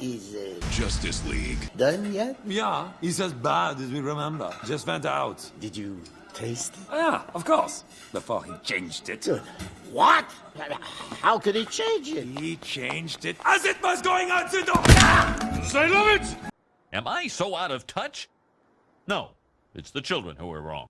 Is Justice League done yet? Yeah, he's as bad as we remember. Just went out. Did you taste it? Yeah, of course. Before he changed it. Good. What? How could he change it? He changed it as it was going out the door. I love it! Am I so out of touch? No, it's the children who are wrong.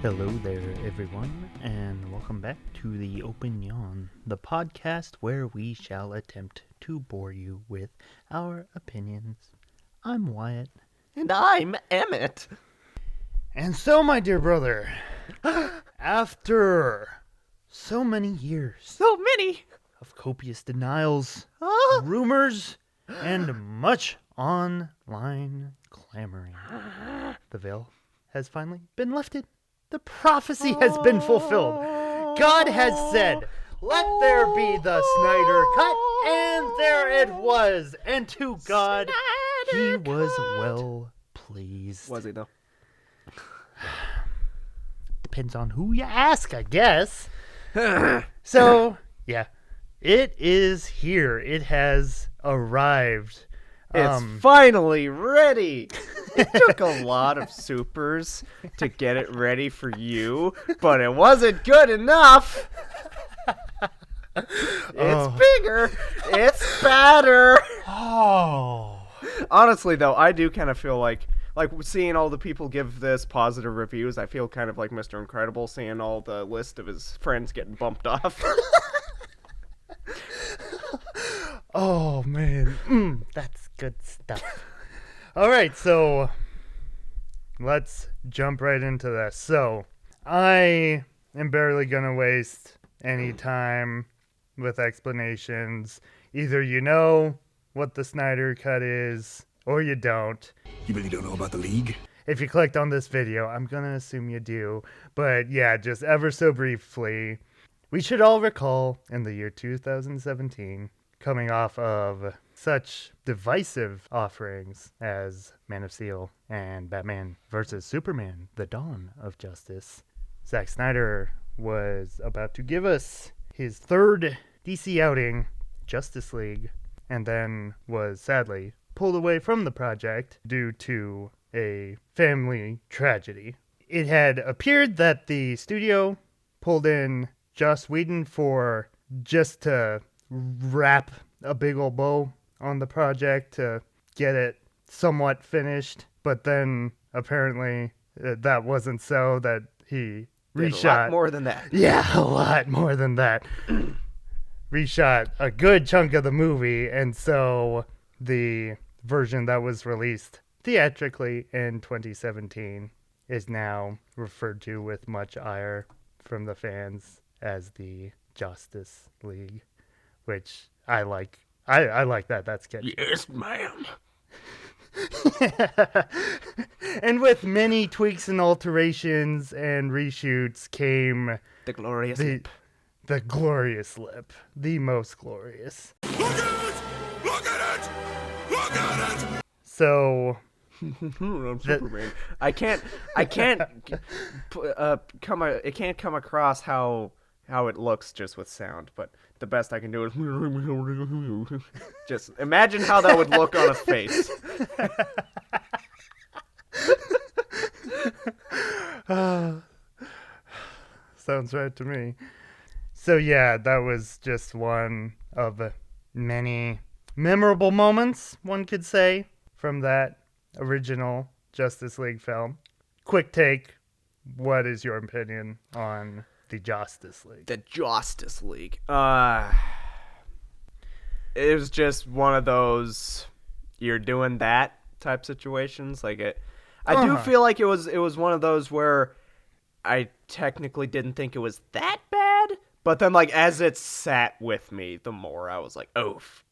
Hello there, everyone, and welcome back to the Open Yawn, the podcast where we shall attempt to bore you with our opinions. I'm Wyatt. And I'm Emmett. And so, my dear brother, after so many years of copious denials, rumors, and much online clamoring, the veil has finally been lifted. The prophecy has been fulfilled. God has said, let there be the Snyder cut, and there it was. And to God, he was well pleased. Was he, though? Depends on who you ask, I guess. So, yeah, it is here. It has arrived. It's finally ready. It took a lot of supers to get it ready for you, but it wasn't good enough. It's bigger. It's badder. Oh. Honestly, though, I do kind of feel like seeing all the people give this positive reviews, I feel kind of like Mr. Incredible seeing all the list of his friends getting bumped off. Oh, man. That's good stuff. All right, so let's jump right into this. So I am barely going to waste any time with explanations. Either you know what the Snyder Cut is, or you don't. You really don't know about the League? If you clicked on this video, I'm going to assume you do. But yeah, just ever so briefly, we should all recall in the year 2017, coming off of such divisive offerings as Man of Steel and Batman vs. Superman, The Dawn of Justice, Zack Snyder was about to give us his third DC outing, Justice League, and then was sadly pulled away from the project due to a family tragedy. It had appeared that the studio pulled in Joss Whedon for just to wrap a big old bow on the project to get it somewhat finished, but then apparently that wasn't so, that he reshot a lot more than that. Yeah, a lot more than that. Reshot a good chunk of the movie, and so the version that was released theatrically in 2017 is now referred to with much ire from the fans as the Justice League, which I like. I like that. That's catchy. Yes, ma'am. And with many tweaks and alterations and reshoots came The glorious lip. The glorious lip. The most glorious. Look at it! Look at it! Look at it! So I'm Superman. It can't come across how it looks just with sound, but the best I can do is just imagine how that would look on a face. Sounds right to me. So yeah, that was just one of many memorable moments, one could say, from that original Justice League film. Quick take, what is your opinion on the Justice League? The Justice League. It was just one of those you're doing that type situations. Like it, I do feel like it was one of those where I technically didn't think it was that bad, but then like as it sat with me, the more I was like, oof.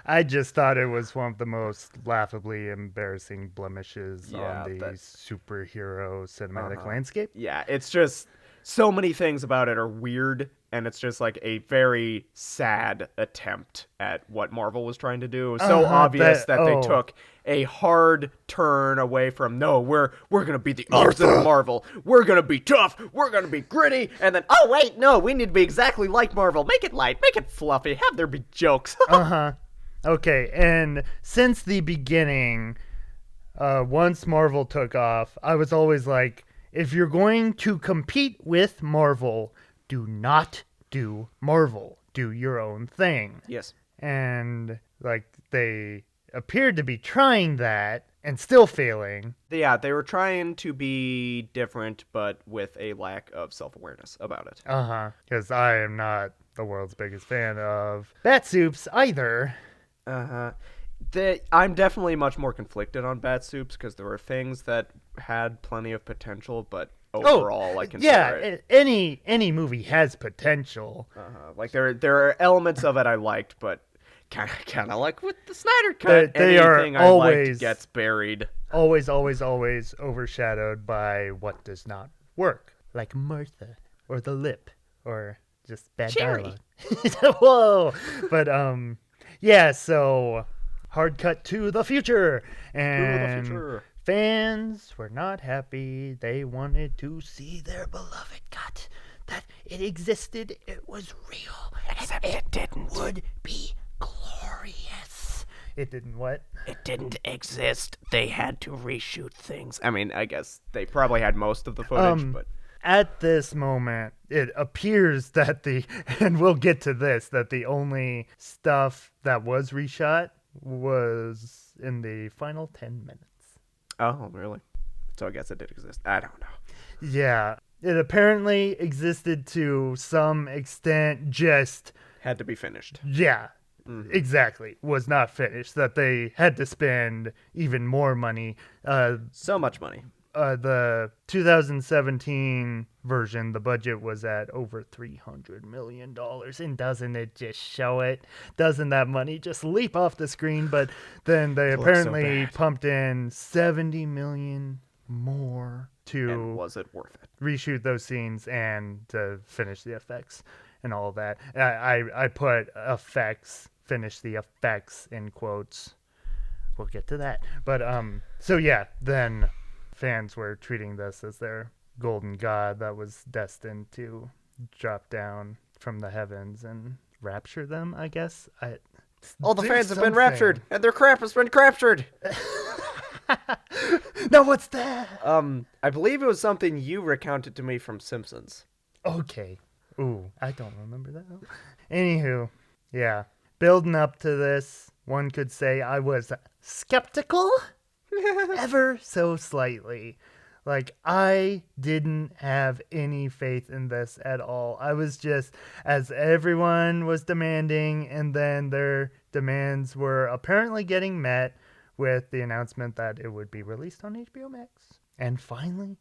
I just thought it was one of the most laughably embarrassing blemishes on the superhero cinematic landscape. Yeah, it's just so many things about it are weird and it's just like a very sad attempt at what Marvel was trying to do. It was so obvious that they took a hard turn away from, no, we're gonna be the opposite of Marvel. We're gonna be tough. We're gonna be gritty. And then, oh wait, no, we need to be exactly like Marvel. Make it light. Make it fluffy. Have there be jokes. Okay, and since the beginning, once Marvel took off, I was always like, if you're going to compete with Marvel, do not do Marvel. Do your own thing. Yes. And, like, they appeared to be trying that and still failing. Yeah, they were trying to be different, but with a lack of self-awareness about it. Because I am not the world's biggest fan of bat soups either. I'm definitely much more conflicted on Bat Soups because there were things that had plenty of potential, but overall, I consider it. Any movie has potential. Like there are elements of it I liked, but kind of like with the Snyder Cut, they are anything I always liked gets buried. Always overshadowed by what does not work, like Martha or the lip or just bad dialogue. Whoa, but yeah, so. Hard cut to the future, and fans were not happy. They wanted to see their beloved cut, that it existed, it was real, except it didn't. Would be glorious. It didn't what? It didn't exist. They had to reshoot things. I mean, I guess they probably had most of the footage, but at this moment, it appears that and we'll get to this, that the only stuff that was reshot was in the final 10 minutes. Oh, really? So I guess it did exist. I don't know. Yeah. It apparently existed to some extent, just... had to be finished. Yeah, exactly. Was not finished. That they had to spend even more money. So much money. The 2017 version, the budget was at over $300 million. And doesn't it just show it? Doesn't that money just leap off the screen? But then they apparently pumped in $70 million more to... And was it worth it? Reshoot those scenes and to finish the effects and all that. I put effects, finish the effects in quotes. We'll get to that. But, so yeah, then... fans were treating this as their golden god that was destined to drop down from the heavens and rapture them, I guess. All the fans have been raptured, and their crap has been captured. Now what's that? I believe it was something you recounted to me from Simpsons. Okay. Ooh, I don't remember that. Anywho, yeah. Building up to this, one could say I was skeptical. Ever so slightly. Like, I didn't have any faith in this at all. I was just, as everyone was demanding, and then their demands were apparently getting met with the announcement that it would be released on HBO Max. And finally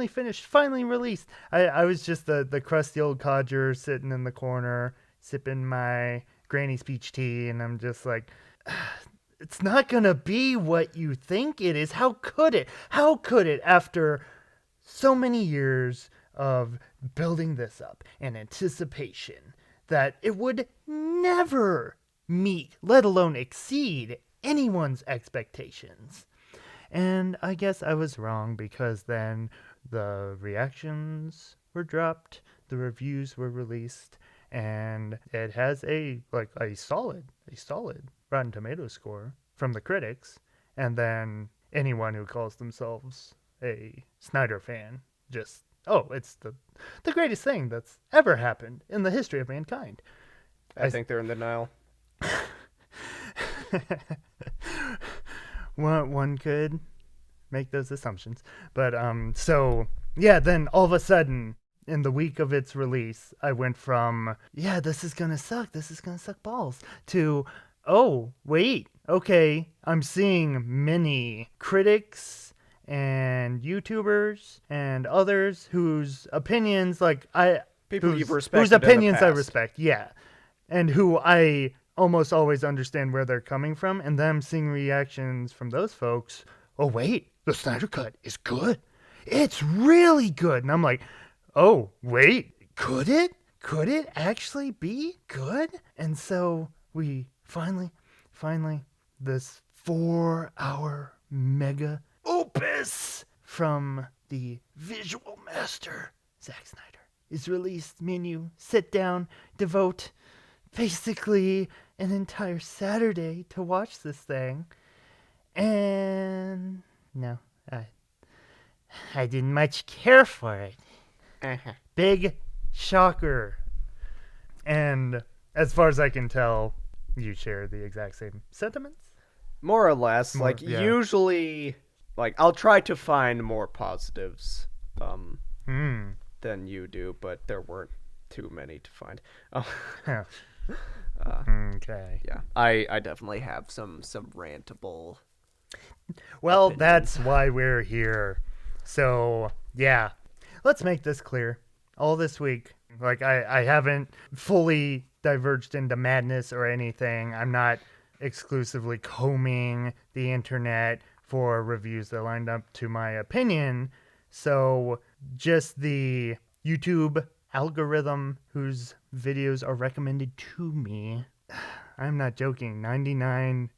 finished, finally released. I was just the crusty old codger sitting in the corner, sipping my granny's peach tea, and I'm just like... it's not going to be what you think it is. How could it? How could it, after so many years of building this up and anticipation, that it would never meet, let alone exceed, anyone's expectations? And I guess I was wrong, because then the reactions were dropped, the reviews were released, and it has a solid Rotten Tomatoes score from the critics, and then anyone who calls themselves a Snyder fan just, it's the greatest thing that's ever happened in the history of mankind. I think they're in denial. One could make those assumptions, but so yeah, then all of a sudden, in the week of its release, I went from, yeah, this is gonna suck balls, to, oh, wait, okay, I'm seeing many critics and YouTubers and others whose opinions, you've respected whose opinions in the I past. respect, yeah, and who I almost always understand where they're coming from, and then I'm seeing reactions from those folks, oh, wait, the Snyder Cut is good. It's really good. And I'm like, oh, wait, could it? could it actually be good? And so we finally, this 4-hour mega opus from the visual master, Zack Snyder, is released. Me and you sit down, devote basically an entire Saturday to watch this thing. And no, I didn't much care for it. Big shocker. And as far as I can tell, you share the exact same sentiments? More or less. Usually, I'll try to find more positives than you do, but there weren't too many to find. Okay. Yeah, I definitely have some rantable. Well, opinions. that's why we're here. So, yeah, let's make this clear. All this week, I haven't fully diverged into madness or anything. I'm not exclusively combing the internet for reviews that lined up to my opinion. So, just the YouTube algorithm whose videos are recommended to me. I'm not joking. 99%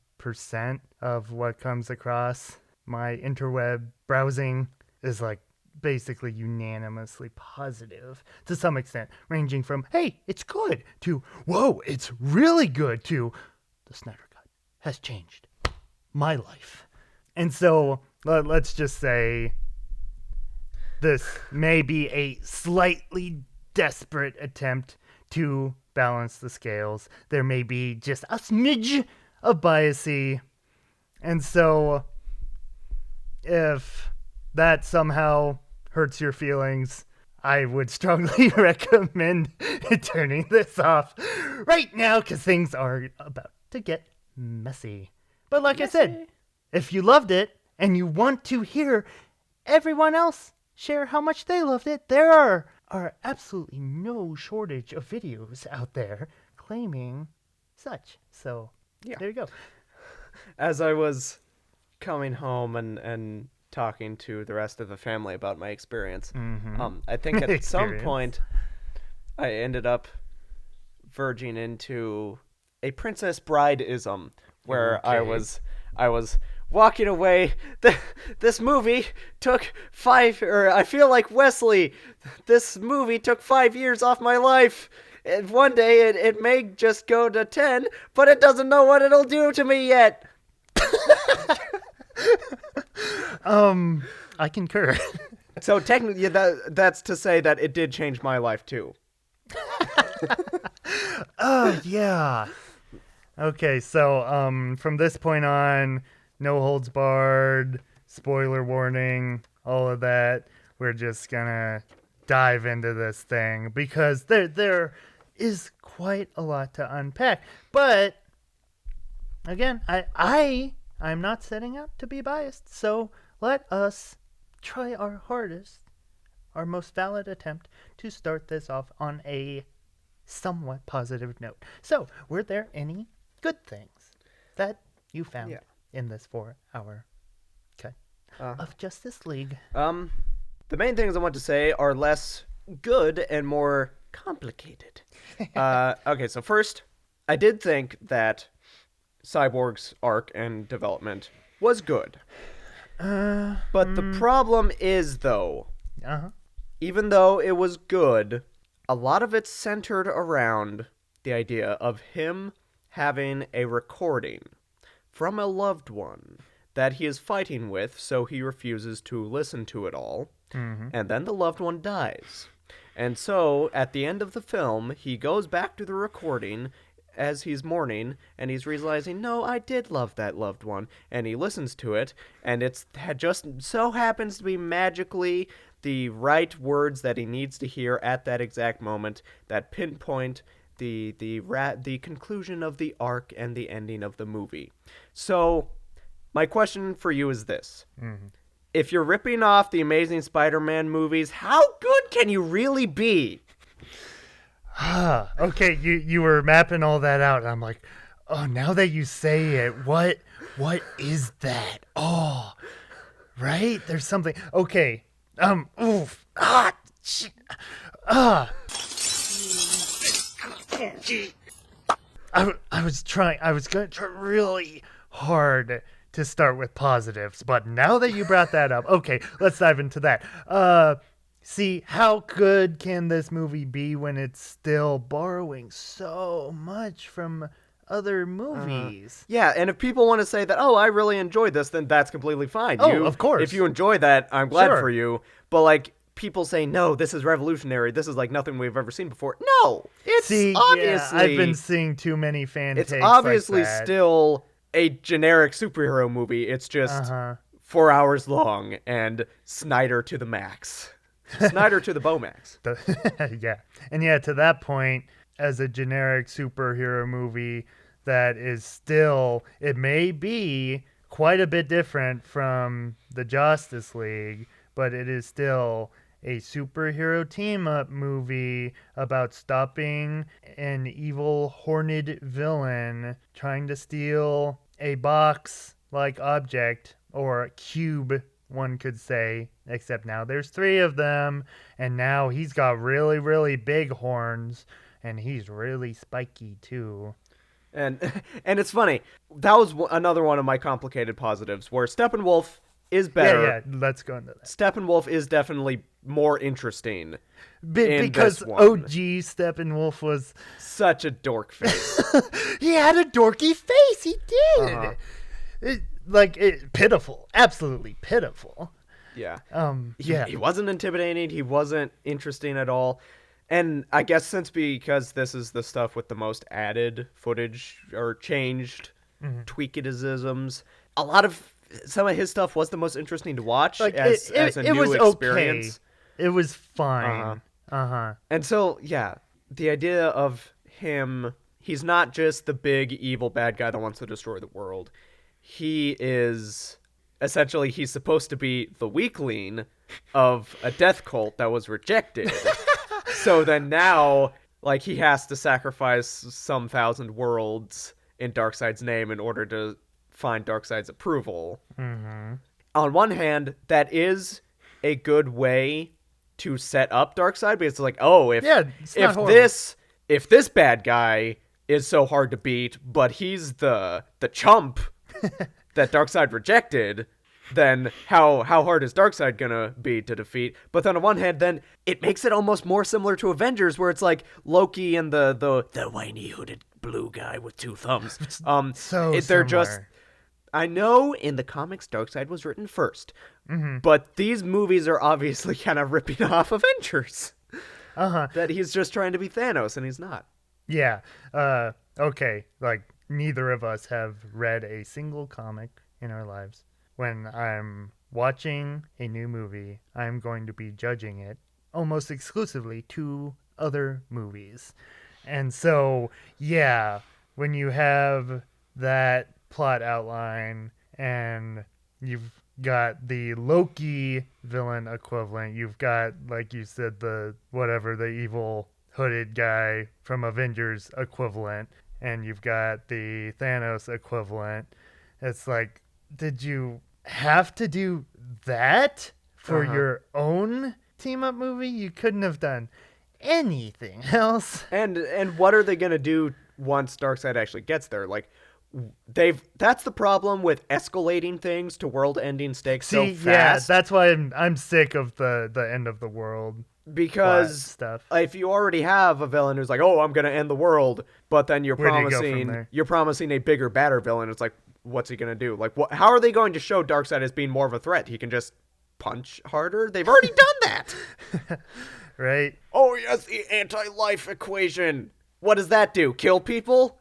of what comes across my interweb browsing is basically unanimously positive to some extent, ranging from, hey, it's good, to, whoa, it's really good, to, the Snyder Cut has changed my life. And so, let's just say this may be a slightly desperate attempt to balance the scales. There may be just a smidge of biasy. And so, if that somehow hurts your feelings, I would strongly recommend turning this off right now, because things are about to get messy. But like I said, if you loved it and you want to hear everyone else share how much they loved it, there are absolutely no shortage of videos out there claiming such. So, yeah. There you go. As I was coming home and talking to the rest of the family about my experience, I think at some point I ended up verging into a Princess Bride-ism, where I was walking away. This movie took I feel like Wesley. This movie took 5 years off my life. And one day it may just go to 10, but it doesn't know what it'll do to me yet. I concur. So technically, that's to say that it did change my life too. Oh, yeah. Okay, so from this point on, no holds barred, spoiler warning, all of that. We're just gonna dive into this thing because there is quite a lot to unpack. But again, I'm not setting out to be biased, so let us try our hardest, our most valid attempt to start this off on a somewhat positive note. So, were there any good things that you found in this 4-hour cut of Justice League? The main things I want to say are less good and more complicated. Okay, so first, I did think that Cyborg's arc and development was good. But the problem is, though, even though it was good, a lot of it centered around the idea of him having a recording from a loved one that he is fighting with, so he refuses to listen to it all, and then the loved one dies. And so, at the end of the film, he goes back to the recording as he's mourning, and he's realizing, no, I did love that loved one, and he listens to it, and it just so happens to be magically the right words that he needs to hear at that exact moment that pinpoint the conclusion of the arc and the ending of the movie. So, my question for you is this. If you're ripping off the Amazing Spider-Man movies, how good can you really be? Okay, you were mapping all that out, and I'm like, oh, now that you say it, what is that? Oh, right? There's something. Okay, oof, shit, I was going to try really hard to start with positives, but now that you brought that up, okay, let's dive into that. See, how good can this movie be when it's still borrowing so much from other movies? Yeah, and if people want to say that, oh, I really enjoyed this, then that's completely fine. Oh, of course. If you enjoy that, I'm glad Sure. for you. But, like, people say, no, this is revolutionary. This is, like, nothing we've ever seen before. No, it's obviously... I've been seeing too many fan takes It's obviously like that. still a generic superhero movie. It's just 4 hours long and Snyder to the max. Snyder to the Bomax. Yeah. And yeah, to that point, as a generic superhero movie that is still, it may be quite a bit different from the Justice League, but it is still a superhero team-up movie about stopping an evil horned villain trying to steal a box-like object, or cube, one could say, except now there's 3 of them, and now he's got really, really big horns, and he's really spiky too. And it's funny. That was another one of my complicated positives, where Steppenwolf is better. Yeah, let's go into that. Steppenwolf is definitely more interesting. Because this one. OG Steppenwolf was... Such a dork face. He had a dorky face, he did! Pitiful. Absolutely pitiful. Yeah. Yeah. He wasn't intimidating. He wasn't interesting at all. And I guess because this is the stuff with the most added footage or changed tweakidisms, a lot of some of his stuff was the most interesting to watch as a new experience. Okay. It was fine. And so, yeah, the idea of him, he's not just the big evil bad guy that wants to destroy the world. He is essentially, he's supposed to be the weakling of a death cult that was rejected. So then now, like, he has to sacrifice some 1,000 worlds in Darkseid's name in order to find Darkseid's approval. On one hand, that is a good way to set up Darkseid, because it's like, oh, if this bad guy is so hard to beat, but he's the chump that Darkseid rejected, then how hard is Darkseid gonna be to defeat? But then on one hand, then it makes it almost more similar to Avengers, where it's like Loki and the whiny hooded blue guy with 2 thumbs. They're just... I know in the comics Darkseid was written first, but these movies are obviously kind of ripping off Avengers. That he's just trying to be Thanos, and he's not. Yeah. Okay. Like, neither of us have read a single comic in our lives. When I'm watching a new movie, I'm going to be judging it almost exclusively to other movies. And so, yeah, when you have that plot outline and you've got the Loki villain equivalent, you've got, like you said, the evil hooded guy from Avengers equivalent, and you've got the Thanos equivalent. It's like, did you have to do that for your own team-up movie? You couldn't have done anything else. And what are they going to do once Darkseid actually gets there? Like, that's the problem with escalating things to world-ending stakes so fast. Yeah, that's why I'm sick of the end of the world. Because stuff. If you already have a villain who's like, oh, I'm going to end the world, but then you're Where do you go from there? promising a bigger, badder villain, it's like, what's he going to do? Like, how are they going to show Darkseid as being more of a threat? He can just punch harder? They've already done that! Right? Oh, yes, the anti-life equation. What does that do? Kill people?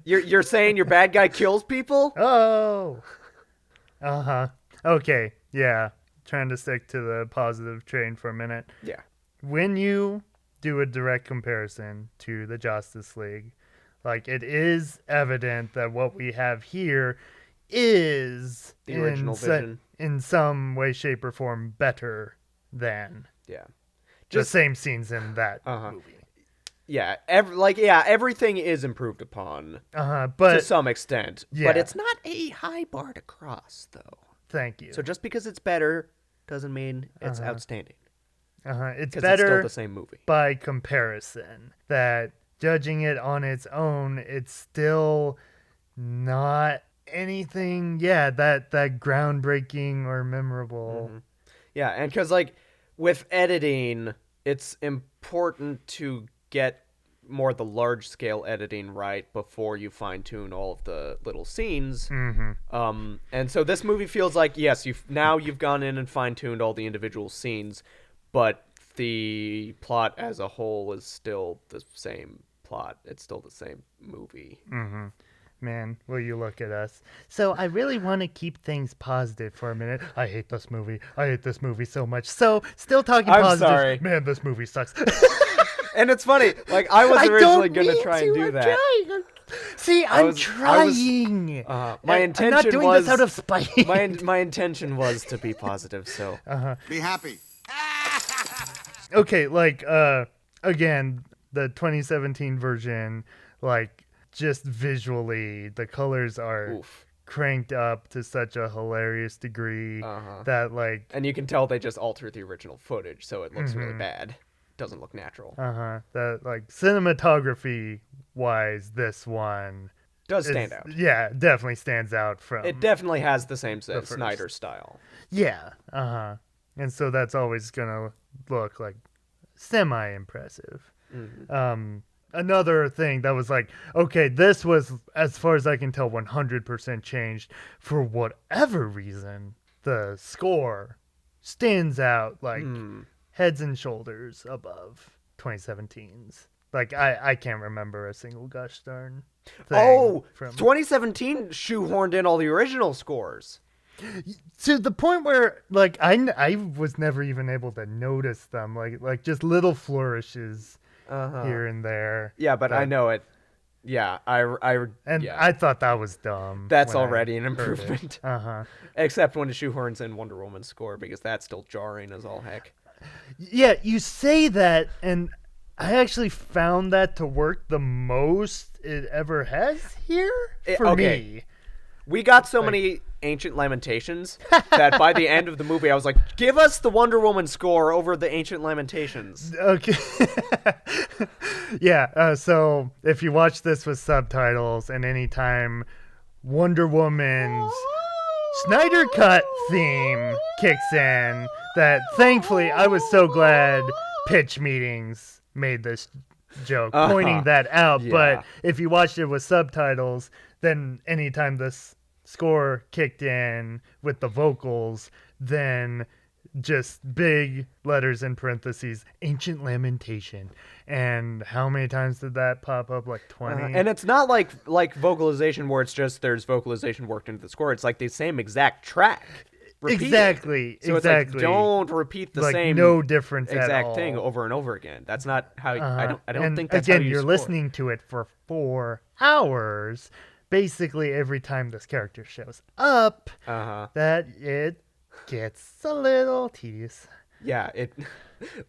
You're saying your bad guy kills people? Oh! Okay, yeah. Trying to stick to the positive train for a minute. Yeah. When you do a direct comparison to the Justice League, like, it is evident that what we have here is the original vision. In some way, shape, or form better than the same scenes in that movie. Yeah, everything is improved upon but to some extent. Yeah. But it's not a high bar to cross, though. Thank you. So just because it's better doesn't mean it's outstanding. It's Because better it's still the same movie. by comparison. That judging it on its own, it's still not anything, that groundbreaking or memorable. Mm-hmm. Yeah, and because, like, with editing, it's important to get more the large-scale editing right before you fine-tune all of the little scenes. Mm-hmm. And so this movie feels like, yes, you've gone in and fine-tuned all the individual scenes, but the plot as a whole is still the same plot. It's still the same movie. Mm-hmm. Man, will you look at us? So I really want to keep things positive for a minute. I hate this movie. I hate this movie so much. So still talking I'm positive. sorry. Man, this movie sucks. And it's funny, like, I was originally going to try and do that. See, I'm trying. My intention I'm not doing was this out of spite. my intention was to be positive, so. Be happy. Okay, like, again, the 2017 version, like, just visually, the colors are cranked up to such a hilarious degree that, like... And you can tell they just altered the original footage, so it looks really bad. Doesn't look natural. That, like, cinematography-wise, this one... Does stand out. Yeah, definitely stands out from... It definitely has the same Snyder style. Yeah, and so that's always gonna look, like, semi-impressive. Another thing that was like, okay, this was, as far as I can tell, 100% changed. For whatever reason, the score stands out, like, heads and shoulders above 2017's. Like, I can't remember a single gosh darn thing. From 2017 shoehorned in all the original scores. To the point where, like, I was never even able to notice them. Like just little flourishes here and there. Yeah, but I know it. Yeah, I thought that was dumb. That's when already I an heard improvement. it. Except when it shoehorns in Wonder Woman's score, because that's still jarring as all heck. Yeah, you say that, and I actually found that to work the most it ever has here for me. We got so many Ancient Lamentations that by the end of the movie, I was like, give us the Wonder Woman score over the Ancient Lamentations. Okay. Yeah, so if you watch this with subtitles, and anytime Wonder Woman's Snyder Cut theme kicks in, that thankfully I was so glad Pitch Meetings made this joke, pointing that out. Yeah. But if you watched it with subtitles, then anytime this score kicked in with the vocals, then just big letters in parentheses, Ancient Lamentation. And how many times did that pop up? Like 20? And it's not like vocalization where it's just there's vocalization worked into the score. It's like the same exact track. Repeated. Exactly. So it's like, don't repeat the like, same no difference at exact all. thing over and over again. That's not how I don't and think that's again, how you you're score. listening to it for 4 hours. Basically, every time this character shows up, that it gets a little tedious. Yeah, it.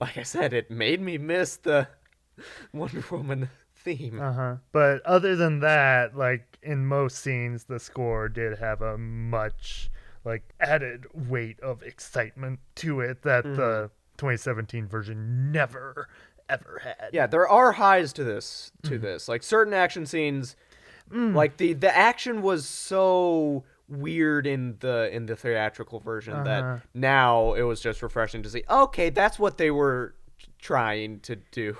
Like I said, it made me miss the Wonder Woman theme. But other than that, like in most scenes, the score did have a much like added weight of excitement to it that the 2017 version never ever had. Yeah, there are highs to this. Like certain action scenes, like the action was so weird in the theatrical version that now it was just refreshing to see. Okay, that's what they were trying to do.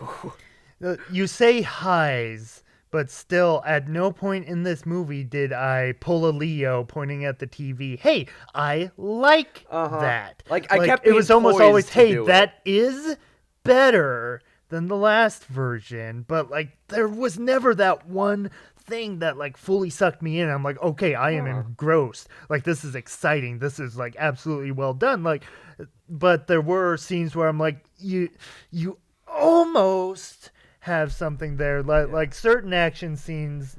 You say highs, but still, at no point in this movie did I pull a Leo pointing at the TV. Hey, I like that. Like I kept. It was almost poised always, to hey, do that is better than the last version. But like, there was never that one thing that like fully sucked me in. I'm like, okay, I am engrossed. Like, this is exciting. This is like absolutely well done. Like, but there were scenes where I'm like, you almost have something there. Like certain action scenes,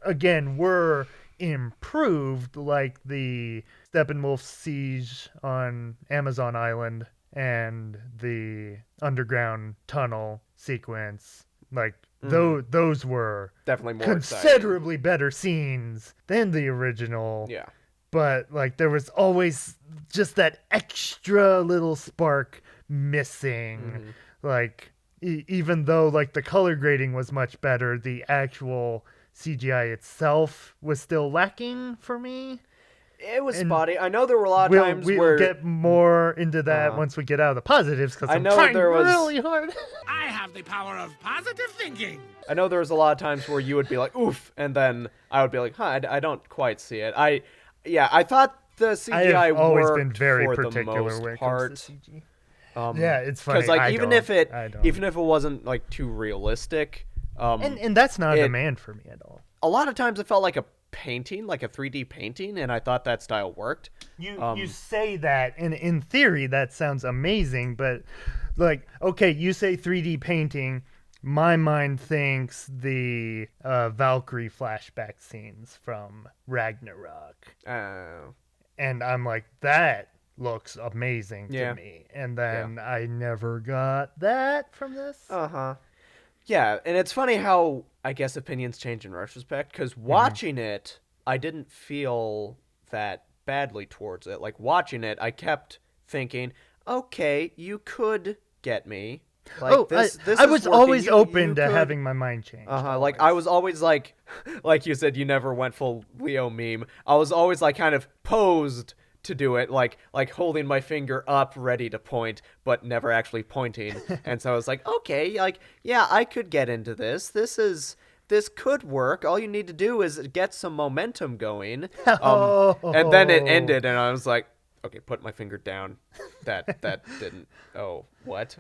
again, were improved, like the Steppenwolf siege on Amazon Island and the underground tunnel sequence. Like, those were definitely more considerably better scenes than the original. Yeah. But like, there was always just that extra little spark missing. Like, even though like the color grading was much better, the actual CGI itself was still lacking for me. It was spotty. I know there were a lot of times we'll where get more into that once we get out of the positives, because I'm trying really hard. I have the power of positive thinking. I know there was a lot of times where you would be like, oof, and then I would be like, I don't quite see it. I thought the CGI I have always worked been very for particular the most when it part. comes to CG. Yeah, it's funny. Because like I even don't. if it wasn't like too realistic, and that's not a demand for me at all. a lot of times it felt like a painting, like a 3D painting, and I thought that style worked. You say that, and in theory that sounds amazing, but like, okay, you say 3D painting, my mind thinks the Valkyrie flashback scenes from Ragnarok. And I'm like, that looks amazing to me. And then I never got that from this. Yeah, and it's funny how I guess opinions change in retrospect, because watching it, I didn't feel that badly towards it. Like, watching it, I kept thinking, okay, you could get me. Like, this I was is working. always You open to could... having my mind changed. Like, I was always like you said, you never went full Leo meme. I was always like kind of posed to do it, like holding my finger up ready to point, but never actually pointing. And so I was like, okay, like, yeah, I could get into this. This could work. All you need to do is get some momentum going. And then it ended, and I was like, okay, put my finger down. That didn't. Oh, what?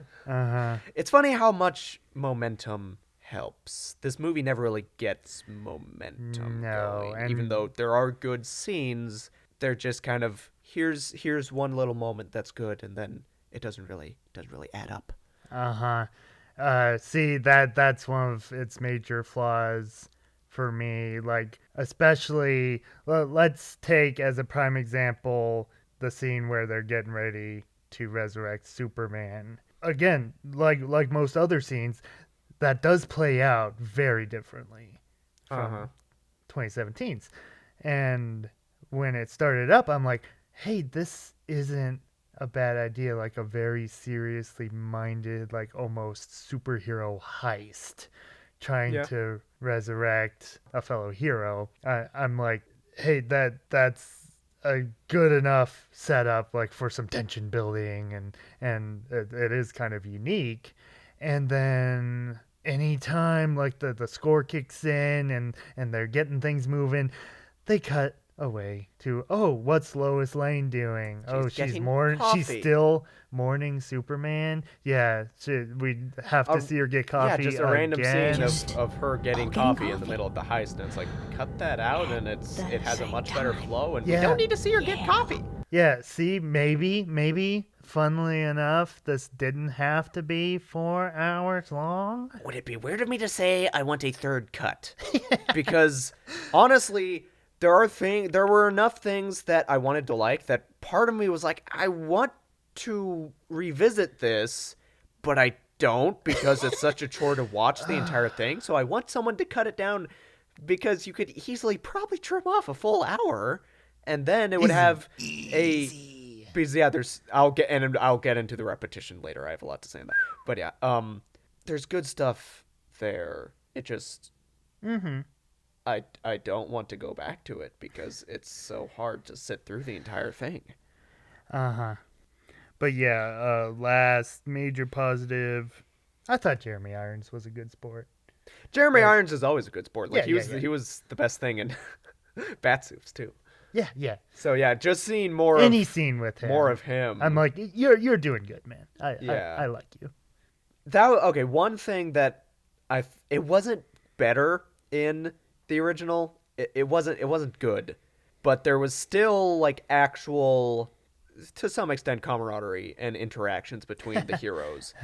It's funny how much momentum helps. This movie never really gets momentum going. Even though there are good scenes, they're just kind of here's one little moment that's good, and then it doesn't really add up. See, that's one of its major flaws for me. Like, especially, let's take as a prime example the scene where they're getting ready to resurrect Superman. Again, like most other scenes, that does play out very differently from 2017's. And when it started up, I'm like, hey, this isn't a bad idea. Like a very seriously minded, like almost superhero heist trying to resurrect a fellow hero. I'm like, hey, that's a good enough setup, like, for some tension building, and it is kind of unique. And then anytime like the score kicks in and they're getting things moving, they cut away to, oh, what's Lois Lane doing? She's still mourning Superman. Yeah, we have to see her get coffee. Yeah, just a random scene of her getting coffee in the middle of the heist, and it's like, cut that out, and it has a much better flow, and we don't need to see her get coffee. Yeah, see, maybe, funnily enough, this didn't have to be 4 hours long. Would it be weird of me to say I want a third cut? Because honestly, there were enough things that I wanted to like that part of me was like, I want to revisit this, but I don't, because it's such a chore to watch the entire thing. So I want someone to cut it down, because you could easily probably trim off a full hour, and then it would have because I'll get into the repetition later. I have a lot to say on that. But yeah, there's good stuff there. It just I don't want to go back to it because it's so hard to sit through the entire thing. But yeah, last major positive, I thought Jeremy Irons was a good sport. Jeremy Irons is always a good sport. Like, he was the best thing in Batsuits too. Yeah. So yeah, just seeing more any scene with him, more of him. I'm like, you're doing good, man. I like you. One thing that it wasn't better in the original. It wasn't good, but there was still like actual, to some extent, camaraderie and interactions between the heroes.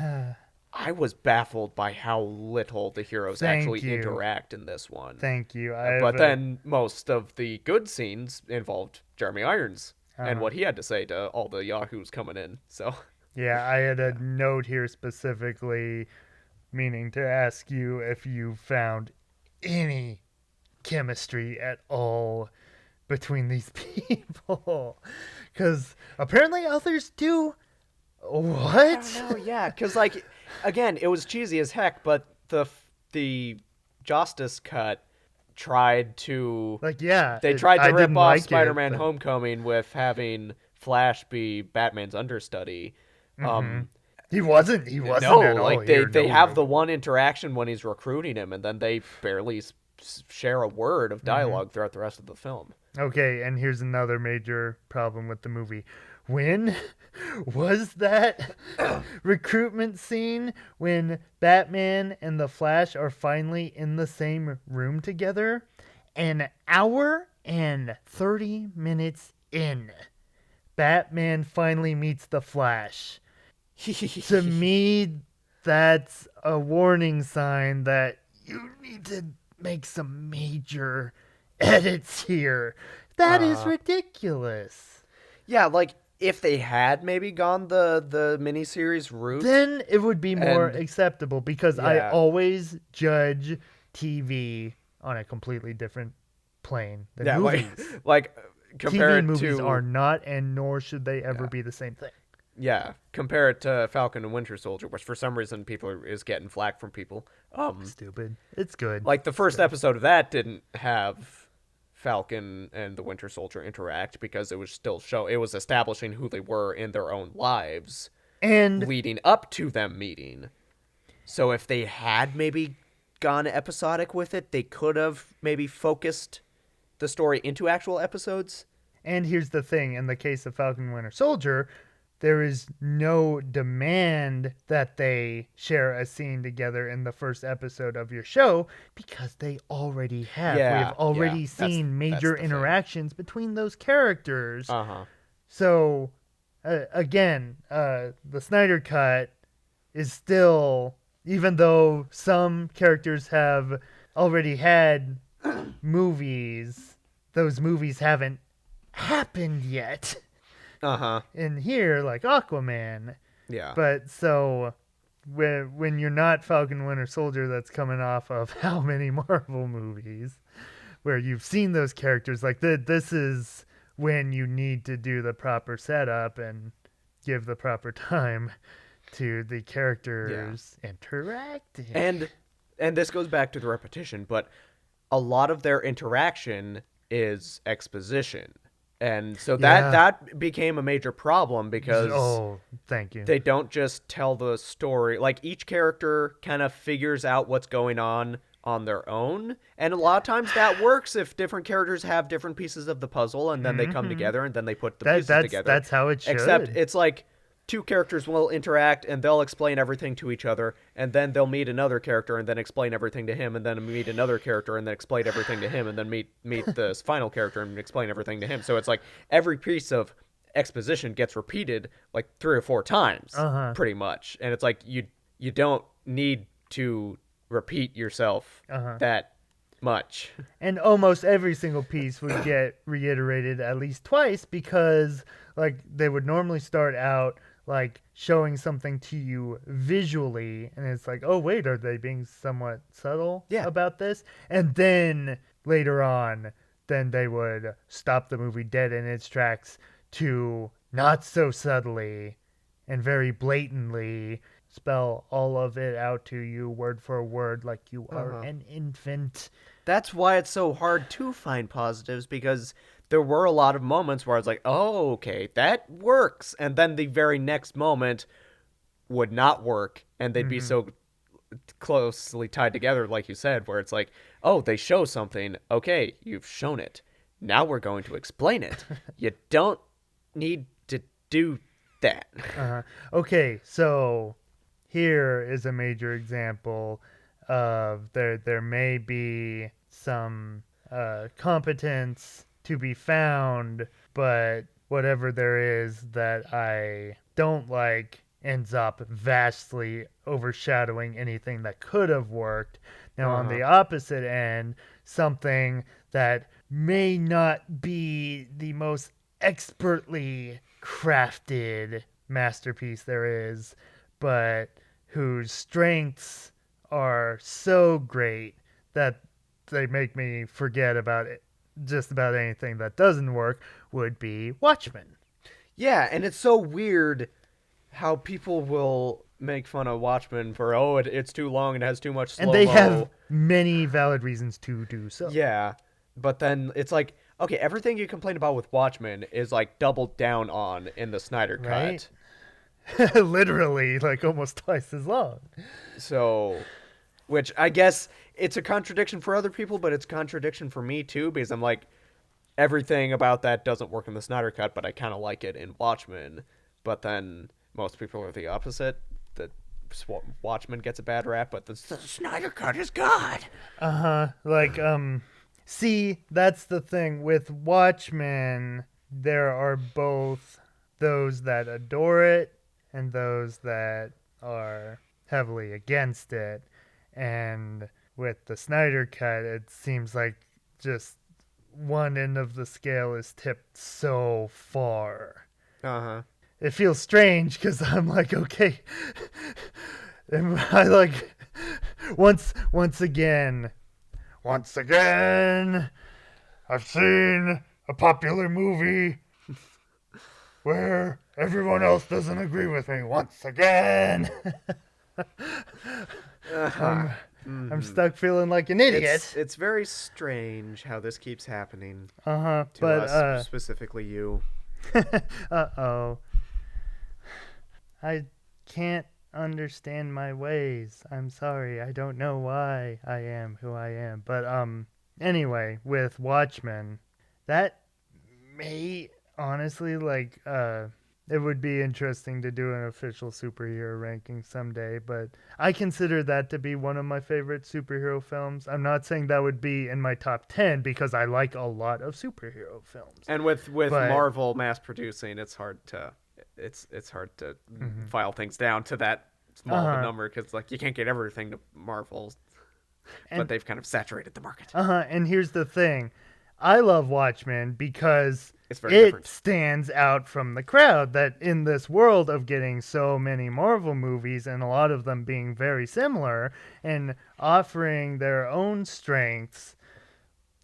I was baffled by how little the heroes interact in this one. Thank you. But then most of the good scenes involved Jeremy Irons and what he had to say to all the yahoos coming in. So yeah, I had a note here specifically meaning to ask you if you found any chemistry at all between these people, because apparently others do. What? I don't know, yeah, because like again, it was cheesy as heck, but the Justice cut tried to they tried to rip off Spider-Man Homecoming with having Flash be Batman's understudy. He wasn't at all like here. they have the one interaction when he's recruiting him, and then they barely share a word of dialogue throughout the rest of the film. Okay, and here's another major problem with the movie. When was that recruitment scene when Batman and the Flash are finally in the same room together? An hour and 30 minutes in, Batman finally meets the Flash. To me, that's a warning sign that you need to make some major edits here. That is ridiculous. Yeah, like, if they had maybe gone the miniseries route, then it would be more acceptable, because I always judge TV on a completely different plane than movies. like compared TV and movies to are not, and nor should they ever be the same thing. Yeah, compare it to Falcon and Winter Soldier, which for some reason is getting flack from people. Stupid. It's good. Like the first episode of that didn't have Falcon and the Winter Soldier interact because it was still it was establishing who they were in their own lives and leading up to them meeting. So if they had maybe gone episodic with it, they could have maybe focused the story into actual episodes. And here's the thing, in the case of Falcon and Winter Soldier, there is no demand that they share a scene together in the first episode of your show, because they already have. Yeah, we have already seen major interactions between those characters. So, again, the Snyder Cut is still, even though some characters have already had movies, those movies haven't happened yet. In here, like Aquaman. Yeah. But so when you're not Falcon Winter Soldier, that's coming off of how many Marvel movies where you've seen those characters, like this is when you need to do the proper setup and give the proper time to the characters interacting. And this goes back to the repetition, but a lot of their interaction is exposition. And so that became a major problem because thank you. They don't just tell the story. Like, each character kind of figures out what's going on their own. And a lot of times that works if different characters have different pieces of the puzzle, and then they come together and then they put the pieces together. That's how it should. Except it's like two characters will interact and they'll explain everything to each other, and then they'll meet another character and then explain everything to him, and then meet another character and then explain everything to him, and then meet the final character and explain everything to him. So it's like every piece of exposition gets repeated like 3 or 4 times, pretty much. And it's like you don't need to repeat yourself that much. And almost every single piece would get reiterated at least twice, because like they would normally start out like showing something to you visually, and it's like, oh wait, are they being somewhat subtle about this? And then later on, then they would stop the movie dead in its tracks to not so subtly and very blatantly spell all of it out to you word for word, like you are an infant. That's why it's so hard to find positives, because there were a lot of moments where I was like, oh, okay, that works. And then the very next moment would not work, and they'd be so closely tied together, like you said, where it's like, oh, they show something. Okay, you've shown it. Now we're going to explain it. You don't need to do that. Okay, so here is a major example of there may be some competence to be found, but whatever there is that I don't like ends up vastly overshadowing anything that could have worked. Now, on the opposite end, something that may not be the most expertly crafted masterpiece there is, but whose strengths are so great that they make me forget about it. Just about anything that doesn't work would be Watchmen. Yeah, and it's so weird how people will make fun of Watchmen for, it's too long and has too much slow-mo. And they have many valid reasons to do so. Yeah, but then it's like, okay, everything you complain about with Watchmen is like doubled down on in the Snyder cut. Right? Literally, like almost twice as long. So, which I guess it's a contradiction for other people, but it's a contradiction for me too, because I'm like, everything about that doesn't work in the Snyder cut, but I kind of like it in Watchmen. But then most people are the opposite. That Watchmen gets a bad rap, but the Snyder cut is God. Like, see, that's the thing with Watchmen. There are both those that adore it and those that are heavily against it. And with the Snyder cut, it seems like just one end of the scale is tipped so far. It feels strange because I'm like, okay, am I like, once again, I've seen a popular movie where everyone else doesn't agree with me once again. I'm stuck feeling like an idiot. It's very strange how this keeps happening. But to us, specifically you. Uh-oh. I can't understand my ways. I'm sorry. I don't know why I am who I am. But anyway, with Watchmen, that may honestly like it would be interesting to do an official superhero ranking someday, but I consider that to be one of my favorite superhero films. I'm not saying that would be in my top 10 because I like a lot of superhero films. And with Marvel mass producing, it's hard to file things down to that small of a number, because like you can't get everything to Marvel, but they've kind of saturated the market. And here's the thing. I love Watchmen because it different. stands out from the crowd, that in this world of getting so many Marvel movies and a lot of them being very similar and offering their own strengths,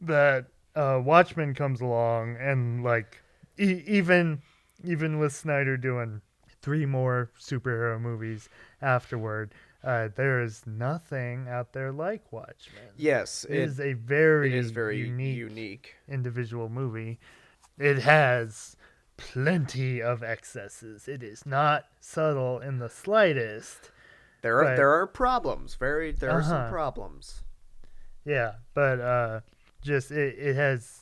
that Watchmen comes along and like even with Snyder doing 3 more superhero movies afterward, there is nothing out there like Watchmen. Yes, it is a very unique individual movie. It has plenty of excesses. It is not subtle in the slightest. There are problems. There are some problems. Yeah, but just it has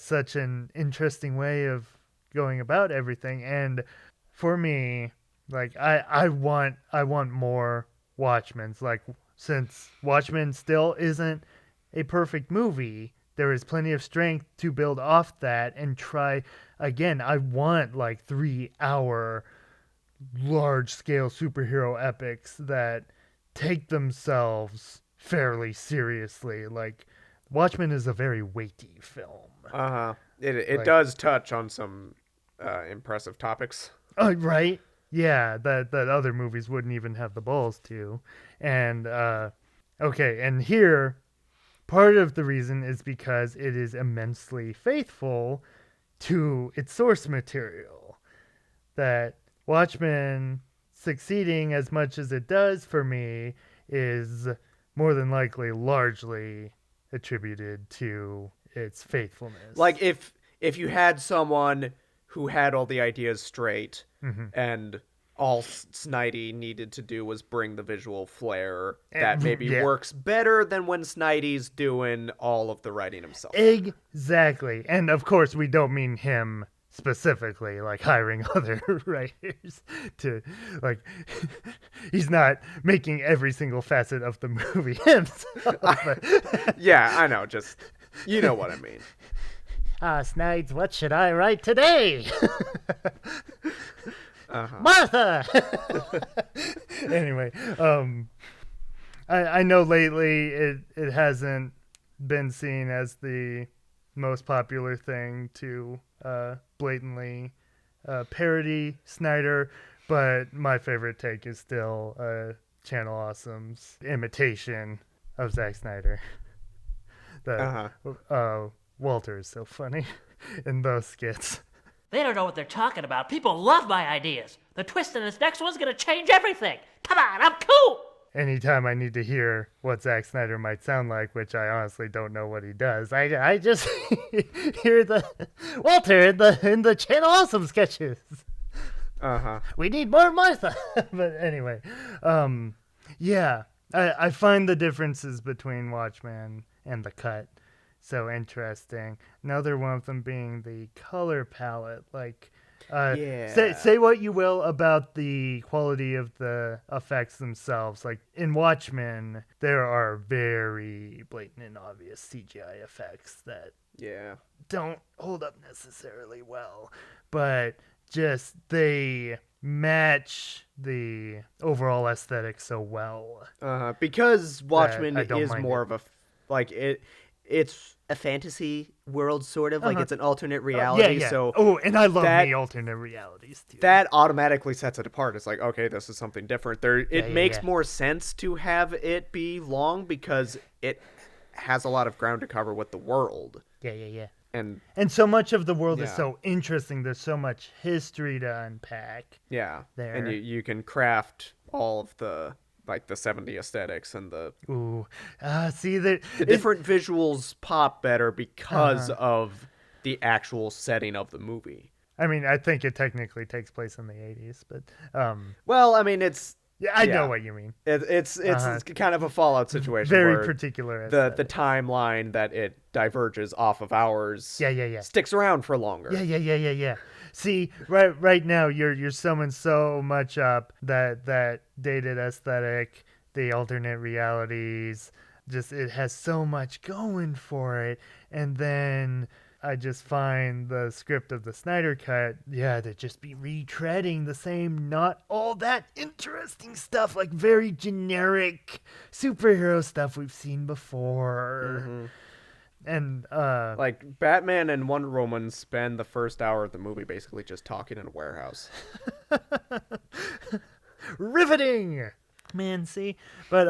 such an interesting way of going about everything, and for me, like I want more Watchmen's. Like, since Watchmen still isn't a perfect movie, there is plenty of strength to build off that and try again. I want like 3-hour large scale superhero epics that take themselves fairly seriously. Like, Watchmen is a very weighty film. It does touch on some impressive topics. Right? Yeah, that other movies wouldn't even have the balls to. And, okay, and here, part of the reason is because it is immensely faithful to its source material. That Watchmen succeeding as much as it does for me is more than likely largely attributed to its faithfulness. Like, if you had someone who had all the ideas straight, and all Snidey needed to do was bring the visual flair, that maybe works better than when Snidey's doing all of the writing himself. Exactly. And of course, we don't mean him specifically, like hiring other writers to, like, he's not making every single facet of the movie himself. Yeah, I know, just, you know what I mean. Snides, what should I write today? Martha! Anyway, I know lately it hasn't been seen as the most popular thing to blatantly parody Snyder, but my favorite take is still Channel Awesome's imitation of Zack Snyder. Walter is so funny in those skits. They don't know what they're talking about. People love my ideas. The twist in this next one's gonna change everything. Come on, I'm cool. Anytime I need to hear what Zack Snyder might sound like, which I honestly don't know what he does, I just hear the Walter in the Channel Awesome sketches. We need more Martha. But anyway, yeah, I find the differences between Watchmen and The Cut so interesting. Another one of them being the color palette. Like, say what you will about the quality of the effects themselves. Like in Watchmen, there are very blatant and obvious CGI effects that don't hold up necessarily well, but just they match the overall aesthetic so well. Because Watchmen is more it. of a it's a fantasy world, sort of like it's an alternate reality. So and I love the alternate realities too. That automatically sets it apart. It's like, okay, this is something different. It makes more sense to have it be long because it has a lot of ground to cover with the world. Yeah. And so much of the world is so interesting. There's so much history to unpack. Yeah. There. And you can craft all of the 70 aesthetics and the different visuals pop better because of the actual setting of the movie. I mean, I think it technically takes place in the 80s, but well, I mean, it's I know what you mean. It's kind of a Fallout situation. Very particular. The timeline that it diverges off of ours. Sticks around for longer. Yeah. See, right now you're summing so much up that dated aesthetic, the alternate realities, just it has so much going for it, and then I just find the script of the Snyder Cut, to just be retreading the same, not all that interesting stuff, like very generic superhero stuff we've seen before. And like Batman and Wonder Woman spend the first hour of the movie basically just talking in a warehouse. Riveting, man. See, but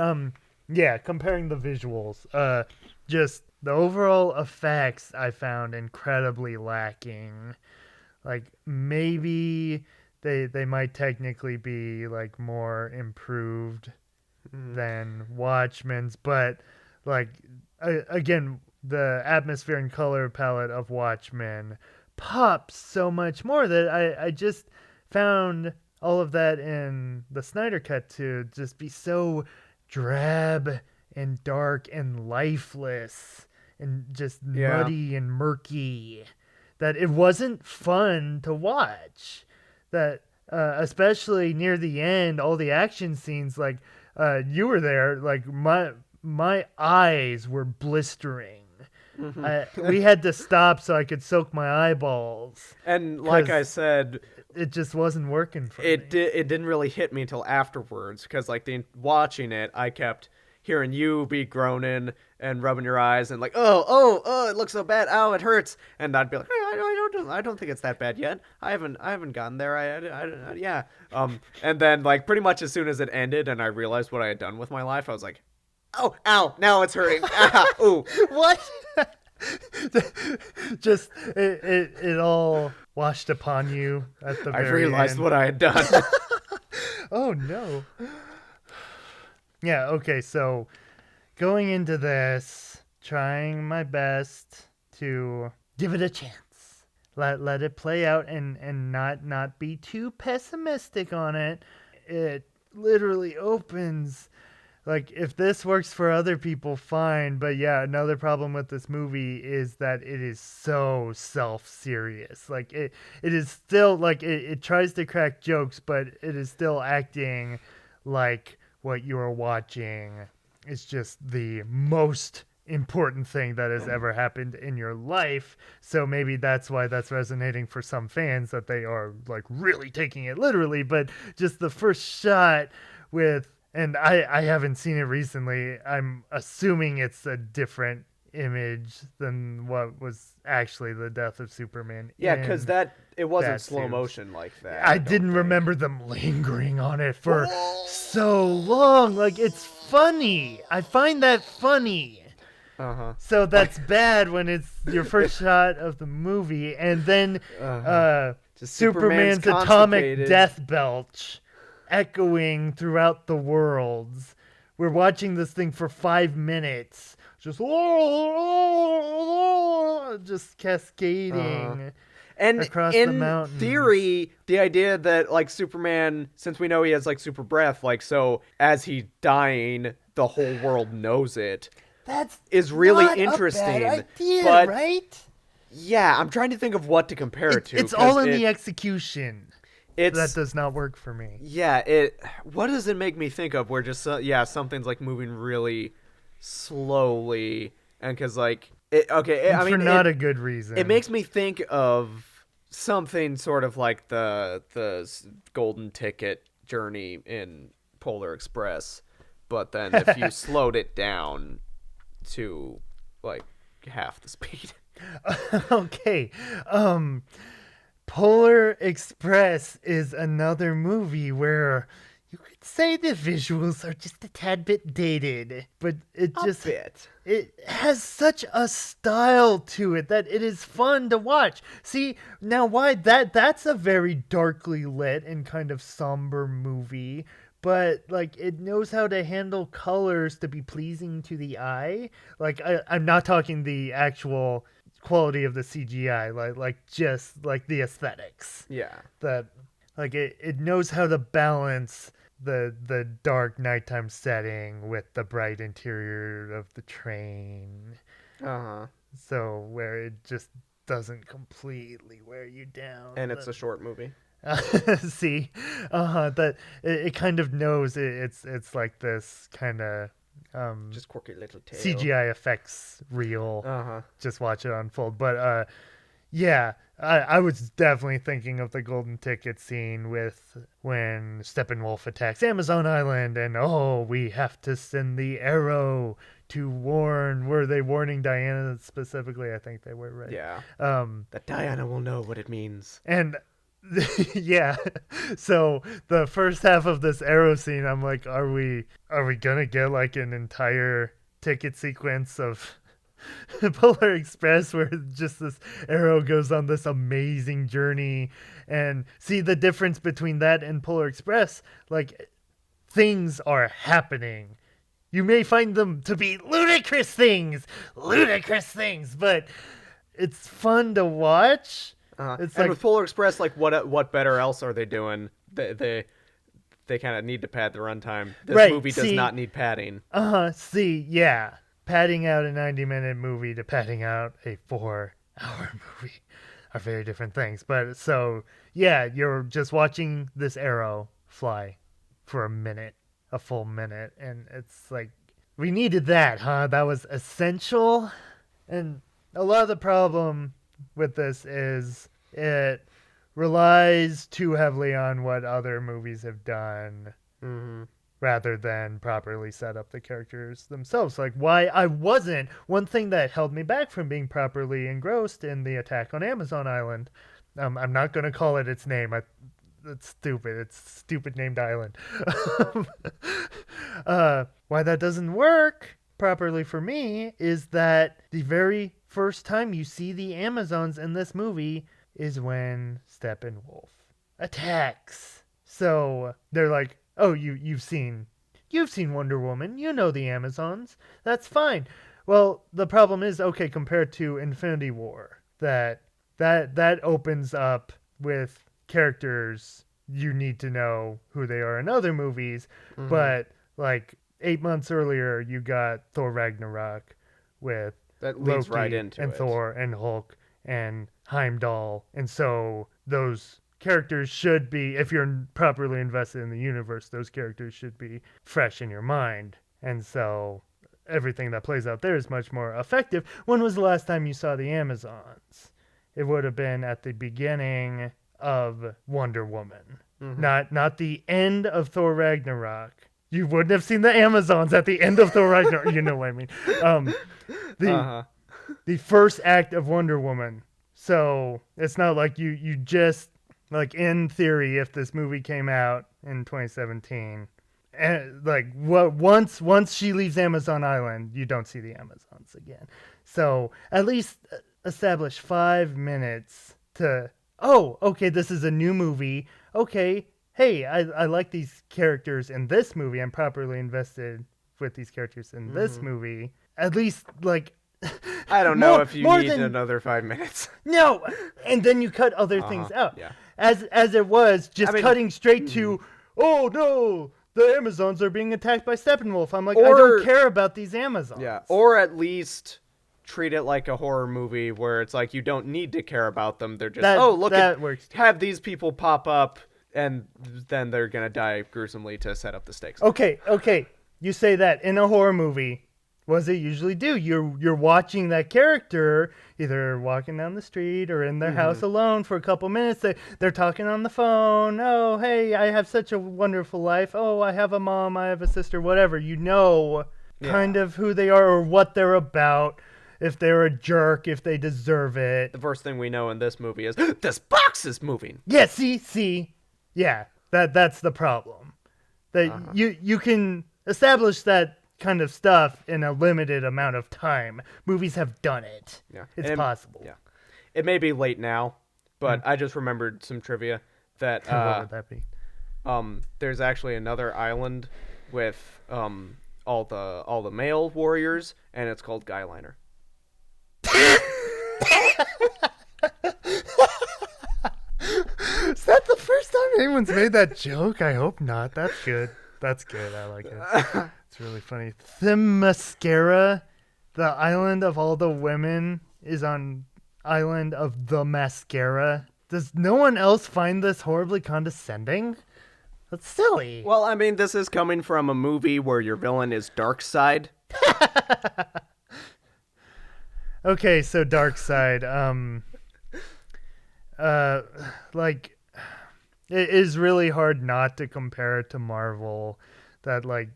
comparing the visuals, just the overall effects I found incredibly lacking. Like maybe they might technically be like more improved than Watchmen's, but like again, the atmosphere and color palette of Watchmen pops so much more that I just found all of that in the Snyder Cut to just be so drab and dark and lifeless and just muddy and murky that it wasn't fun to watch. That especially near the end, all the action scenes, like you were there, like my eyes were blistering. We had to stop so I could soak my eyeballs. And like I said, it just wasn't working for me. It didn't really hit me until afterwards, because like watching it, I kept hearing you be groaning and rubbing your eyes and like, oh, it looks so bad. Oh, it hurts. And I'd be like, I don't think it's that bad yet. I haven't gotten there. And then like pretty much as soon as it ended and I realized what I had done with my life, I was like, oh, ow, now it's hurting. Ooh. What? Just it all washed upon you at the very end. I realized what I had done. Oh no. Yeah, okay, so going into this, trying my best to give it a chance. Let it play out and not be too pessimistic on it. It literally opens. Like, if this works for other people, fine. But yeah, another problem with this movie is that it is so self-serious. Like, it is still, like, it tries to crack jokes, but it is still acting like what you are watching is just the most important thing that has ever happened in your life. So maybe that's why that's resonating for some fans, that they are, like, really taking it literally. But just the first shot with... And I haven't seen it recently. I'm assuming it's a different image than what was actually the death of Superman. Yeah, because it wasn't slow motion like that. I didn't remember them lingering on it for so long. Like, it's funny. I find that funny. So that's bad when it's your first shot of the movie, and then Just Superman's atomic constipated. death belch echoing throughout the worlds. We're watching this thing for 5 minutes, just cascading. And across the in mountains. theory, the idea that like Superman, since we know he has like super breath, like so as he's dying, the whole world knows it. That's Is really not interesting. a bad idea, but right? yeah, I'm trying to think of what to compare it to. It's 'cause all in the execution. It's That does not work for me. yeah. What does it make me think of? Where just something's like moving really slowly, and because like I mean, for not a good reason. It makes me think of something sort of like the golden ticket journey in Polar Express, but then if you slowed it down to like half the speed. Okay. Polar Express is another movie where you could say the visuals are just a tad bit dated, but it just it has such a style to it that it is fun to watch. See, now why that's a very darkly lit and kind of somber movie, but like it knows how to handle colors to be pleasing to the eye. Like I'm not talking the actual quality of the CGI, like just like the aesthetics. Yeah. That like it knows how to balance the dark nighttime setting with the bright interior of the train. So where it just doesn't completely wear you down. And it's a short movie. See, that it kind of knows it's like this kind of Just quirky little tale. CGI effects real. Just watch it unfold. But yeah, I was definitely thinking of the golden ticket scene with when Steppenwolf attacks Amazon Island, and we have to send the arrow to warn. Were they warning Diana specifically? I think they were, right? Yeah. That Diana will know what it means. And yeah, so the first half of this arrow scene, I'm like, are we gonna get like an entire ticket sequence of Polar Express where just this arrow goes on this amazing journey? And see the difference between that and Polar Express, like things are happening. You may find them to be ludicrous things, but it's fun to watch. It's and like with Polar Express, like what better else are they doing? They kind of need to pad the runtime. This movie does not need padding. Yeah, padding out a 90-minute movie to padding out a 4-hour movie are very different things. But so yeah, you're just watching this arrow fly for a full minute, and it's like we needed that, huh? That was essential. And a lot of the problem with this is it relies too heavily on what other movies have done rather than properly set up the characters themselves. Like one thing that held me back from being properly engrossed in the attack on Amazon Island, I'm not going to call it its name. It's stupid. It's a stupid named island. Why that doesn't work properly for me is that the very first time you see the Amazons in this movie is when Steppenwolf attacks. So they're like, "Oh, you've seen Wonder Woman. You know the Amazons. That's fine." Well, the problem is, okay, compared to Infinity War, that opens up with characters you need to know who they are in other movies, but like 8 months earlier, you got Thor Ragnarok with That leads Loki right into and it. Thor and Hulk and Heimdall. And so those characters should be, if you're properly invested in the universe, those characters should be fresh in your mind. And so everything that plays out there is much more effective. When was the last time you saw the Amazons? It would have been at the beginning of Wonder Woman, not the end of Thor Ragnarok. You wouldn't have seen the Amazons at the end of Thor Ragnarok. You know what I mean. The first act of Wonder Woman. So it's not like you just, like, in theory, if this movie came out in 2017 And like once she leaves Amazon Island, you don't see the Amazons again. So at least establish 5 minutes to, oh, okay, this is a new movie. Okay, hey, I like these characters in this movie. I'm properly invested with these characters in this movie. At least like I don't know if you need another 5 minutes. No, and then you cut other things out. Yeah. As it was just cutting straight to, oh no, the Amazons are being attacked by Steppenwolf. I'm like, I don't care about these Amazons. Yeah, or at least treat it like a horror movie where it's like you don't need to care about them. They're just, that works. Have these people pop up, and then they're gonna die gruesomely to set up the stakes. Okay. You say that in a horror movie. What does it usually do? You're watching that character either walking down the street or in their house alone for a couple minutes. They're talking on the phone. Oh, hey, I have such a wonderful life. Oh, I have a mom, I have a sister, whatever. You know kind of who they are or what they're about. If they're a jerk, if they deserve it. The first thing we know in this movie is, this box is moving. Yeah, see? Yeah, that's the problem. That you can establish that kind of stuff in a limited amount of time. Movies have done it. Yeah. It's possible. Yeah. It may be late now, but I just remembered some trivia that what would that be? There's actually another island with all the male warriors, and it's called Guyliner. Is that the first time anyone's made that joke? I hope not. That's good. I like it. It's really funny. Themyscira, the island of all the women, is on island of the mascara. Does no one else find this horribly condescending? That's silly. Well, I mean, this is coming from a movie where your villain is Darkseid. Okay, so Darkseid, like, it is really hard not to compare it to Marvel. That, like,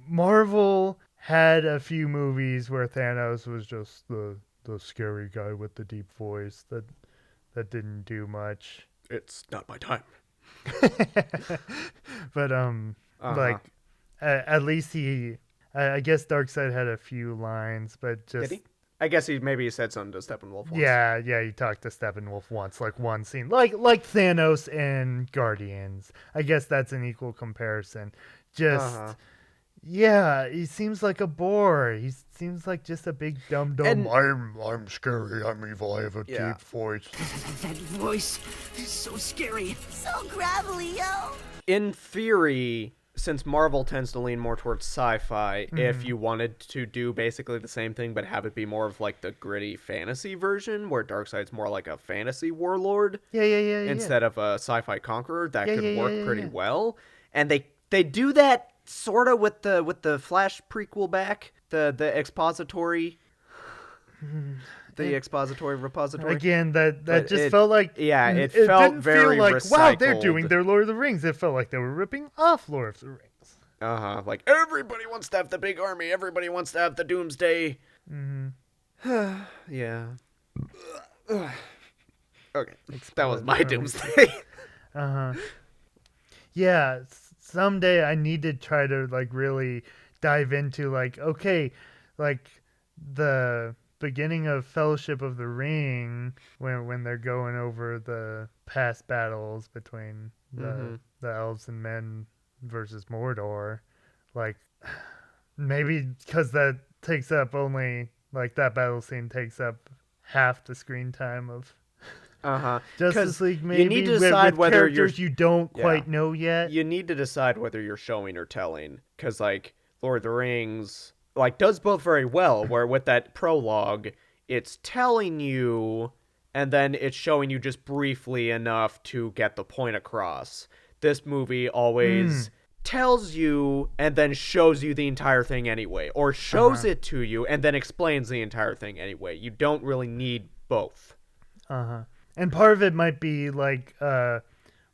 Marvel had a few movies where Thanos was just the scary guy with the deep voice that didn't do much. It's not my time. But, like, at least I guess Darkseid had a few lines, but just... Did he? I guess he said something to Steppenwolf once. Yeah, he talked to Steppenwolf once, like one scene. Like Thanos and Guardians. I guess that's an equal comparison. Just, yeah, he seems like a bore. He seems like just a big dumb. I'm scary, I'm evil, I have a deep voice. That voice is so scary. So gravelly, yo. In theory, since Marvel tends to lean more towards sci-fi, if you wanted to do basically the same thing but have it be more of like the gritty fantasy version where Darkseid's more like a fantasy warlord instead of a sci-fi conqueror, that could work pretty well. And they do that sort of with the Flash prequel back, the expository the expository repository. Again, that just felt like... Yeah, it felt very like, recycled. wow, they're doing their Lord of the Rings. It felt like they were ripping off Lord of the Rings. Like, everybody wants to have the big army. Everybody wants to have the Doomsday. Yeah. Okay, that was my Doomsday. Yeah, someday I need to try to, like, really dive into, like, okay, like, the beginning of Fellowship of the Ring, when they're going over the past battles between the elves and men versus Mordor, like, maybe because that takes up only, like, that battle scene takes up half the screen time of Justice League, maybe, you need to decide with whether characters you don't quite know yet. You need to decide whether you're showing or telling, because, like, Lord of the Rings, like, does both very well, where with that prologue, it's telling you, and then it's showing you just briefly enough to get the point across. This movie always tells you and then shows you the entire thing anyway, or shows it to you and then explains the entire thing anyway. You don't really need both. And part of it might be, like,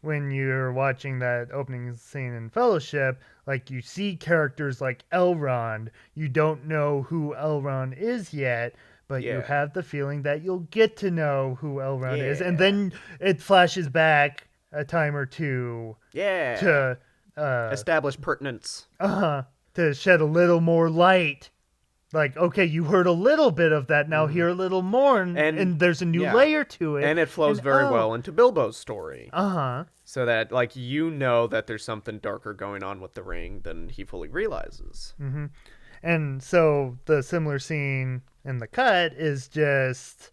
when you're watching that opening scene in Fellowship, like, you see characters like Elrond. You don't know who Elrond is yet, but you have the feeling that you'll get to know who Elrond is. And then it flashes back a time or two to establish pertinence. To shed a little more light. Like, okay, you heard a little bit of that, now hear a little more, and there's a new layer to it. And it flows very well into Bilbo's story. So that, like, you know that there's something darker going on with the ring than he fully realizes. And so the similar scene in the cut is just,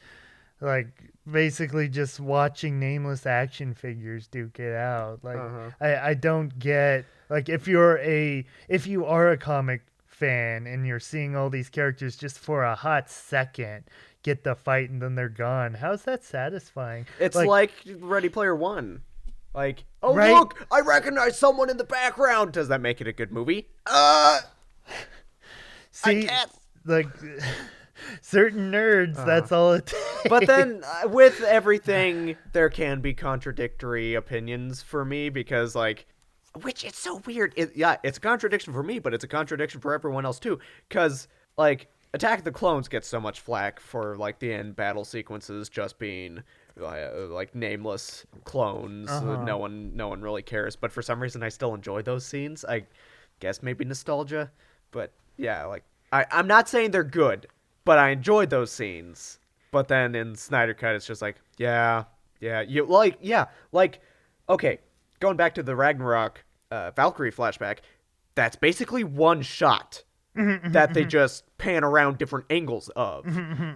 like, basically just watching nameless action figures duke it out. Like, I don't get, like, if you are a comic fan and you're seeing all these characters just for a hot second get the fight and then they're gone, how's that satisfying? It's like Ready Player One. Like, oh, right? Look, I recognize someone in the background. Does that make it a good movie? See, like, certain nerds, that's all it takes. But then, with everything, there can be contradictory opinions for me, because, like, which is so weird. It's a contradiction for me, but it's a contradiction for everyone else, too. Because, like, Attack of the Clones gets so much flack for, like, the end battle sequences just being, like, nameless clones. No one really cares. But for some reason, I still enjoy those scenes. I guess maybe nostalgia. But, yeah, like, I'm not saying they're good, but I enjoyed those scenes. But then in Snyder Cut, it's just like, okay, going back to the Ragnarok Valkyrie flashback, that's basically one shot that they just pan around different angles of.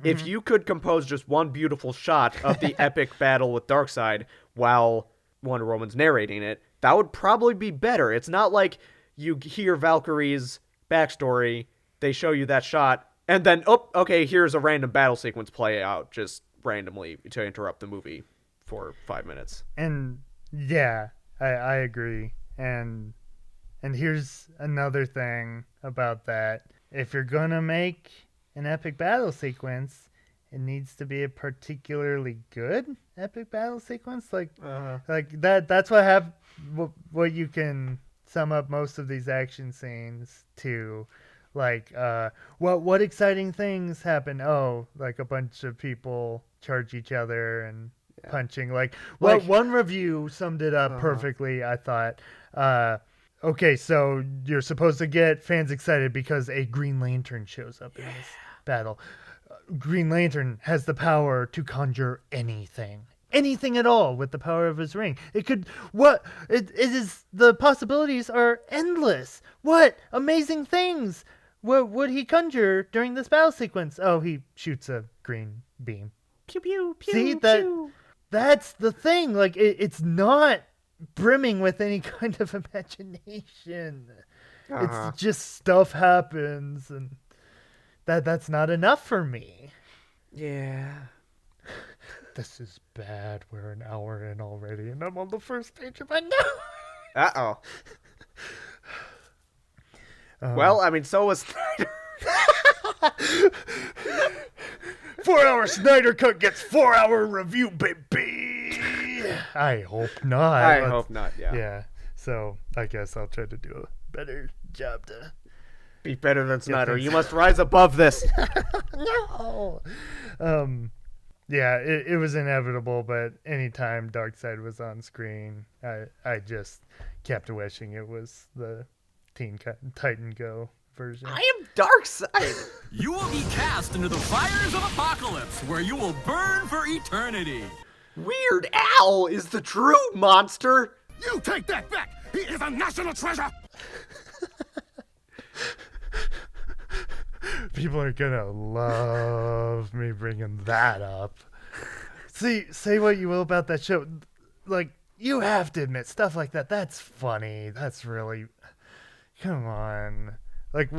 If you could compose just one beautiful shot of the epic battle with Darkseid while Wonder Woman's narrating it, that would probably be better. It's not like you hear Valkyrie's backstory, they show you that shot, and then, oh, okay, here's a random battle sequence play out just randomly to interrupt the movie for 5 minutes. And yeah, I agree. And here's another thing about that. If you're gonna make an epic battle sequence, it needs to be a particularly good epic battle sequence. Like that. That's what you can sum up most of these action scenes to. Like, what exciting things happen? Oh, like a bunch of people charge each other and punching. Like, one review summed it up perfectly, I thought. Okay, so you're supposed to get fans excited because a Green Lantern shows up in this battle. Green Lantern has the power to conjure anything at all with the power of his ring. It is, the possibilities are endless. What amazing things what would he conjure during this battle sequence? Oh, he shoots a green beam. Pew, pew, pew, See, pew. That's the thing. Like, it's not brimming with any kind of imagination. It's just stuff happens, and that's not enough for me. Yeah. This is bad. We're an hour in already, and I'm on the first page of my notes. Uh-oh. Well, I mean, so was Snyder. 4 hour Snyder Cut gets 4 hour review, baby. I hope not. I hope not, yeah. Yeah. So I guess I'll try to do a better job to be better than Snyder. You must rise above this. No. Yeah, it was inevitable, but anytime Darkseid was on screen, I just kept wishing it was the Teen Titan Go version. I am Darkseid. You will be cast into the fires of apocalypse, where you will burn for eternity. Weird Al is the true monster. You take that back! He is a national treasure! People are gonna love me bringing that up. See, say what you will about that show. Like, you have to admit, stuff like that, that's funny. That's really... Come on. Like,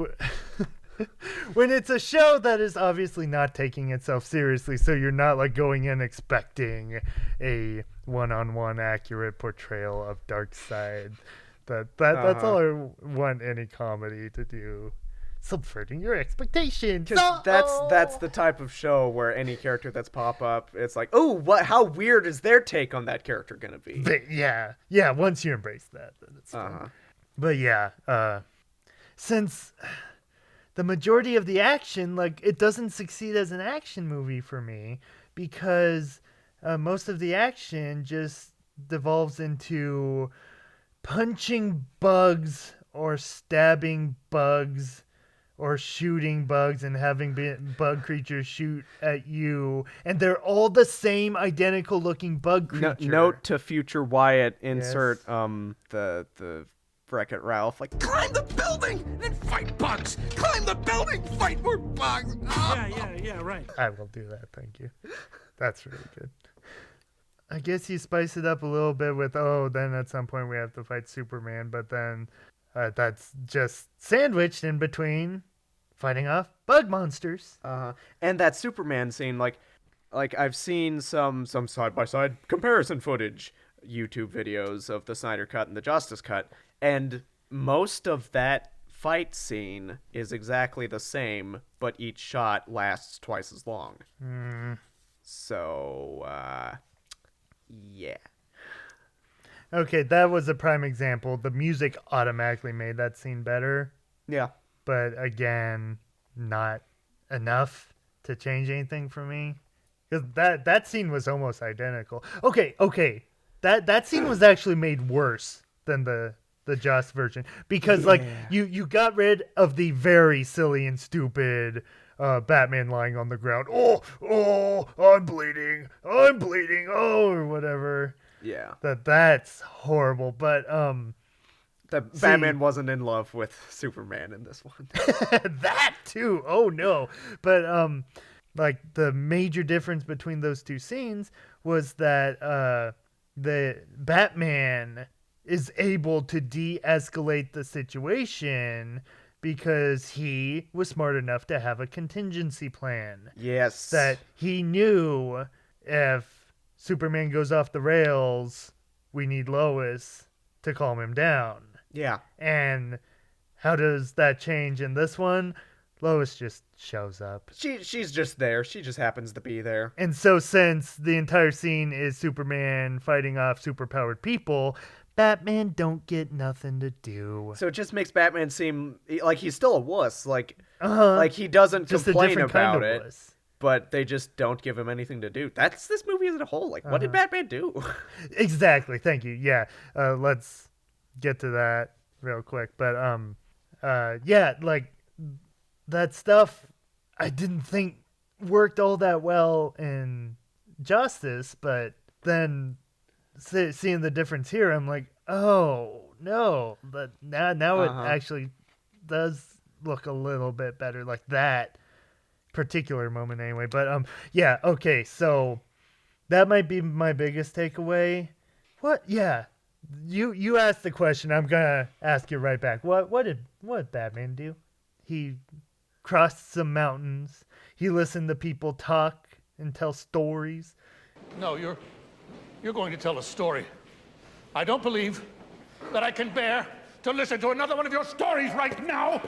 when it's a show that is obviously not taking itself seriously, so you're not, like, going in expecting a one-on-one accurate portrayal of Darkseid. That's all I want any comedy to do. Subverting your expectations. That's the type of show where any character that's pop up, it's like, oh, how weird is their take on that character gonna be? But yeah. Once you embrace that, then it's fun. But yeah, since the majority of the action, like, it doesn't succeed as an action movie for me because most of the action just devolves into punching bugs or stabbing bugs or shooting bugs and having bug creatures shoot at you, and they're all the same identical looking bug creature. Note to future Wyatt, insert Yes. the Wreck-It Ralph, like, Climb the building and fight bugs. Climb the building, fight more bugs. Ah! Yeah, right. I will do that, thank you. That's really good. I guess you spice it up a little bit with, then at some point we have to fight Superman, but then that's just sandwiched in between fighting off bug monsters. and that Superman scene, like I've seen some side-by-side comparison footage, YouTube videos of the Snyder Cut and the Justice Cut, and most of that fight scene is exactly the same, but each shot lasts twice as long. So, yeah. Okay, that was a prime example. The music automatically made that scene better, Yeah. but again, not enough to change anything for me. Because that scene was almost identical. Okay. That scene was actually made worse than the Joss version. Because, you got rid of the very silly and stupid Batman lying on the ground. Oh, I'm bleeding, or whatever. Yeah. That's horrible. But, Batman wasn't in love with Superman in this one. that too. Oh no. But the major difference between those two scenes was that the Batman is able to de-escalate the situation because he was smart enough to have a contingency plan. Yes. That he knew if Superman goes off the rails, we need Lois to calm him down. Yeah. And how does that change in this one? Lois just shows up. She's just there. She just happens to be there. And so since the entire scene is Superman fighting off superpowered people, Batman don't get nothing to do. So it just makes Batman seem like he's still a wuss. Like he doesn't Just a complain different about kind of it. wuss. But they just don't give him anything to do. That's this movie as a whole. Like, what did Batman do? Exactly. Thank you. Yeah. Let's get to that real quick. But that stuff I didn't think worked all that well in Justice, but then seeing the difference here, I'm like, oh no, but now it actually does look a little bit better, like that particular moment anyway. But okay, so that might be my biggest takeaway. You asked the question, I'm gonna ask you right back. What did Batman do? He crossed some mountains. He listened to people talk and tell stories. No, you're going to tell a story. I don't believe that I can bear to listen to another one of your stories right now.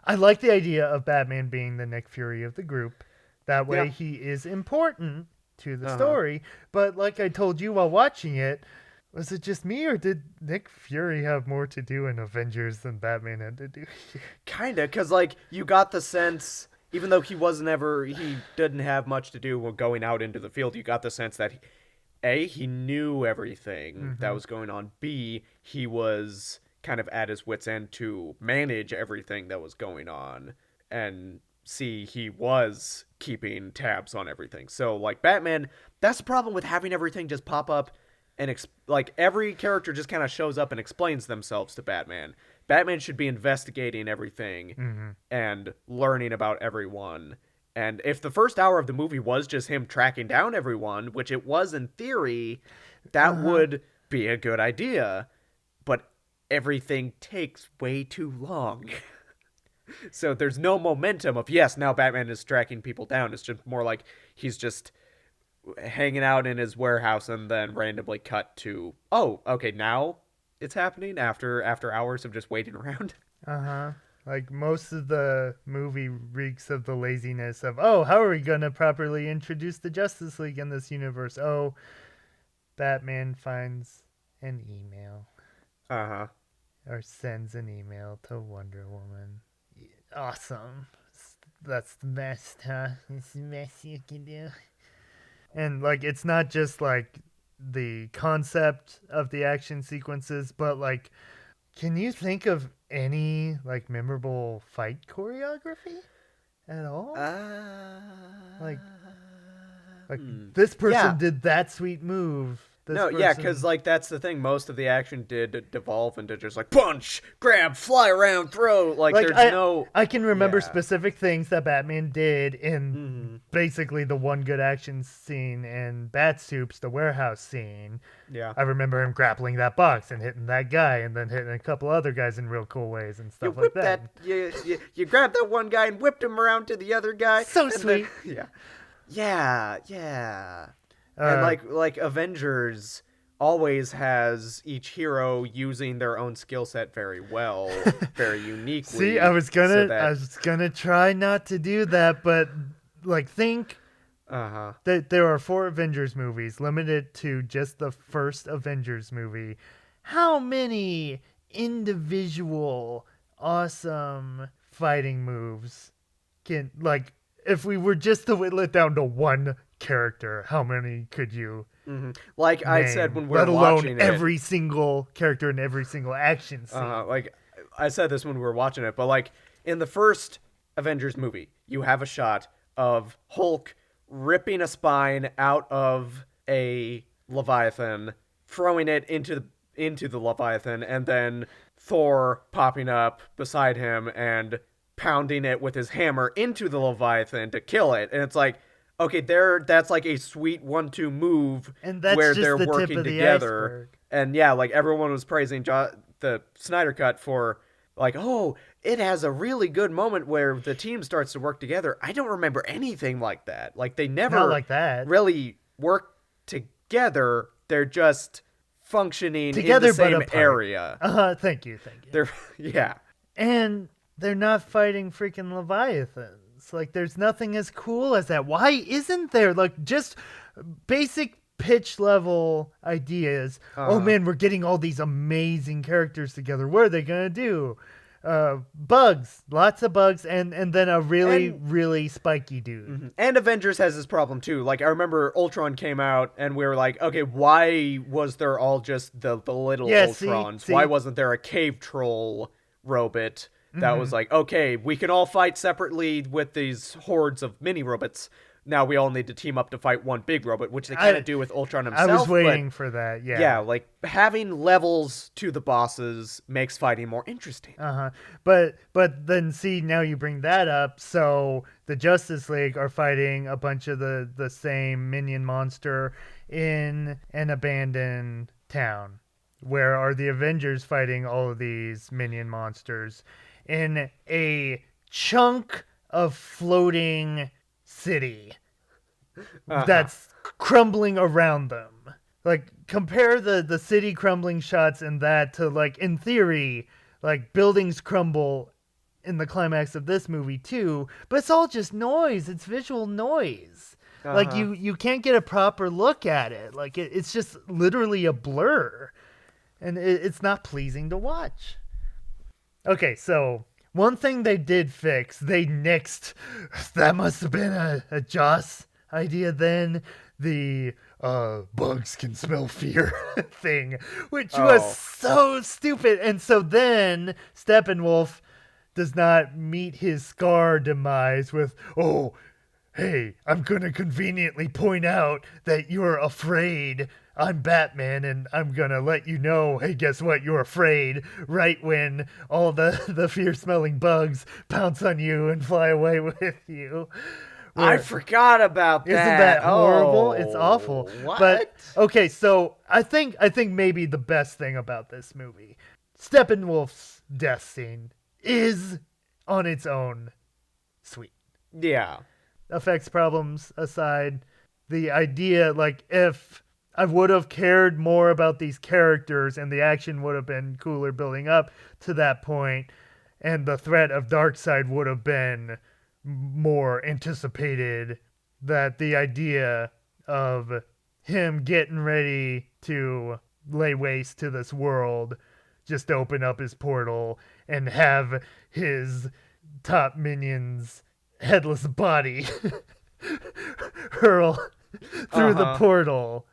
I like the idea of Batman being the Nick Fury of the group. That way he is important to the story. But like I told you while watching it, was it just me, or did Nick Fury have more to do in Avengers than Batman had to do? Kinda, because you got the sense, even though he didn't have much to do with going out into the field, you got the sense that he knew everything that was going on. B, he was kind of at his wit's end to manage everything that was going on. And C, he was keeping tabs on everything. So, Batman, that's the problem with having everything just pop up and every character just kind of shows up and explains themselves to Batman. Batman should be investigating everything and learning about everyone. And if the first hour of the movie was just him tracking down everyone, which it was in theory, that would be a good idea. But everything takes way too long. So there's no momentum of, yes, now Batman is tracking people down. It's just more like he's just hanging out in his warehouse and then randomly cut to, oh, okay, now it's happening after hours of just waiting around. Most of the movie reeks of the laziness of, how are we going to properly introduce the Justice League in this universe? Batman finds an email. Or sends an email to Wonder Woman. Awesome. That's the best, huh? It's the best you can do. And, it's not just, the concept of the action sequences, but like, can you think of any like memorable fight choreography at all? Like this person did that sweet move. Because like that's the thing. Most of the action did devolve into just like punch, grab, fly around, throw. Like there's no. I can remember specific things that Batman did in basically the one good action scene in Bat-Soups, the warehouse scene. Yeah. I remember him grappling that box and hitting that guy, and then hitting a couple other guys in real cool ways and stuff like that. You grabbed that one guy and whipped him around to the other guy. So sweet. Then, yeah. And like Avengers always has each hero using their own skill set very well, very uniquely. See, I was gonna try not to do that, but like think that there are 4 Avengers movies, limited to just the first Avengers movie. How many individual awesome fighting moves can, like, if we were just to whittle it down to one character, how many could you like name? I said when we let were alone watching every single character in every single action scene. Like I said this when we were watching it, but like in the first Avengers movie, you have a shot of Hulk ripping a spine out of a Leviathan, throwing it into the Leviathan, and then Thor popping up beside him and pounding it with his hammer into the Leviathan to kill it. And it's like, okay, that's like a sweet 1-2 move, and that's where just they're the working tip of the together. iceberg. And yeah, like everyone was praising the Snyder Cut for like, oh, it has a really good moment where the team starts to work together. I don't remember anything like that. Like they never Not like that. really work together. They're just functioning Together, in the same but apart. area. Thank you. Yeah. And they're not fighting freaking Leviathans. Like, there's nothing as cool as that. Why isn't there? Like, just basic pitch level ideas. Oh man, we're getting all these amazing characters together. What are they gonna do? Bugs, lots of bugs, and then a really spiky dude. Mm-hmm. And Avengers has this problem too. Like I remember Ultron came out, and we were like, okay, why was there all just the little Ultrons? See? Why wasn't there a cave troll robot that was like, okay, we can all fight separately with these hordes of mini robots. Now we all need to team up to fight one big robot, which they kind of do with Ultron himself. I was waiting for that, yeah. Yeah, like having levels to the bosses makes fighting more interesting. But then see, now you bring that up, so the Justice League are fighting a bunch of the same minion monster in an abandoned town. Where are the Avengers fighting all of these minion monsters in a chunk of floating city that's crumbling around them? Like, compare the city crumbling shots in that to, like, in theory, like, buildings crumble in the climax of this movie too, but it's all just noise. It's visual noise. Like, you can't get a proper look at it. Like, it's just literally a blur. And it's not pleasing to watch. Okay, so one thing they did fix, they nixed, that must have been a Joss idea then, the bugs can smell fear thing, which was so stupid. And so then Steppenwolf does not meet his Scar demise with, oh, hey, I'm going to conveniently point out that you're afraid I'm Batman, and I'm going to let you know, hey, guess what? You're afraid, right when all the fear-smelling bugs pounce on you and fly away with you. I forgot about that. Isn't that horrible? It's awful. What? But, okay, so I think maybe the best thing about this movie, Steppenwolf's death scene is, on its own, sweet. Yeah. Effects problems aside, the idea, like, if I would have cared more about these characters and the action would have been cooler building up to that point, and the threat of Darkseid would have been more anticipated, that the idea of him getting ready to lay waste to this world, just open up his portal and have his top minions' headless body hurl through the portal.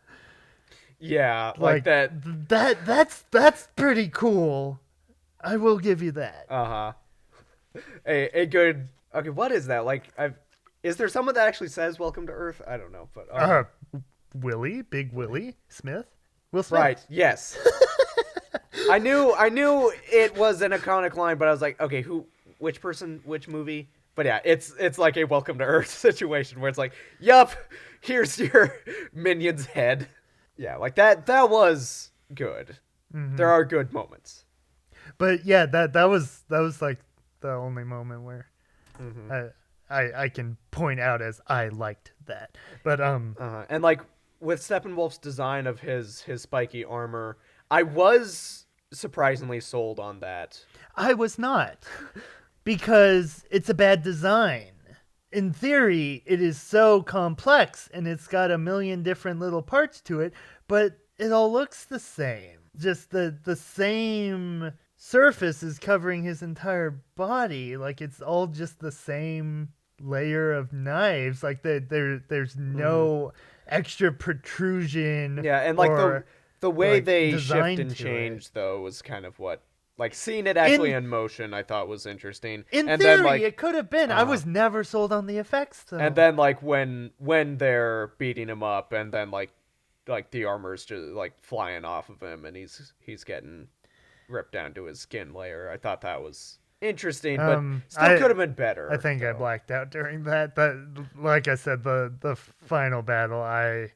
Yeah, like that. That's pretty cool. I will give you that. A good. Okay, what is that? Like, is there someone that actually says "Welcome to Earth"? I don't know, but Willie, Big Willie Smith, Will Smith. Right. Yes. I knew it was an iconic line, but I was like, okay, which person, which movie? But yeah, it's like a Welcome to Earth situation where it's like, yup, here's your minion's head. Yeah, like that was good. Mm-hmm. There are good moments. But yeah, that was like the only moment where I can point out as I liked that. But and like with Steppenwolf's design of his spiky armor, I was surprisingly sold on that. I was not. Because it's a bad design. In theory, it is so complex and it's got a million different little parts to it, but it all looks the same. Just the same surface is covering his entire body. Like it's all just the same layer of knives. Like there's no extra protrusion. Yeah, and like the way they shift and change though was kind of what. Like, seeing it actually in motion, I thought was interesting. In theory, it could have been. I was never sold on the effects, though. And then, like, when they're beating him up, and then, like the armor's just, like, flying off of him, and he's getting ripped down to his skin layer, I thought that was interesting, but still could have been better. I think I blacked out during that. But, like I said, the final battle, I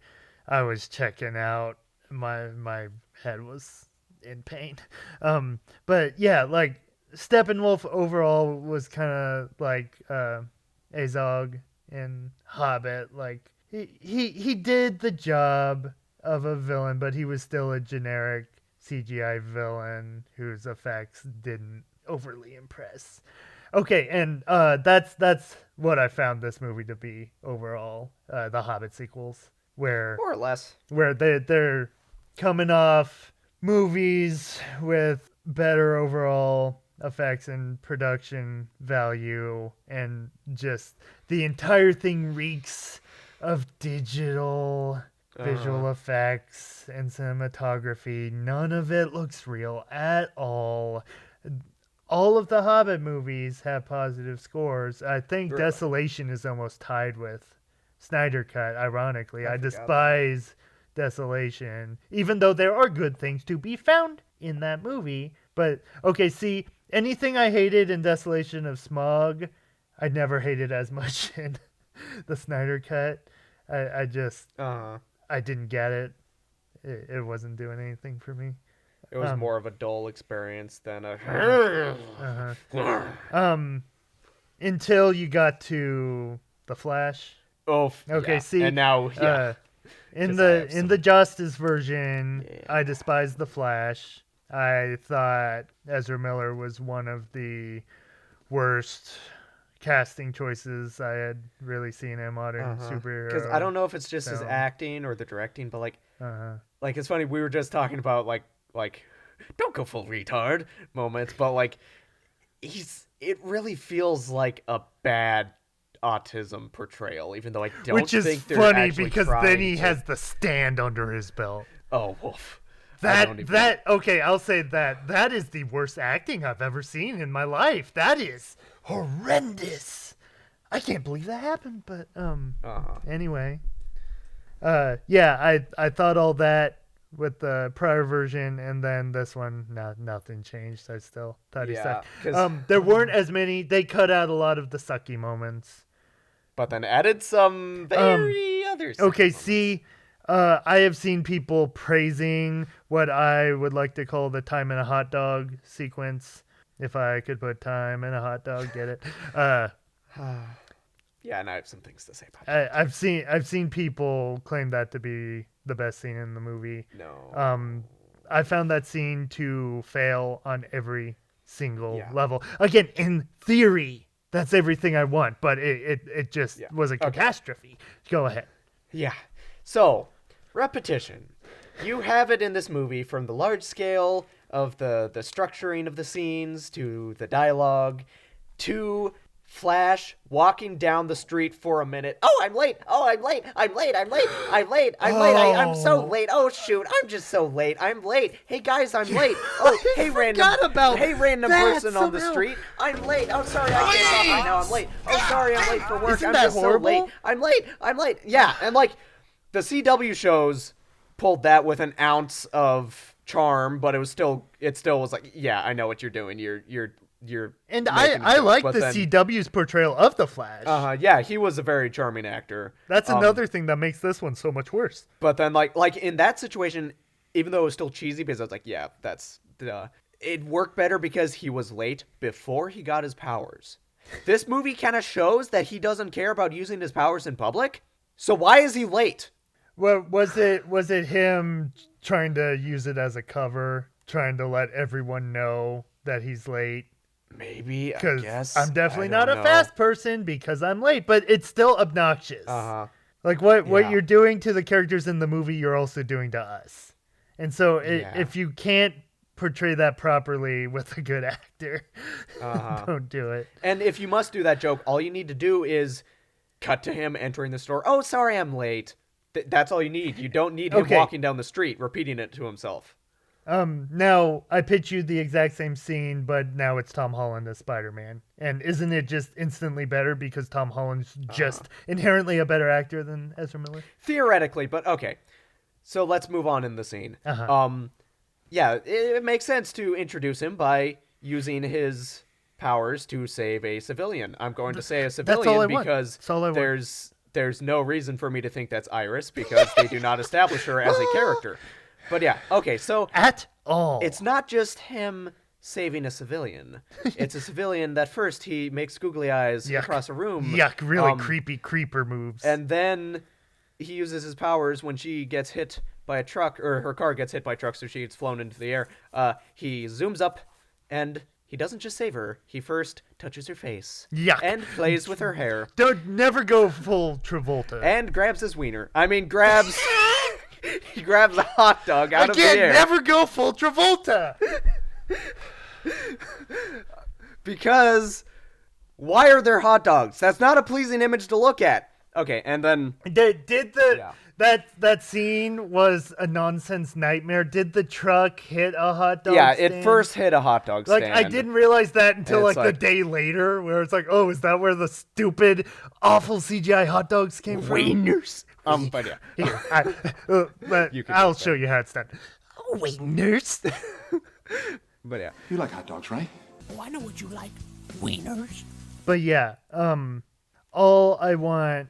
was checking out. My head was in pain. But yeah, like Steppenwolf overall was kind of like Azog in Hobbit. Like he did the job of a villain, but he was still a generic CGI villain whose effects didn't overly impress. Okay, and that's what I found this movie to be overall. The Hobbit sequels, where more or less, where they're coming off movies with better overall effects and production value, and just the entire thing reeks of digital visual effects and cinematography. None of it looks real at all. All of the Hobbit movies have positive scores. I think Desolation is almost tied with Snyder Cut, ironically. I despise Desolation, even though there are good things to be found in that movie. But okay, see, anything I hated in Desolation of Smog, I never hated as much in the Snyder Cut. I just I didn't get it. It wasn't doing anything for me. It was more of a dull experience than a until you got to the Flash. Oh, okay. Yeah. See, and now in the Justice version, I despise the Flash. I thought Ezra Miller was one of the worst casting choices I had really seen in modern superhero. Because I don't know if it's just his acting or the directing, but like it's funny. We were just talking about like don't go full retard moments, but like it really feels like a bad autism portrayal, even though I don't Which is think they're funny actually because trying then he to... has the Stand under his belt. Oh, woof. Okay, I'll say that is the worst acting I've ever seen in my life. That is horrendous. I can't believe that happened, but anyway. Yeah, I thought all that with the prior version, and then this one, nothing changed. I still thought he sucked. There weren't as many. They cut out a lot of the sucky moments, but then added some very other sucky moments. See, I have seen people praising what I would like to call the time in a hot dog sequence. If I could put time in a hot dog, get it? Yeah, and I have some things to say about that. I've seen people claim that to be the best scene in the movie. No. I found that scene to fail on every single level. Again, in theory, that's everything I want, but it just was a catastrophe. Go ahead. Yeah. So, repetition. You have it in this movie, from the large scale of the structuring of the scenes to the dialogue to Flash walking down the street for a minute. Oh, I'm late. Oh, I'm late. I'm late. I'm late. I'm late. I'm late. I'm so late. Oh, shoot. I'm just so late. I'm late. Hey, guys, I'm late. Oh, hey, random person on the street. I'm late. Oh, sorry. I can't talk right now. I'm late. Oh, sorry. I'm late for work. Isn't I'm that just horrible? so late. I'm late. I'm late. Yeah, and like the CW shows pulled that with an ounce of charm, but it still was like, yeah, I know what you're doing. You're And I like the CW's portrayal of the Flash. Yeah, he was a very charming actor. That's another thing that makes this one so much worse. But then like in that situation, even though it was still cheesy, because I was like, yeah, that's it worked better because he was late before he got his powers. This movie kind of shows that he doesn't care about using his powers in public. So why is he late? Well, was it him trying to use it as a cover, trying to let everyone know that he's late? Maybe, I Because guess. I'm definitely not don't a know. fast person because I'm late, but it's still obnoxious. Like what Yeah. you're doing to the characters in the movie, you're also doing to us. And so if you can't portray that properly with a good actor, don't do it. And if you must do that joke, all you need to do is cut to him entering the store. Oh, sorry, I'm late. That's all you need. You don't need him walking down the street repeating it to himself. Now I pitch you the exact same scene, but now it's Tom Holland as Spider-Man. And isn't it just instantly better because Tom Holland's just inherently a better actor than Ezra Miller? Theoretically, but okay. So let's move on in the scene. Yeah, it makes sense to introduce him by using his powers to save a civilian. I'm going to say a civilian because there's no reason for me to think that's Iris because they do not establish her as a character. But yeah, okay, so at all. It's not just him saving a civilian. It's a civilian that first he makes googly eyes across a room. Yuck, really creepy creeper moves. And then he uses his powers when she gets hit by a truck, or her car gets hit by a truck, so she gets flown into the air. He zooms up, and he doesn't just save her. He first touches her face. Yuck. And plays with her hair. Don't never go full Travolta. And grabs his wiener. I mean, grabs... He grabs a hot dog out of the air. Never go full Travolta. Because why are there hot dogs? That's not a pleasing image to look at. Okay, and then that scene was a nonsense nightmare. Did the truck hit a hot dog stand? stand? It first hit a hot dog stand. I didn't realize that until like the day later, where it's like, oh, is that where the stupid, awful CGI hot dogs came from? Wieners. But yeah. Here, I'll show you how it's done. Wieners. But yeah. You like hot dogs, right? Oh, I know what you like. Wieners. But yeah, all I want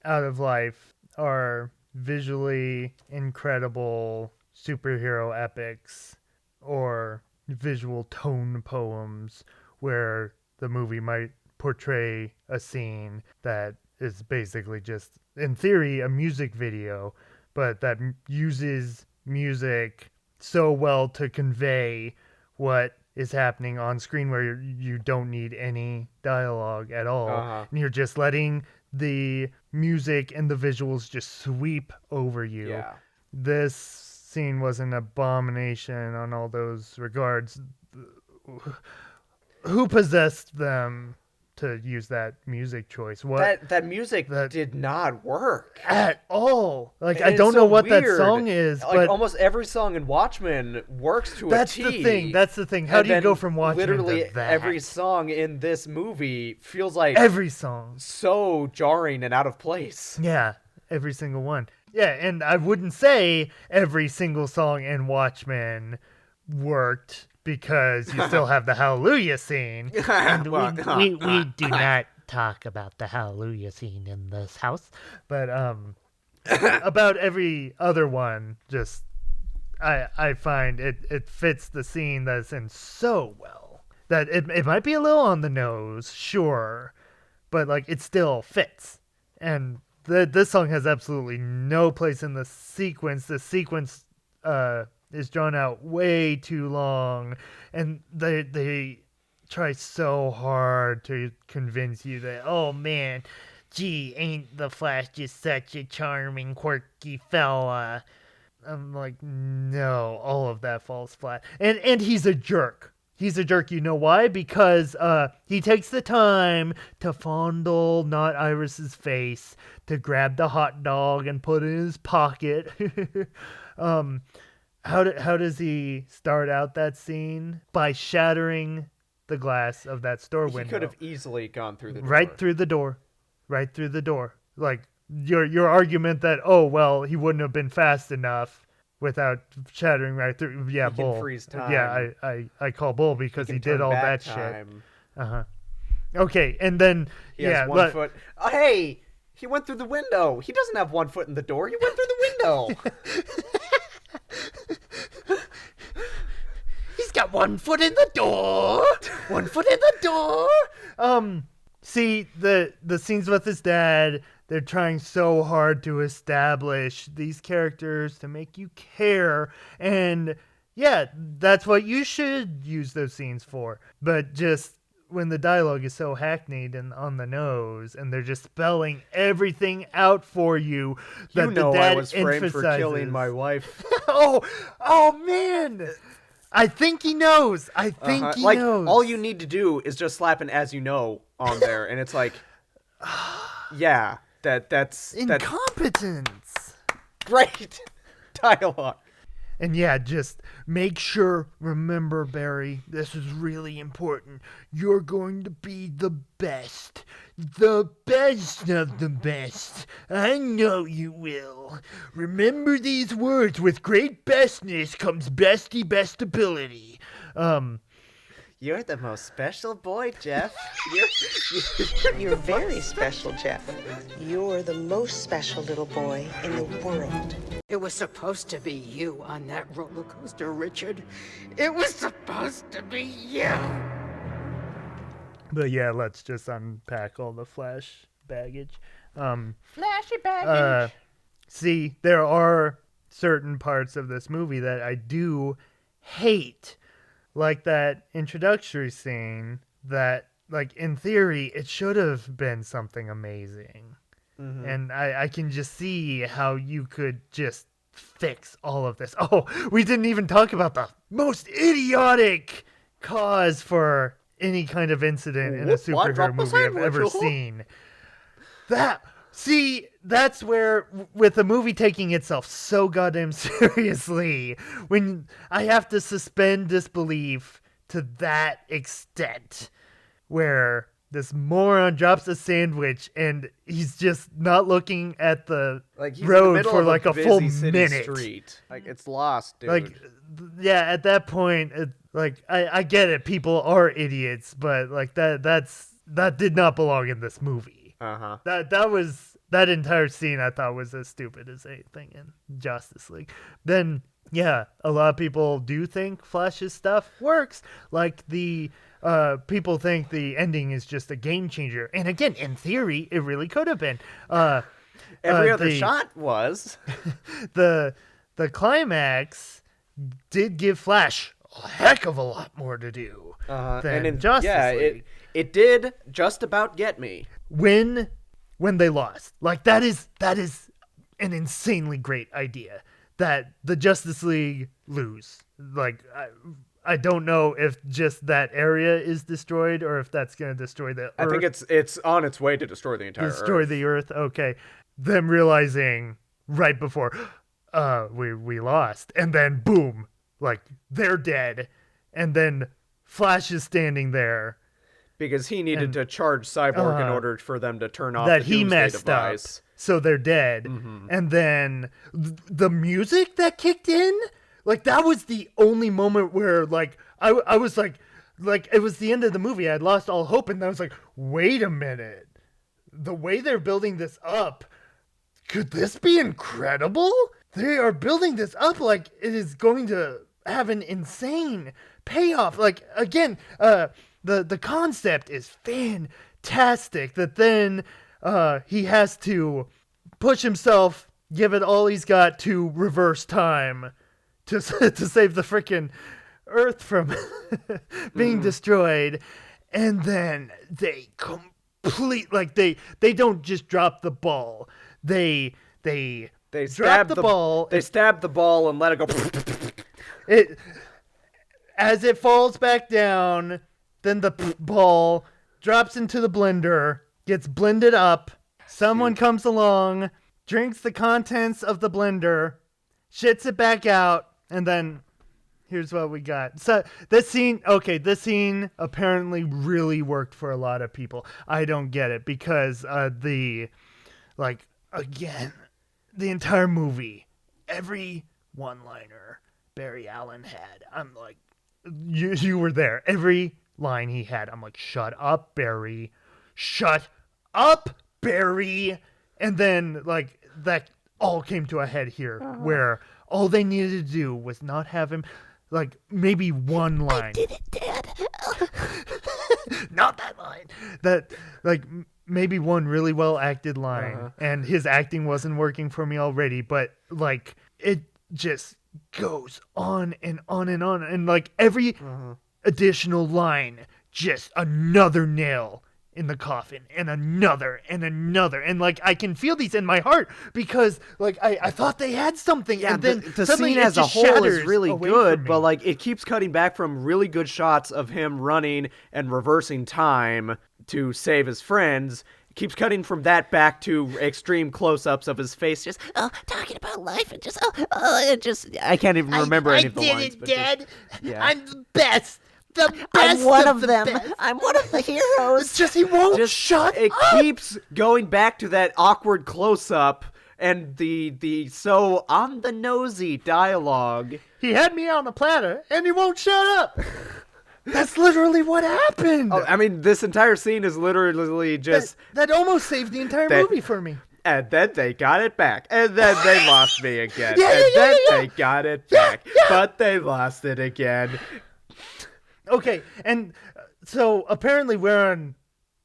out of life are visually incredible superhero epics or visual tone poems where the movie might portray a scene that is basically just, in theory, a music video, but that uses music so well to convey what is happening on screen, where you don't need any dialogue at all. And you're just letting the music and the visuals just sweep over you. Yeah. This scene was an abomination on all those regards. Who possessed them to use that music choice? That music did not work at all. Like, I don't know what that song is, like, but almost every song in Watchmen works to a T. That's the thing. How do you go from Watchmen literally to that? every song in this movie feels like every song so jarring and out of place. Yeah, every single one. Yeah, and I wouldn't say every single song in Watchmen worked, because you still have the Hallelujah scene. And we do not talk about the Hallelujah scene in this house. But about every other one, just I find it fits the scene that it's in so well. That it might be a little on the nose, sure, but like it still fits. And this song has absolutely no place in the sequence. The sequence is drawn out way too long, and they try so hard to convince you that, oh man, gee, ain't the Flash just such a charming, quirky fella? I'm like, no, all of that falls flat. And he's a jerk. he's a jerk. You know why? Because he takes the time to fondle not Iris's face, to grab the hot dog and put it in his pocket. How does he start out that scene? By shattering the glass of that store window. He could have easily gone through the door. Right through the door. Like your argument that, oh well, he wouldn't have been fast enough without shattering right through. Yeah, he bull. Can freeze time. Yeah, I call bull because he did all that time. shit. Okay, and then he has 1 foot. Oh, hey, he went through the window. He doesn't have 1 foot in the door. He went through the window. He's got 1 foot in the door. 1 foot in the door. See the scenes with his dad. They're trying so hard to establish these characters to make you care, and yeah, that's what you should use those scenes for. But just when the dialogue is so hackneyed and on the nose, and they're just spelling everything out for you, that the dad I was framed for killing my wife. oh man! I think he knows. I think he knows. All you need to do is just slap an "as you know" on there, and it's like, yeah, that's incompetence. Great dialogue. And yeah, just make sure, remember, Barry, this is really important. You're going to be the best of the best. I know you will. Remember these words. With great bestness comes bestie bestability. You're the most special boy, Jeff. You're very special, Jeff. You're the most special little boy in the world. It was supposed to be you on that roller coaster, Richard. It was supposed to be you. But yeah, let's just unpack all the Flash baggage. Flashy baggage. See, there are certain parts of this movie that I do hate. Like that introductory scene that, like, in theory, it should have been something amazing. Mm-hmm. And I can just see how you could just fix all of this. Oh, we didn't even talk about the most idiotic cause for any kind of incident in a superhero movie I've ever seen. That's where, with the movie taking itself so goddamn seriously, when I have to suspend disbelief to that extent, where this moron drops a sandwich and he's just not looking at the road for like a full minute. Street. Like, it's lost, dude. Like, yeah, at that point, I get it. People are idiots, but like that did not belong in this movie. That entire scene I thought was as stupid as anything in Justice League. Then, yeah, a lot of people do think Flash's stuff works. Like, the people think the ending is just a game changer. And again, in theory, it really could have been. Every other shot was. The climax did give Flash a heck of a lot more to do than Justice League. It did just about get me. When they lost. Like, that is an insanely great idea. That the Justice League lose. Like, I don't know if just that area is destroyed or if that's going to destroy the Earth. I think it's on its way to destroy the entire Earth. Destroy the Earth, okay. Them realizing right before, we lost. And then, boom, like, they're dead. And then Flash is standing there. Because he needed to charge Cyborg in order for them to turn off that the he messed device. Up, so they're dead. Mm-hmm. And then the music that kicked in, like, that was the only moment where, like, I was like it was the end of the movie. I had lost all hope, and I was like, wait a minute. The way they're building this up, could this be incredible? They are building this up like it is going to have an insane payoff. Like, again, The concept is fantastic that then he has to push himself, give it all he's got to reverse time to save the freaking Earth from being destroyed. And then they they don't just drop the ball. They stab the ball. They stab the ball and let it go. as it falls back down, then the ball drops into the blender, gets blended up. Someone comes along, drinks the contents of the blender, shits it back out, and then here's what we got. So this scene apparently really worked for a lot of people. I don't get it because the entire movie, every one-liner Barry Allen had, I'm like, you were there. Every line he had, I'm like, shut up, Barry. Shut up, Barry. And then, like, that all came to a head here, where all they needed to do was not have him, like, maybe one line. I did it, Dad. Not that line. That, like, maybe one really well-acted line, and his acting wasn't working for me already, but, like, it just goes on and on and on, and, like, every additional line, just another nail in the coffin, and another, and like, I can feel these in my heart, because, like, I thought they had something, and then the suddenly scene it as a just whole shatters is really away good, from me. but, like, it keeps cutting back from really good shots of him running and reversing time to save his friends. It keeps cutting from that back to extreme close-ups of his face, just talking about life and just, I can't even remember any of the I lines. did it, but Dad. yeah. I'm the best. The best I'm one of of the them. best. I'm one of the heroes. It's just, he won't shut It up. keeps going back to that awkward close-up and the so on the nosy dialogue. He had me on a platter, and he won't shut up. That's literally what happened. Oh, I mean, this entire scene is literally just... That almost saved the entire movie for me. And then they got it back. And then they lost me again. Yeah. They got it back. But they lost it again. Okay, and so apparently we're on,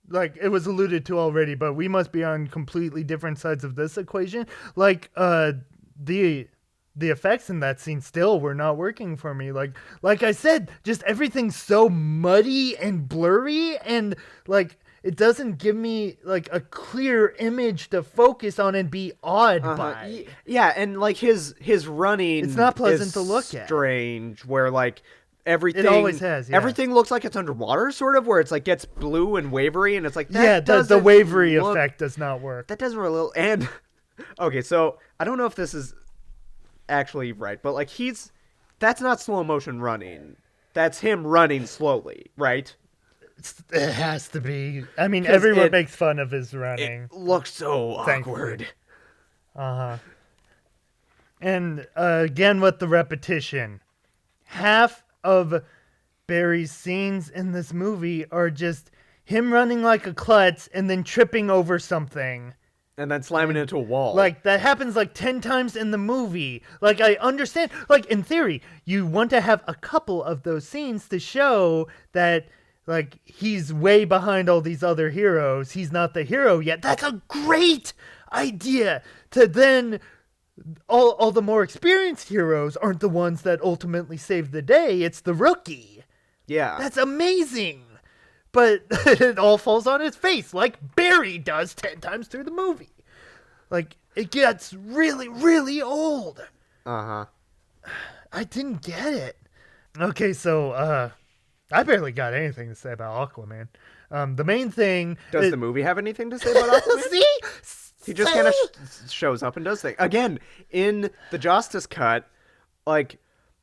like, it was alluded to already, but we must be on completely different sides of this equation. Like, the effects in that scene still were not working for me. Like I said, just everything's so muddy and blurry, and, like, it doesn't give me, like, a clear image to focus on and be awed by. Yeah, and, like, his running, it's not pleasant is to look at. Strange, where, like, everything... It always has, yeah. Everything looks like it's underwater, sort of, where it's, like, gets blue and wavery, and it's like, that the wavery effect does not work. That doesn't really... And, okay, so, I don't know if this is actually right, but, like, that's not slow motion running. That's him running slowly, right? It has to be. I mean, everyone makes fun of his running. It looks so Thankfully. awkward. And again with the repetition. Half of Barry's scenes in this movie are just him running like a klutz and then tripping over something. And then slamming into a wall. Like, that happens like 10 times in the movie. Like, I understand. Like, in theory, you want to have a couple of those scenes to show that, like, he's way behind all these other heroes. He's not the hero yet. That's a great idea. To then, all the more experienced heroes aren't the ones that ultimately save the day. It's the rookie. Yeah. That's amazing. But it all falls on his face, like Barry does 10 times through the movie. Like, it gets really, really old. I didn't get it. Okay, so, I barely got anything to say about Aquaman. The main thing... Does the movie have anything to say about Aquaman? See? He just kind of shows up and does things. Again, in the Justice Cut, like,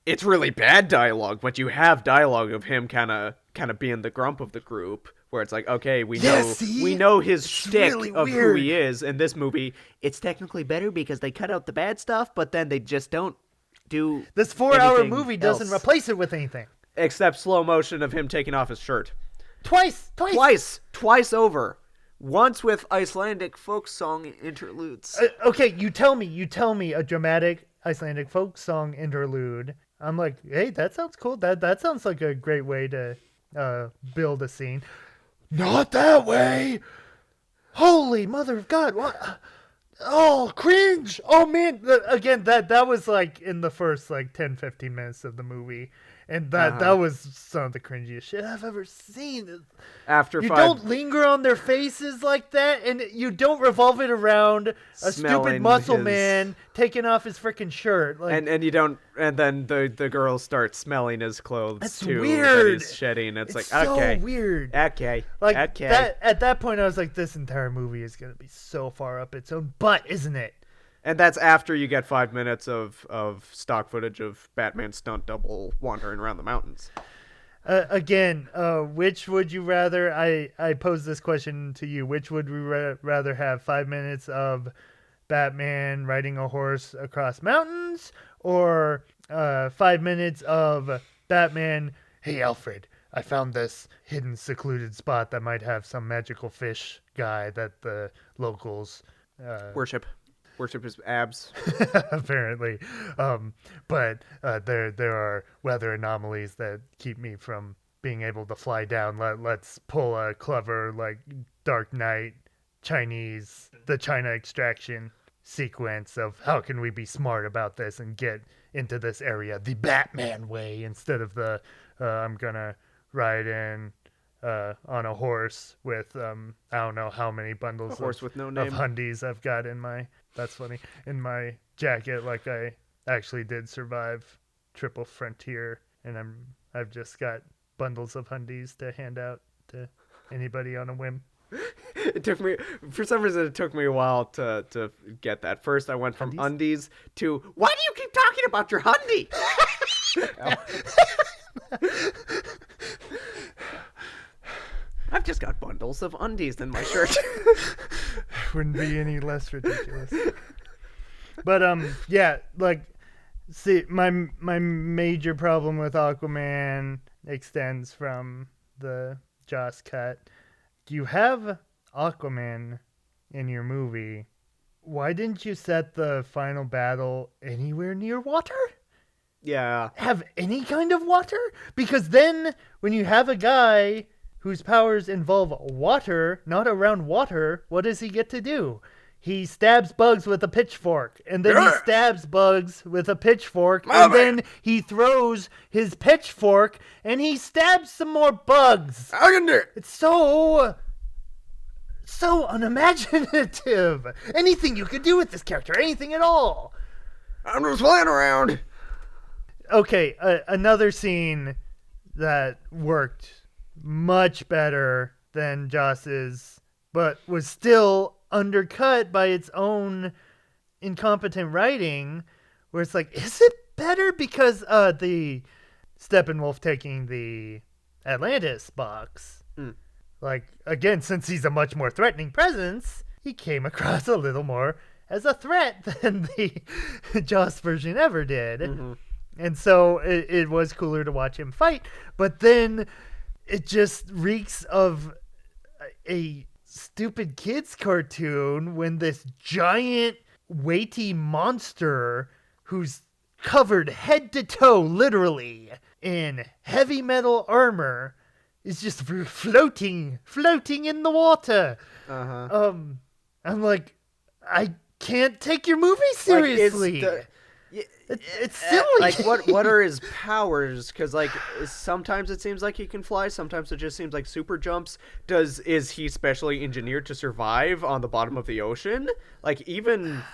it's really bad dialogue, but you have dialogue of him kind of being the grump of the group, where it's like, okay, we know his shtick really of who weird. he is. In this movie, it's technically better because they cut out the bad stuff, but then they just don't do This 4-hour anything movie doesn't else. replace it with anything. Except slow motion of him taking off his shirt. Twice Over. Once with Icelandic folk song interludes. Okay, you tell me a dramatic Icelandic folk song interlude. I'm like, hey, that sounds cool. That sounds like a great way to build a scene. Not that way. Holy mother of God! What? Oh, cringe! Oh man! Again, that was like in the first like 10-15 minutes of the movie. And that was some of the cringiest shit I've ever seen. After you 5... don't linger on their faces like that, and you don't revolve it around a stupid muscle man taking off his freaking shirt. Like, and you don't, and then the girls start smelling his clothes that's too. weird. That he's shedding. It's like, so okay. weird. Okay. Like, okay. at that point, I was like, this entire movie is going to be so far up its own butt, isn't it? And that's after you get 5 minutes of stock footage of Batman's stunt double wandering around the mountains. Again, which would you rather? I pose this question to you. Which would we rather have? 5 minutes of Batman riding a horse across mountains, or 5 minutes of Batman, hey Alfred, I found this hidden secluded spot that might have some magical fish guy that the locals Worship his abs. apparently. But there are weather anomalies that keep me from being able to fly down. Let's pull a clever, like, Dark Knight the China extraction sequence of how can we be smart about this and get into this area the Batman way instead of the I'm gonna ride in on a horse with I don't know how many bundles with no name. of hundies I've got in my in my jacket. Like, I actually did survive Triple Frontier, and I've just got bundles of hundies to hand out to anybody on a whim. It took me, for some reason, it took me a while to get that. First, I went from undies to, why do you keep talking about your hundy? I've just got bundles of undies in my shirt. Wouldn't be any less ridiculous. But yeah, like, see, my major problem with Aquaman extends from the Joss cut. You have Aquaman in your movie. Why didn't you set the final battle anywhere near water? Yeah. Have any kind of water? Because then when you have a guy whose powers involve water, not around water, what does he get to do? He stabs bugs with a pitchfork, and then he stabs bugs with a pitchfork, and then he throws his pitchfork, and he stabs some more bugs. It's so unimaginative. Anything you could do with this character, anything at all. I'm just playing around. Okay, another scene that worked much better than Joss's, but was still undercut by its own incompetent writing, where it's like, is it better because the Steppenwolf taking the Atlantis box? Like, again, since he's a much more threatening presence, he came across a little more as a threat than the Joss version ever did. Mm-hmm. And so it was cooler to watch him fight, but then it just reeks of a stupid kids cartoon when this giant weighty monster who's covered head to toe literally in heavy metal armor is just floating in the water. I'm like, I can't take your movie seriously. It's silly. Like, what are his powers? Because, like, sometimes it seems like he can fly. Sometimes it just seems like super jumps. Is he specially engineered to survive on the bottom of the ocean? Like, even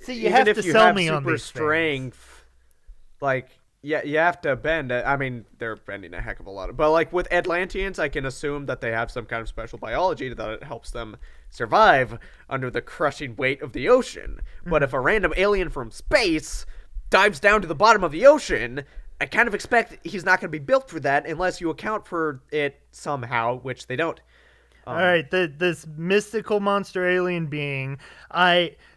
you have if to you sell have me super on these strength, things. Like, yeah, you have to bend. I mean, they're bending a heck of a lot. But, like, with Atlanteans, I can assume that they have some kind of special biology that it helps them survive under the crushing weight of the ocean. Mm-hmm. But if a random alien from space dives down to the bottom of the ocean, I kind of expect he's not going to be built for that unless you account for it somehow, which they don't. All right, this mystical monster alien being,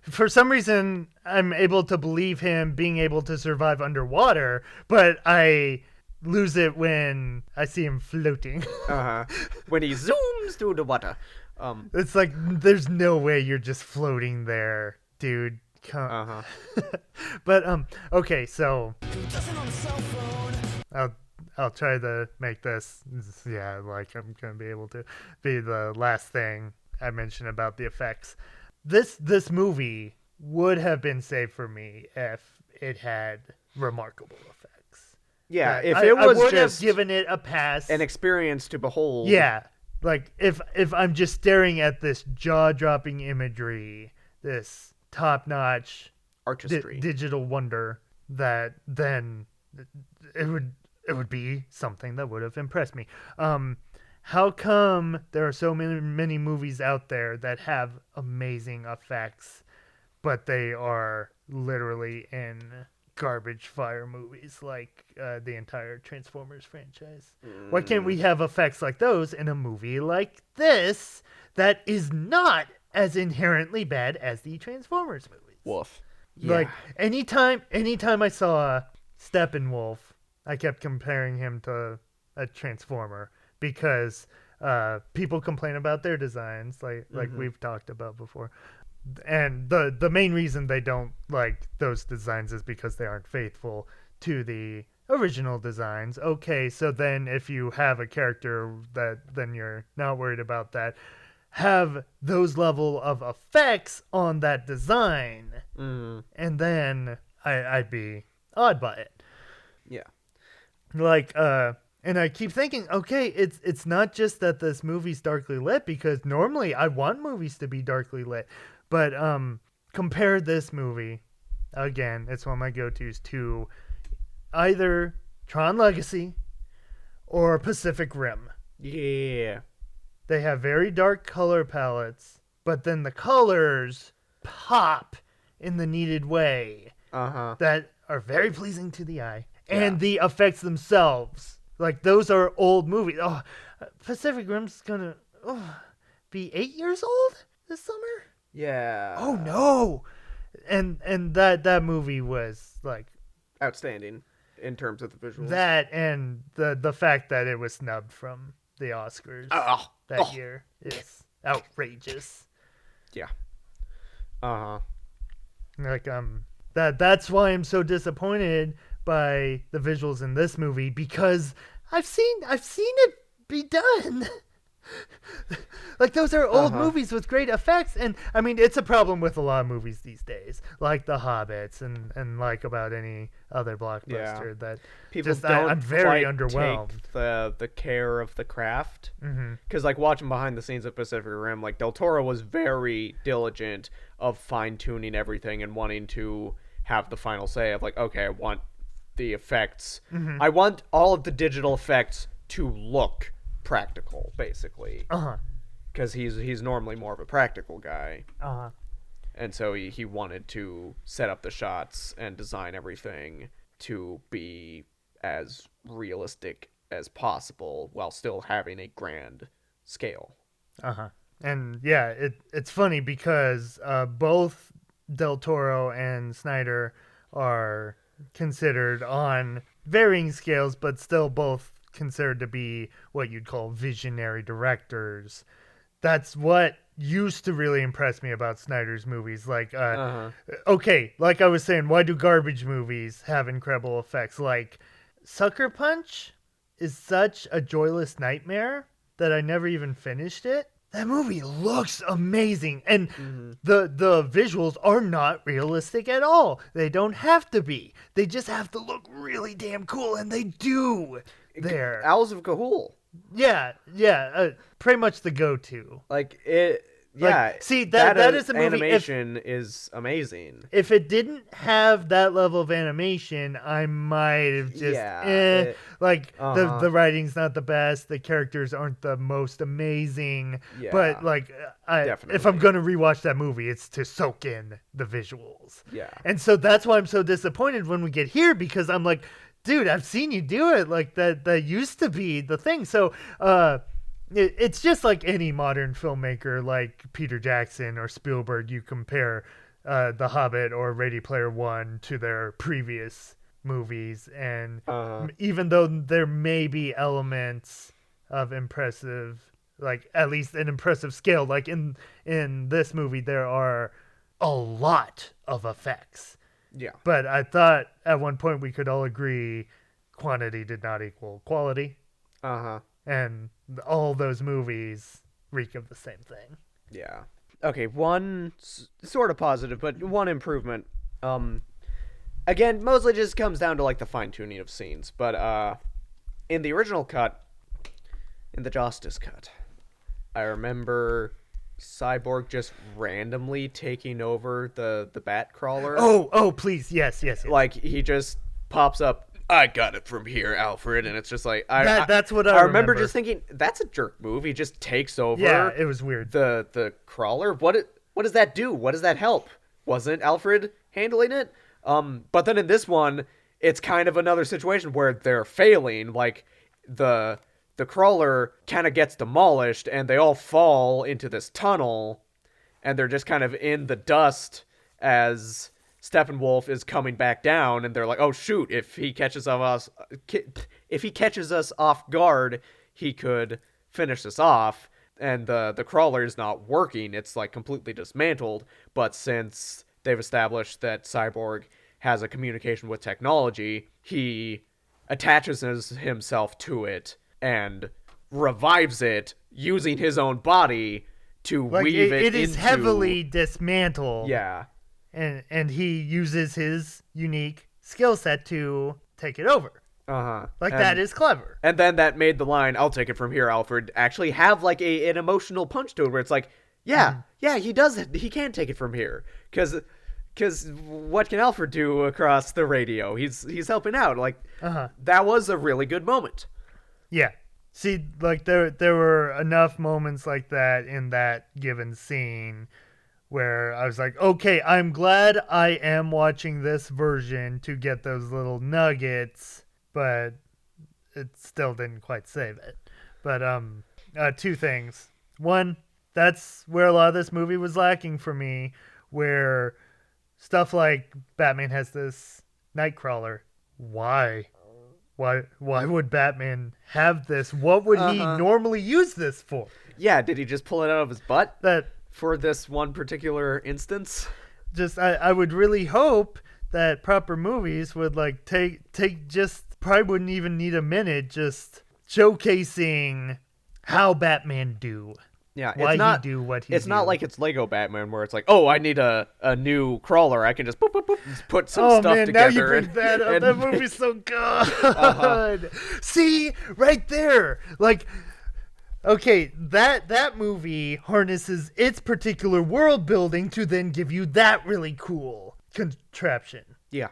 for some reason, I'm able to believe him being able to survive underwater, but I lose it when I see him floating. When he zooms through the water. It's like, there's no way you're just floating there, dude. But okay, so I'll try to make this, like I'm gonna be able to be the last thing I mention about the effects. This movie would have been saved for me if it had remarkable effects. Yeah, if it was I would just have given it a pass, an experience to behold. Yeah, like if I'm just staring at this jaw-dropping imagery, this top-notch artistry. Digital wonder that then it would be something that would have impressed me. How come there are so many movies out there that have amazing effects, but they are literally in garbage fire movies like the entire Transformers franchise? Why can't we have effects like those in a movie like this that is not as inherently bad as the Transformers movies? Woof. Like anytime I saw Steppenwolf, I kept comparing him to a Transformer because people complain about their designs, like we've talked about before. And the main reason they don't like those designs is because they aren't faithful to the original designs. Okay, so then if you have a character then you're not worried about that, have those level of effects on that design, and then I'd be awed by it. Yeah. Like, and I keep thinking, okay, it's not just that this movie's darkly lit, because normally I want movies to be darkly lit. But compare this movie, again, it's one of my go-tos, to either Tron Legacy or Pacific Rim. Yeah. They have very dark color palettes, but then the colors pop in the needed way that are very pleasing to the eye. And the effects themselves, like those are old movies. Oh, Pacific Rim's gonna be 8 years old this summer? Yeah. Oh no! And that movie was like outstanding in terms of the visuals. That and the fact that it was snubbed from the Oscars that year is outrageous. Yeah. Like that's why I'm so disappointed by the visuals in this movie, because I've seen it be done. Like, those are old movies with great effects, and I mean, it's a problem with a lot of movies these days, like The Hobbits and like about any other blockbuster that people just don't I'm very quite underwhelmed. Take the care of the craft, because like watching behind the scenes of Pacific Rim, like Del Toro was very diligent of fine tuning everything and wanting to have the final say of like, okay, I want the effects, I want all of the digital effects to look practical, basically. Because he's normally more of a practical guy. And so he wanted to set up the shots and design everything to be as realistic as possible while still having a grand scale. And yeah, it's funny because both Del Toro and Snyder are considered on varying scales, but still both considered to be what you'd call visionary directors. That's what used to really impress me about Snyder's movies. Like, okay, like I was saying, why do garbage movies have incredible effects? Like, Sucker Punch is such a joyless nightmare that I never even finished it. That movie looks amazing, and the visuals are not realistic at all. They don't have to be. They just have to look really damn cool, and they do. There, Owls of Ga'Hoole. Yeah, pretty much the go-to. Like it. Yeah, like, see that is a movie. Animation is amazing. If it didn't have that level of animation, I might have just the writing's not the best, the characters aren't the most amazing. Yeah, but like, if I'm gonna rewatch that movie, it's to soak in the visuals. Yeah, and so that's why I'm so disappointed when we get here, because I'm like, dude, I've seen you do it. Like that used to be the thing. So it's just like any modern filmmaker, like Peter Jackson or Spielberg. You compare The Hobbit or Ready Player One to their previous movies, and even though there may be elements of impressive, like at least an impressive scale, like in this movie there are a lot of effects. Yeah. But I thought at one point we could all agree quantity did not equal quality. And all those movies reek of the same thing. Yeah. Okay, one sort of positive, but one improvement. Again, mostly just comes down to like the fine-tuning of scenes. But in the original cut, in the Justice cut, I remember Cyborg just randomly taking over the bat crawler. Oh, please, yes. Like he just pops up. I got it from here, Alfred, and it's just like that's what I I remember. Just thinking that's a jerk move. He just takes over. Yeah, it was weird. The crawler. What does that do? What does that help? Wasn't Alfred handling it? But then in this one, it's kind of another situation where they're failing. Like the crawler kind of gets demolished, and they all fall into this tunnel, and they're just kind of in the dust as Steppenwolf is coming back down, and they're like, "Oh shoot! If he catches us off guard, he could finish us off." And the crawler is not working; it's like completely dismantled. But since they've established that Cyborg has a communication with technology, he attaches himself to it and revives it using his own body to weave it. It is into... heavily dismantled. Yeah. And he uses his unique skill set to take it over. That is clever. And then that made the line, "I'll take it from here, Alfred," actually have like an emotional punch to it where it's like, yeah, he does it. He can take it from here. Because what can Alfred do across the radio? He's helping out. Like, that was a really good moment. Yeah. See, like, there were enough moments like that in that given scene where I was like, okay, I'm glad I am watching this version to get those little nuggets, but it still didn't quite save it. But two things. One, that's where a lot of this movie was lacking for me, where stuff like Batman has this Nightcrawler. Why would Batman have this? What would he normally use this for? Yeah, did he just pull it out of his butt? That for this one particular instance? Just I would really hope that proper movies would like take just probably wouldn't even need a minute just showcasing how Batman do. Yeah, why he do what he It's do. not like it's Lego Batman where it's like, oh, I need a new crawler. I can just boop, boop, boop, just put some stuff together. Now you bring that up. That movie's so good. See, right there. Like, okay, that movie harnesses its particular world building to then give you that really cool contraption. Yeah.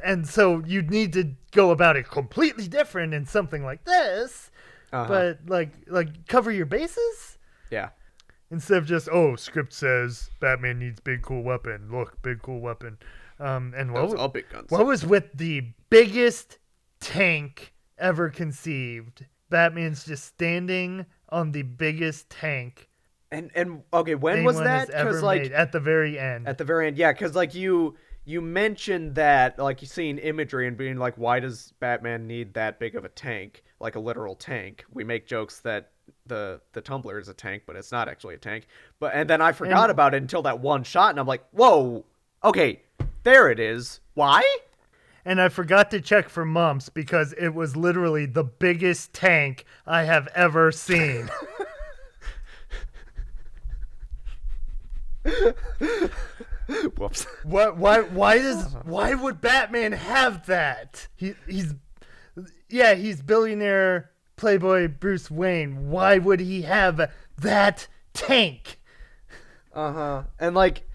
And so you'd need to go about it completely different in something like this. But like cover your bases? Yeah. Instead of just, script says Batman needs big cool weapon. Look, big cool weapon. And all big guns. What was with the biggest tank ever conceived? Batman's just standing on the biggest tank. And okay, when was that? Because like at the very end. At the very end, yeah. Because like you mentioned that, like, you seeing imagery and being like, why does Batman need that big of a tank, like a literal tank? We make jokes that the tumbler is a tank, but it's not actually a tank. And then I forgot about it until that one shot, and I'm like, whoa, okay, there it is. Why? And I forgot to check for mumps because it was literally the biggest tank I have ever seen. Whoops. Why would Batman have that? He's billionaire playboy Bruce Wayne. Why would he have that tank? And like,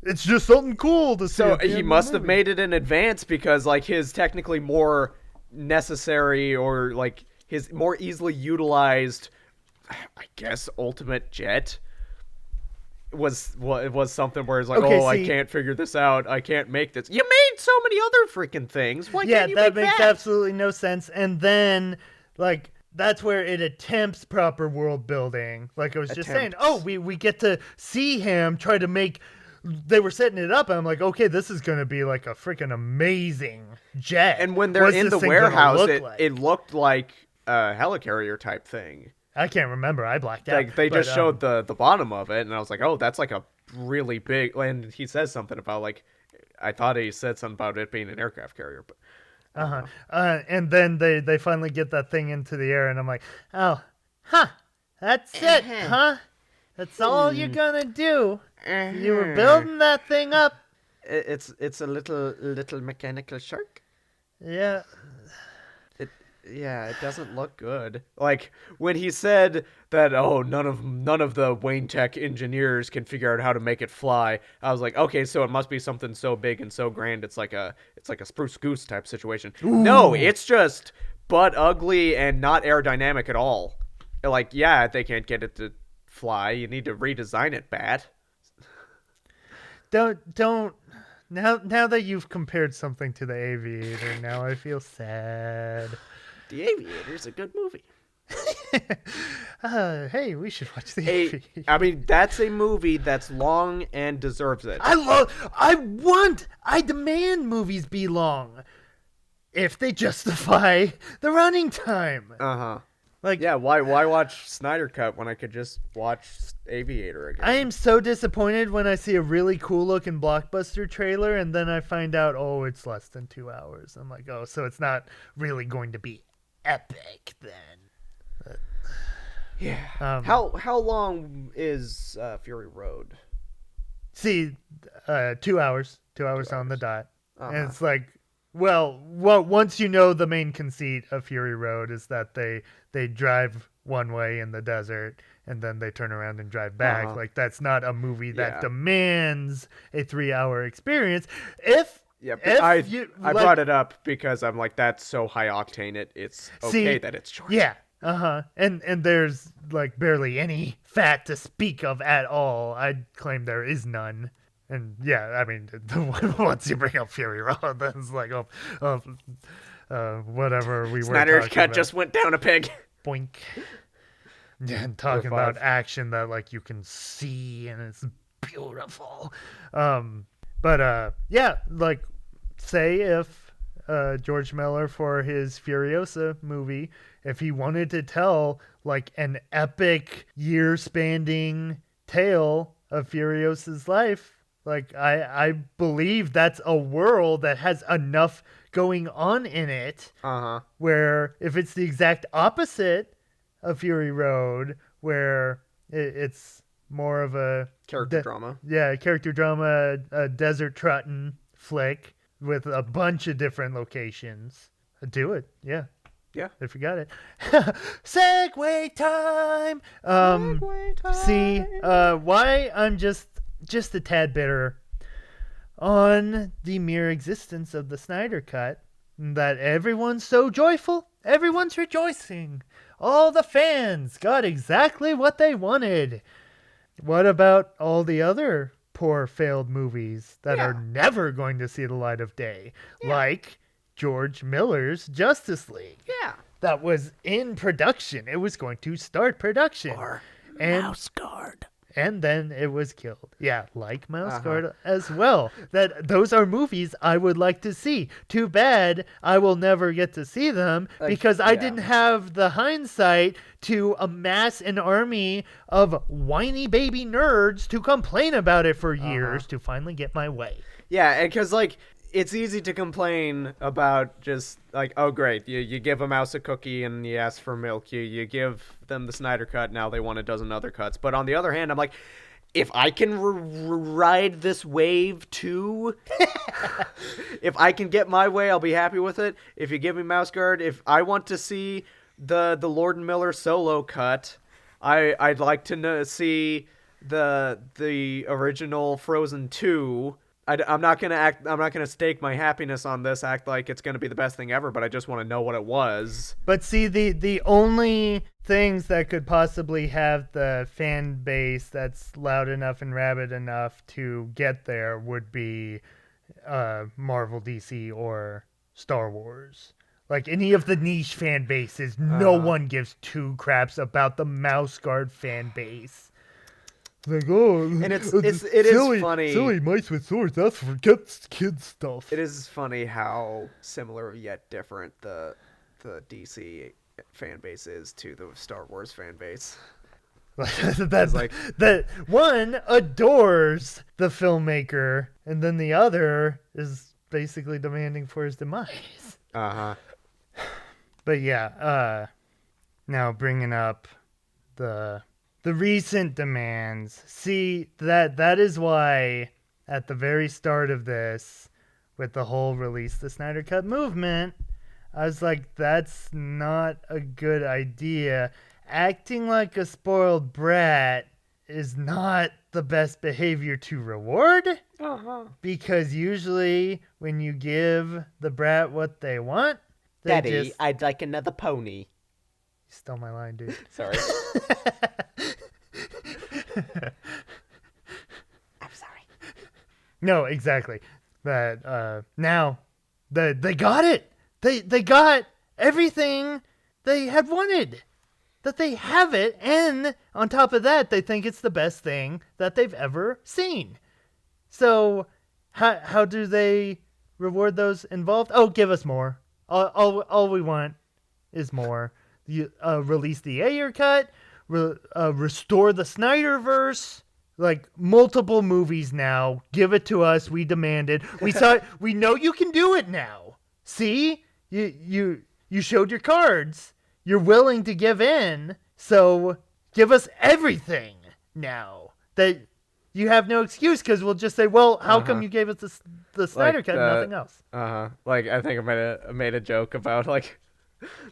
it's just something cool to see. So he must have made it in advance because like his technically more necessary or like his more easily utilized, I guess, ultimate jet was something where it's like, I can't figure this out. I can't make this. You made so many other freaking things. Why can't you make that? Yeah, that makes absolutely no sense. And then, like, that's where it attempts proper world building. Like I was just saying, we get to see him try to make. They were setting it up, and I'm like, okay, this is going to be like a freaking amazing jet. And when they're in the warehouse, it looked like a helicarrier type thing. I can't remember. I blacked out. Like they just showed the bottom of it, and I was like, oh, that's like a really big. And he says something about like, I thought he said something about it being an aircraft carrier, but. And then they finally get that thing into the air, and I'm like, that's it, huh? That's all you're gonna do. You were building that thing up. It's a little mechanical shark. Yeah. Yeah, it doesn't look good. Like when he said that, oh, none of the Wayne Tech engineers can figure out how to make it fly. I was like, okay, so it must be something so big and so grand. It's like a Spruce Goose type situation. Ooh. No, it's just butt ugly and not aerodynamic at all. Like, yeah, they can't get it to fly. You need to redesign it, Bat. Don't. Now that you've compared something to the Aviator, now I feel sad. The Aviator's a good movie. Hey, we should watch the Aviator. I mean, that's a movie that's long and deserves it. I demand movies be long if they justify the running time. Uh-huh. Like, yeah, why watch Snyder Cut when I could just watch Aviator again? I am so disappointed when I see a really cool looking blockbuster trailer and then I find out, oh, it's less than 2 hours. I'm like, oh, so it's not really going to be epic then. But, yeah. How long is Fury Road? See, 2 hours. 2 hours on the dot. And it's like, well, once you know the main conceit of Fury Road is that they drive one way in the desert and then they turn around and drive back. Like, that's not a movie that demands a 3-hour experience. I brought it up because I'm like, that's so high octane. It's okay that it's short. Yeah. And there's like barely any fat to speak of at all. I'd claim there is none. And yeah, I mean, once you bring up Fury Road, then it's like, whatever we were Snyder's talking Cut about. just went down a pig. Boink. Yeah, and talking about action that like you can see and it's beautiful. Yeah, like say if George Miller for his Furiosa movie, if he wanted to tell like an epic year-spanning tale of Furiosa's life, like I believe that's a world that has enough going on in it. Where if it's the exact opposite of Fury Road, where it's more of a character drama. Yeah, character drama, a desert trotting flick with a bunch of different locations. Do it, yeah. Yeah, I forgot it. Segway time. Segway time. See, why I'm just a tad bitter on the mere existence of the Snyder Cut, that everyone's so joyful, everyone's rejoicing. All the fans got exactly what they wanted. What about all the other poor failed movies that are never going to see the light of day? Like George Miller's Justice League. Yeah. That was in production. It was going to start production. Or Mouse Guard. And then it was killed. Yeah, like Mouse Guard as well. Those are movies I would like to see. Too bad I will never get to see them because I didn't have the hindsight to amass an army of whiny baby nerds to complain about it for years to finally get my way. Yeah, and because, like, it's easy to complain about just, like, oh, great, you give a mouse a cookie and you ask for milk. You give them the Snyder Cut, now they want a dozen other cuts. But on the other hand, I'm like, if I can ride this wave too, if I can get my way, I'll be happy with it. If you give me Mouse Guard, if I want to see the Lord and Miller solo cut, I'd like to see the original Frozen 2. I'm not gonna stake my happiness on this, act like it's gonna be the best thing ever, but I just want to know what it was. But see, the only things that could possibly have the fan base that's loud enough and rabid enough to get there would be Marvel, DC, or Star Wars. Like any of the niche fan bases, no one gives two craps about the Mouse Guard fan base. Like, oh, and it silly, is funny. Silly mice with swords, that's for kids stuff. It is funny how similar yet different the DC fan base is to the Star Wars fan base. That's like that one adores the filmmaker, and then the other is basically demanding for his demise. But yeah, now bringing up the recent demands. See, that is why at the very start of this, with the whole release the Snyder Cut movement, I was like, that's not a good idea. Acting like a spoiled brat is not the best behavior to reward. Because usually when you give the brat what they want, they Daddy, just... I'd like another pony. You stole my line, dude. Sorry. I'm sorry. No, exactly. But now they got it. They got everything they had wanted. That they have it, and on top of that, they think it's the best thing that they've ever seen. So how do they reward those involved? Oh, give us more. All we want is more. You release the Ayer cut, restore the Snyderverse, like multiple movies now. Give it to us. We demand it. We saw. We know you can do it now. See, you showed your cards. You're willing to give in. So give us everything now. That you have no excuse, because we'll just say, well, how come you gave us the Snyder cut and nothing else? Like, I think I made a joke about, like,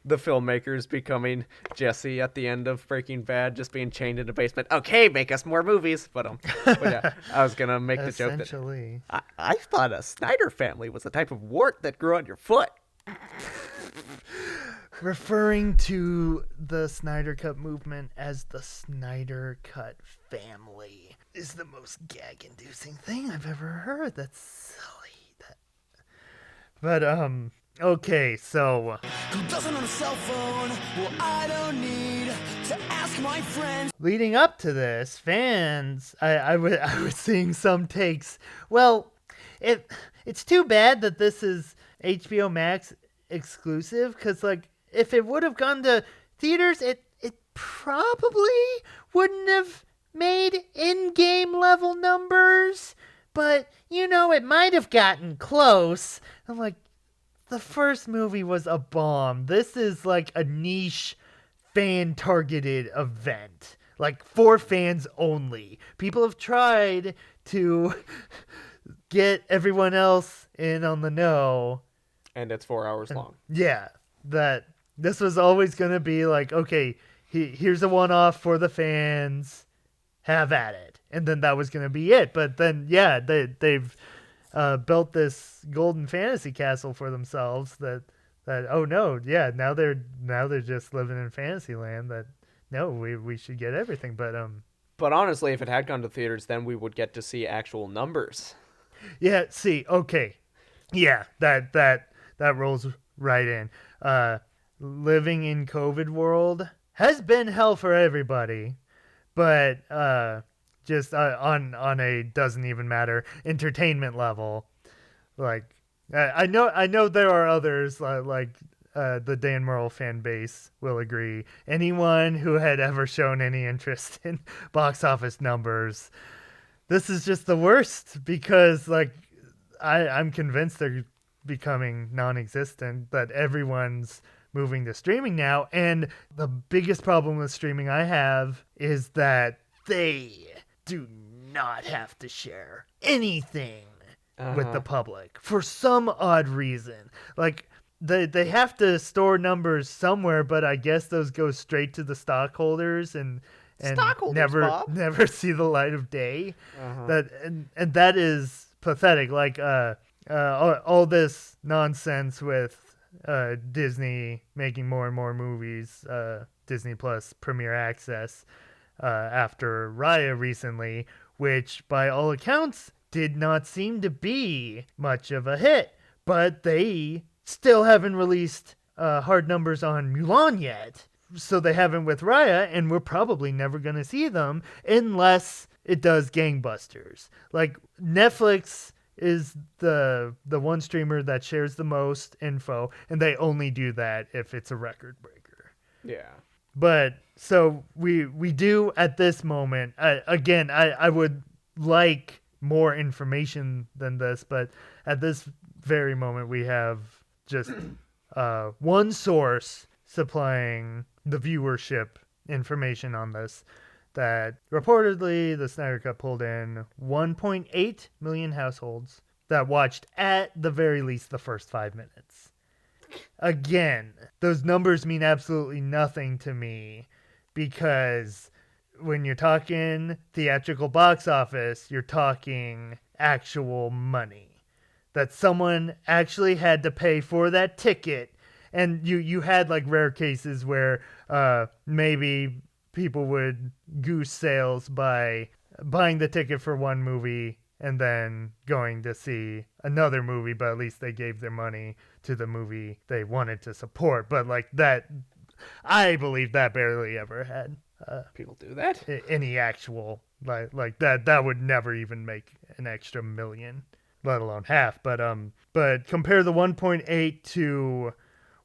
the filmmakers becoming Jesse at the end of Breaking Bad, just being chained in a basement. Okay, make us more movies. But yeah, I was going to make the joke that I thought a Snyder family was a type of wart that grew on your foot. Referring to the Snyder Cut movement as the Snyder Cut family is the most gag-inducing thing I've ever heard. That's silly. But, okay, so... Who doesn't own a cell phone? Well, I don't need to ask my friends. Leading up to this, fans, I was seeing some takes. Well, it's too bad that this is HBO Max exclusive, because, like, if it would have gone to theaters, it probably wouldn't have made in-game level numbers. But, you know, it might have gotten close. I'm like, the first movie was a bomb. This is like a niche fan-targeted event. Like, for fans only. People have tried to get everyone else in on the know. And it's 4 hours long. Yeah, that this was always going to be like, okay, here's a one-off for the fans. Have at it. And then that was going to be it. But then, yeah, they've built this golden fantasy castle for themselves that oh no, yeah, now they're just living in Fantasyland. That no, we should get everything. But honestly, if it had gone to theaters, then we would get to see actual numbers. Yeah, see, okay. Yeah, that rolls right in. Living in COVID world has been hell for everybody. But just on a doesn't even matter entertainment level, like I know there are others like the Dan Murrell fan base will agree. Anyone who had ever shown any interest in box office numbers, this is just the worst, because like I'm convinced they're becoming non-existent. That everyone's moving to streaming now, and the biggest problem with streaming I have is that they do not have to share anything with the public for some odd reason. Like, they have to store numbers somewhere, but I guess those go straight to the stockholders and never see the light of day. That is pathetic. Like all this nonsense with Disney making more and more movies, Disney Plus Premier Access, after Raya recently, which by all accounts did not seem to be much of a hit, but they still haven't released hard numbers on Mulan yet, so they haven't with Raya, and we're probably never going to see them unless it does gangbusters. Like, Netflix is the one streamer that shares the most info, and they only do that if it's a record breaker. Yeah. But so we do at this moment. Again, I would like more information than this, but at this very moment we have just one source supplying the viewership information on this. That reportedly the Snyder Cut pulled in 1.8 million households that watched at the very least the first 5 minutes. again, those numbers mean absolutely nothing to me because when you're talking theatrical box office, you're talking actual money that someone actually had to pay for that ticket. And you had like rare cases where maybe people would goose sales by buying the ticket for one movie and then going to see another movie, but at least they gave their money to the movie they wanted to support. But like that, I believe that barely ever had People do that? any actual like that would never even make an extra million, let alone half. But compare the 1.8 to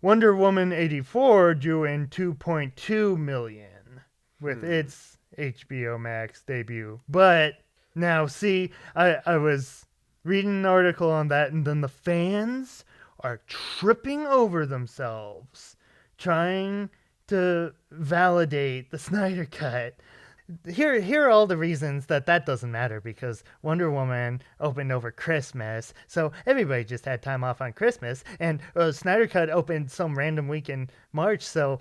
Wonder Woman 84 drew in 2.2 million with its HBO Max debut. But now, see, I was reading an article on that, and then the fans are tripping over themselves trying to validate the Snyder Cut. Here are all the reasons that doesn't matter, because Wonder Woman opened over Christmas, so everybody just had time off on Christmas, and Snyder Cut opened some random week in March, so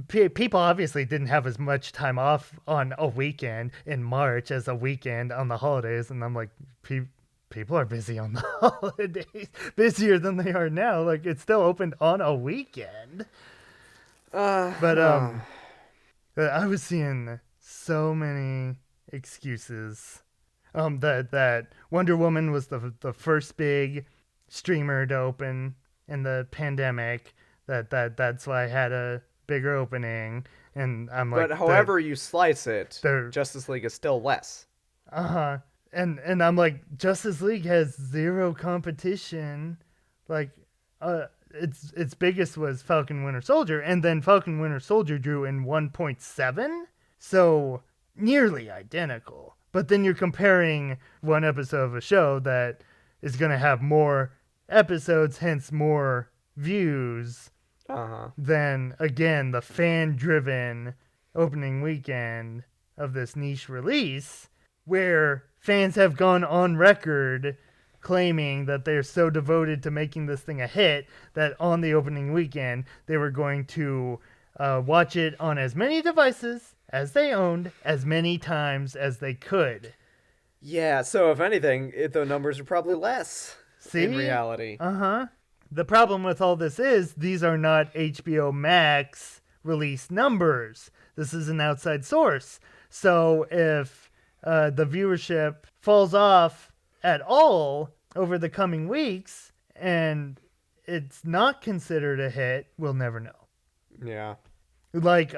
people obviously didn't have as much time off on a weekend in March as a weekend on the holidays, and I'm like, people are busy on the holidays, busier than they are now. Like, it's still opened on a weekend. But I was seeing so many excuses. That Wonder Woman was the first big streamer to open in the pandemic. That's why I had a bigger opening. And I'm like, but however you slice it, Justice League is still less. And I'm like, Justice League has zero competition. Like, its biggest was Falcon Winter Soldier, and then Falcon Winter Soldier drew in 1.7, so nearly identical. But then you're comparing one episode of a show that is going to have more episodes, hence more views, than, again, the fan-driven opening weekend of this niche release, where fans have gone on record claiming that they're so devoted to making this thing a hit that on the opening weekend they were going to watch it on as many devices as they owned, as many times as they could. Yeah, so if anything, the numbers are probably less in reality. The problem with all this is these are not HBO Max release numbers. This is an outside source. So if the viewership falls off at all over the coming weeks and it's not considered a hit, we'll never know. Yeah. Like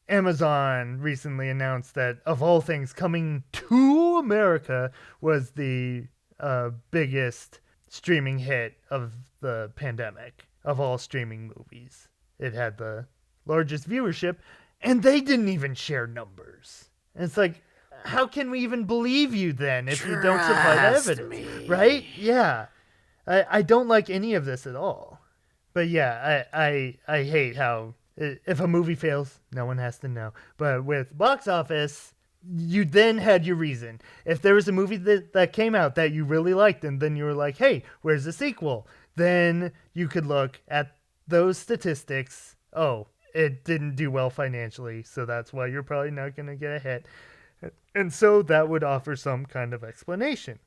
Amazon recently announced that, of all things, coming to America was the biggest streaming hit of the pandemic of all streaming movies. It had the largest viewership, and they didn't even share numbers. And it's like, how can we even believe you then if you don't supply the evidence? Right? Yeah. I don't like any of this at all. But yeah, I hate how if a movie fails, no one has to know. But with box office, you then had your reason. If there was a movie that came out that you really liked, and then you were like, hey, where's the sequel? Then you could look at those statistics. Oh, it didn't do well financially, so that's why you're probably not going to get a hit. And so that would offer some kind of explanation.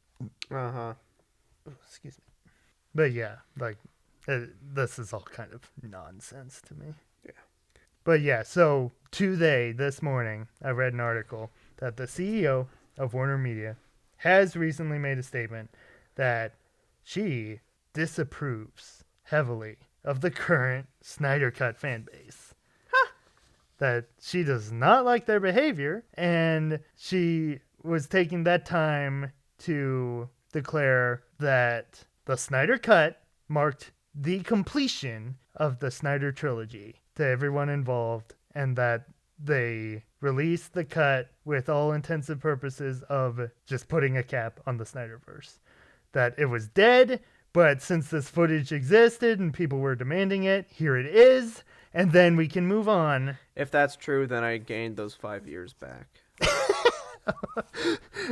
Excuse me. But yeah, like, this is all kind of nonsense to me. Yeah. But yeah, so today, this morning, I read an article that the CEO of Warner Media has recently made a statement that she disapproves heavily of the current Snyder Cut fan base. That she does not like their behavior, and she was taking that time to declare that the Snyder Cut marked the completion of the Snyder trilogy to everyone involved, and that they released the cut with all intents and purposes of just putting a cap on the Snyderverse. That it was dead, but since this footage existed and people were demanding it, here it is. And then we can move on. If that's true, then I gained those 5 years back.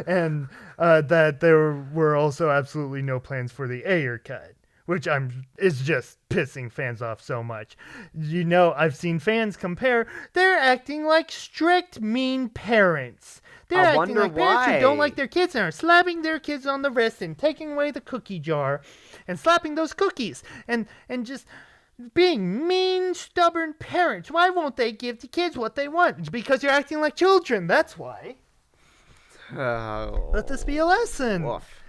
And that there were also absolutely no plans for the Ayer cut, which is just pissing fans off so much. You know, I've seen fans compare. They're acting like strict, mean parents. They're acting like parents who don't like their kids and are slapping their kids on the wrist and taking away the cookie jar and slapping those cookies and just being mean, stubborn parents. Why won't they give the kids what they want? It's because you're acting like children. That's why. Let this be a lesson. Woof.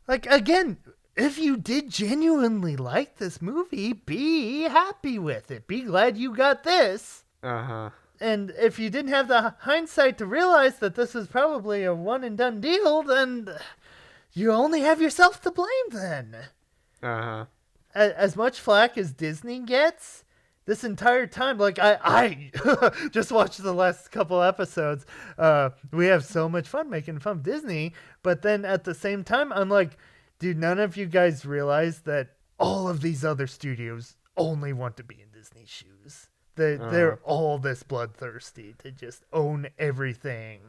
Like, again, if you did genuinely like this movie, be happy with it. Be glad you got this. Uh-huh. And if you didn't have the hindsight to realize that this is probably a one-and-done deal, then you only have yourself to blame then. Uh-huh. As much flack as Disney gets, this entire time, like, I just watched the last couple episodes. We have so much fun making fun of Disney, but then at the same time, I'm like, dude, none of you guys realize that all of these other studios only want to be in Disney's shoes. They're all this bloodthirsty to just own everything,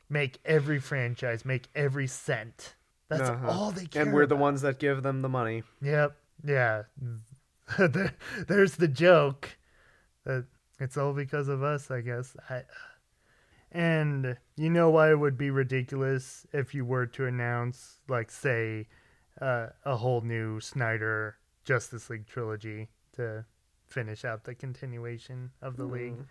make every franchise, make every cent. That's all they care And we're about. the ones that give them the money. Yep. Yeah. There's the joke. It's all because of us, I guess. And you know why it would be ridiculous if you were to announce, like, say, a whole new Snyder Justice League trilogy to finish out the continuation of the league.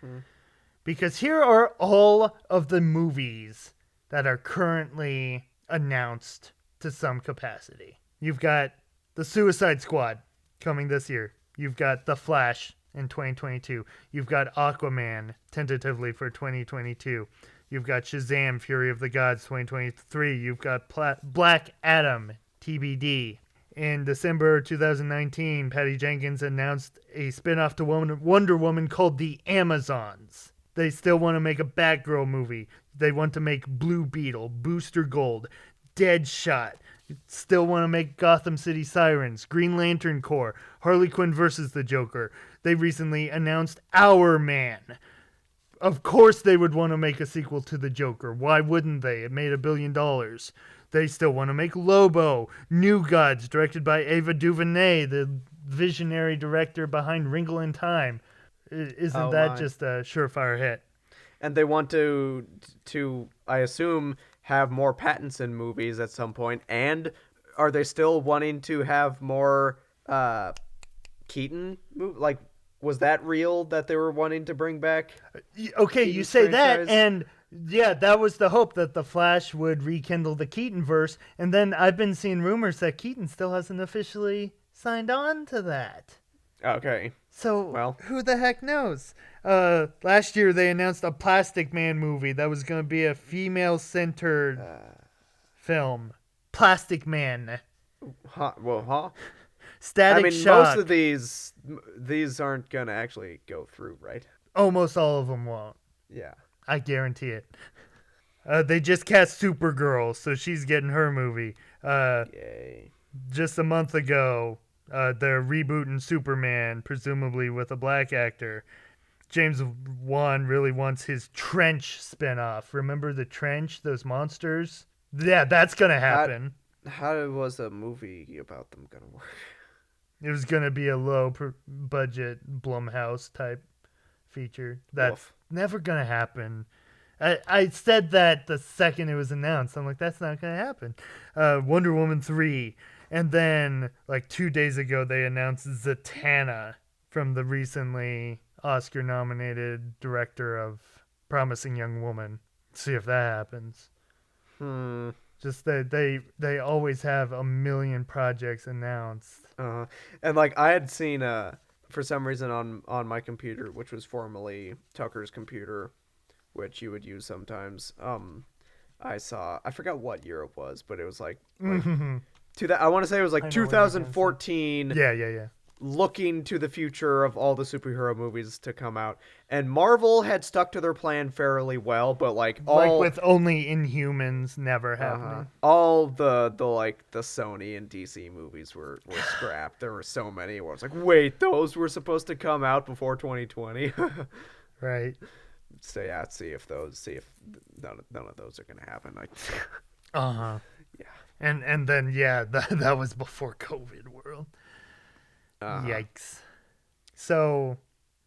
Because here are all of the movies that are currently announced to some capacity. You've got The Suicide Squad coming this year. You've got The Flash in 2022. You've got Aquaman tentatively for 2022. You've got Shazam! Fury of the Gods 2023. You've got Black Adam TBD. In December 2019, Patty Jenkins announced a spin-off to Wonder Woman called The Amazons. They still want to make a Batgirl movie. They want to make Blue Beetle, Booster Gold, Deadshot. Still want to make Gotham City Sirens, Green Lantern Corps, Harley Quinn versus the Joker. They recently announced Our Man. Of course they would want to make a sequel to the Joker. Why wouldn't they? It made $1 billion. They still want to make Lobo, New Gods, directed by Ava DuVernay, the visionary director behind Wrinkle in Time. Isn't that just a surefire hit? And they want to I assume, have more Pattinson movies at some point. And are they still wanting to have more Keaton movies? Like, was that real that they were wanting to bring back? Okay, Keaton's you say franchise? that, and yeah, that was the hope, that the Flash would rekindle the Keaton verse. And then I've been seeing rumors that Keaton still hasn't officially signed on to that. Okay. So, who the heck knows? Last year they announced a Plastic Man movie that was going to be a female-centered film. Plastic Man. Static Shock. Most of these aren't going to actually go through, right? Almost all of them won't. Yeah. I guarantee it. They just cast Supergirl, so she's getting her movie. Yay. Just a month ago, they're rebooting Superman, presumably with a black actor. James Wan really wants his Trench spinoff. Remember the Trench, those monsters? Yeah, that's going to happen. How was a movie about them going to work? It was going to be a low-budget Blumhouse type feature. That's never going to happen. I said that the second it was announced. I'm like, that's not going to happen. Wonder Woman 3. And then, like 2 days ago, they announced Zatanna from the recently Oscar-nominated director of Promising Young Woman. See if that happens. Just that they always have a million projects announced. And like I had seen for some reason on my computer, which was formerly Tucker's computer, which you would use sometimes. I forgot what year it was, but it was like I want to say it was like 2014. Yeah. Looking to the future of all the superhero movies to come out, and Marvel had stuck to their plan fairly well, but like with only Inhumans never happening. All the Sony and DC movies were scrapped. There were so many where I was like, wait, those were supposed to come out before 2020. Right. So yeah, see if none of those are gonna happen. Like, yeah. And then that was before COVID world. Yikes. So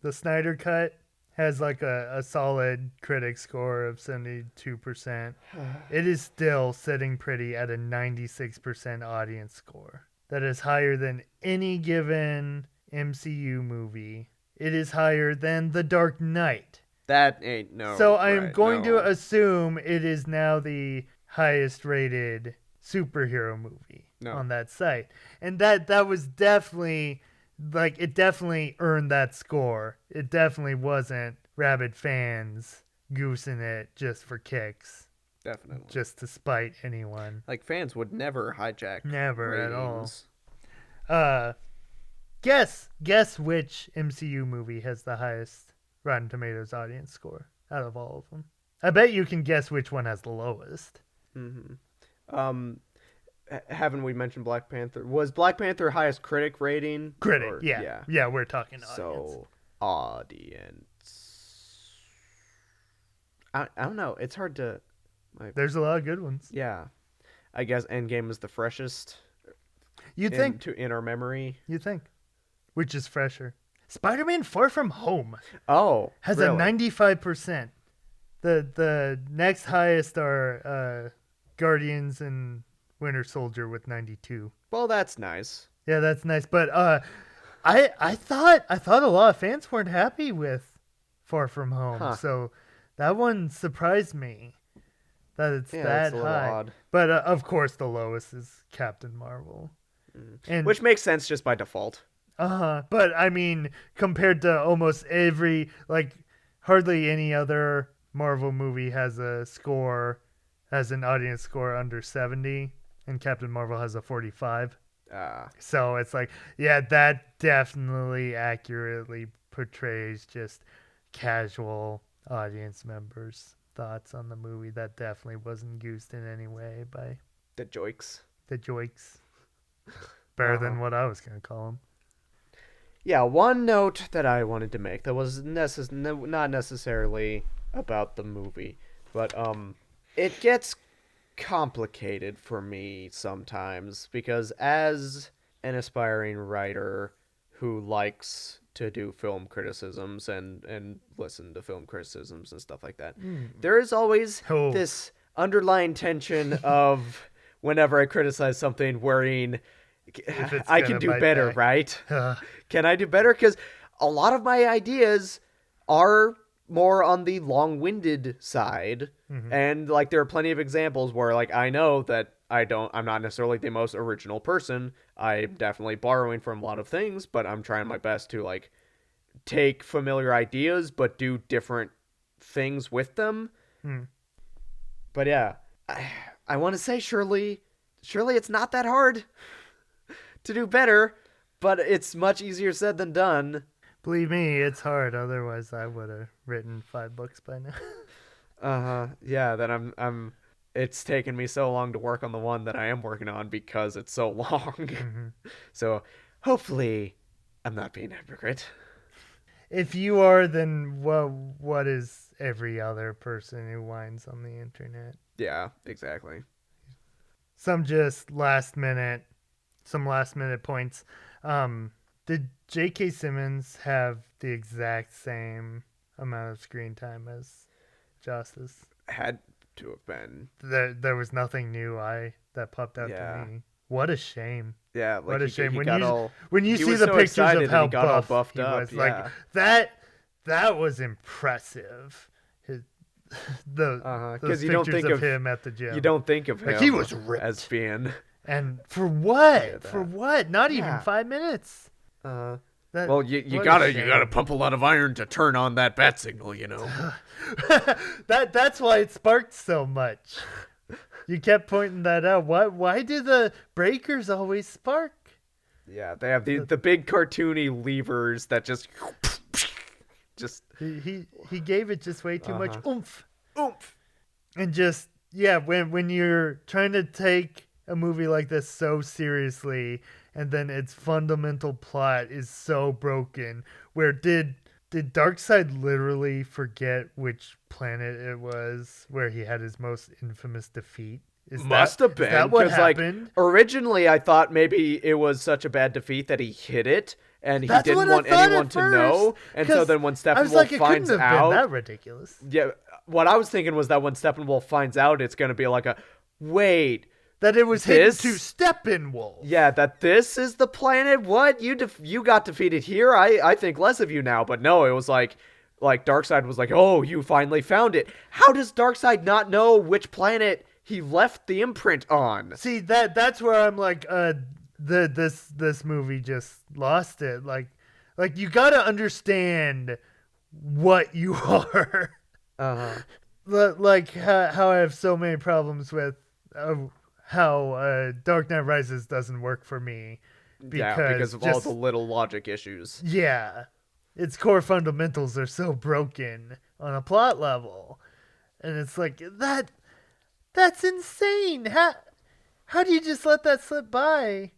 the Snyder Cut has like a solid critic score of 72%. It is still sitting pretty at a 96% audience score. That is higher than any given MCU movie. It is higher than The Dark Knight. That ain't no. So I am going to assume it is now the highest rated superhero movie on that site. And that was definitely, like, it definitely earned that score. It definitely wasn't rabid fans goosing it just for kicks. Definitely. Just to spite anyone. Like, fans would never hijack Never ratings. at all. Guess which MCU movie has the highest Rotten Tomatoes audience score out of all of them. I bet you can guess which one has the lowest. Haven't we mentioned Black Panther? Was Black Panther highest critic rating? Critic, yeah, we're talking audience. So, audience. I don't know. It's hard to... There's a lot of good ones. Yeah. I guess Endgame is the freshest. You'd think. In our memory. You'd think. Which is fresher. Spider-Man Far From Home. Oh, has really? a 95%. The next highest are Guardians and Winter Soldier with 92. Well, that's nice. Yeah, that's nice. But I thought a lot of fans weren't happy with Far From Home. So that one surprised me that it's that high. Odd. But of course the lowest is Captain Marvel. And which makes sense just by default. But I mean, compared to almost every, like, hardly any other Marvel movie has an audience score under 70, and Captain Marvel has a 45. So it's like, yeah, that definitely accurately portrays just casual audience members' thoughts on the movie. That definitely wasn't goosed in any way by the joiks. Better than what I was going to call them. Yeah, one note that I wanted to make that was not necessarily about the movie, but it gets complicated for me sometimes because as an aspiring writer who likes to do film criticisms and listen to film criticisms and stuff like that, there is always this underlying tension of whenever I criticize something worrying I can do better, right? Can I do better? Because a lot of my ideas are more on the long-winded side, and like there are plenty of examples where like I know that I'm not necessarily the most original person. I'm definitely borrowing from a lot of things, but I'm trying my best to like take familiar ideas but do different things with them. But yeah, I want to say surely it's not that hard to do better, but it's much easier said than done. Believe me, it's hard. Otherwise, I would have written 5 books by now. Yeah, that I'm. It's taken me so long to work on the one that I am working on because it's so long. So hopefully, I'm not being a hypocrite. If you are, then what is every other person who whines on the internet? Yeah, exactly. Some last minute points. Did J.K. Simmons have the exact same amount of screen time as Justice? Had to have been. There was nothing new that popped out to me. What a shame. Yeah, like what a shame. When you see the pictures of how buff he up, was, like that was impressive. Because you don't think of him at the gym. You don't think of him like he was ripped. as being. And for what? For what? Not even 5 minutes. Well, you gotta pump a lot of iron to turn on that bat signal, you know. That's why it sparked so much. You kept pointing that out. Why do the breakers always spark? Yeah, they have the big cartoony levers that just he gave it just way too much oomph. And just when you're trying to take a movie like this so seriously, and then its fundamental plot is so broken. Where did Darkseid literally forget which planet it was where he had his most infamous defeat Must have been. Is that what 'cause, like, happened? originally, I thought maybe it was such a bad defeat that he hid it, and he That's didn't what I want thought anyone at to know. first, And so 'cause then when I was Steppenwolf like, it finds couldn't have out, been that ridiculous. yeah, what I was thinking was that when Steppenwolf finds out, it's going to be like a, wait, That it was hidden to Steppenwolf. yeah, that this is the planet. What you got defeated here? I think less of you now. But no, it was like Darkseid was like, oh, you finally found it. How does Darkseid not know which planet he left the imprint on? See, that's where I'm like, this movie just lost it. Like you gotta understand what you are. Like how I have so many problems with how Dark Knight Rises doesn't work for me because of all the little logic issues. Yeah, its core fundamentals are so broken on a plot level, and it's like that's insane. How do you just let that slip by?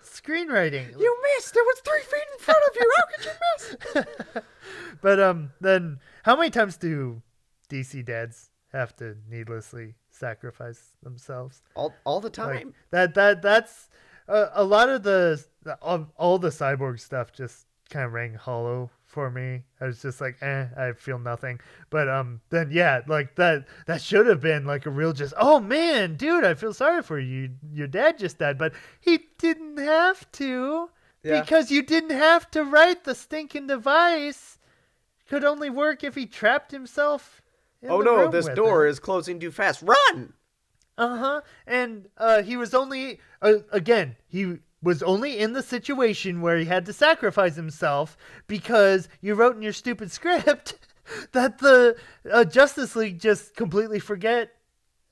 Screenwriting. You missed. It was 3 feet in front of you. How could you miss? But then how many times do DC dads have to needlessly sacrifice themselves? All the time. Like, that's a lot of all the Cyborg stuff just kind of rang hollow for me. I was just like, I feel nothing. But then yeah, like that should have been like a real just, oh man, dude, I feel sorry for you. Your dad just died, but he didn't have to. Yeah. Because you didn't have to write the stinking device. Could only work if he trapped himself in the room this with door it. is closing too fast. Run! And he was only he was only in the situation where he had to sacrifice himself because you wrote in your stupid script that the Justice League just completely forget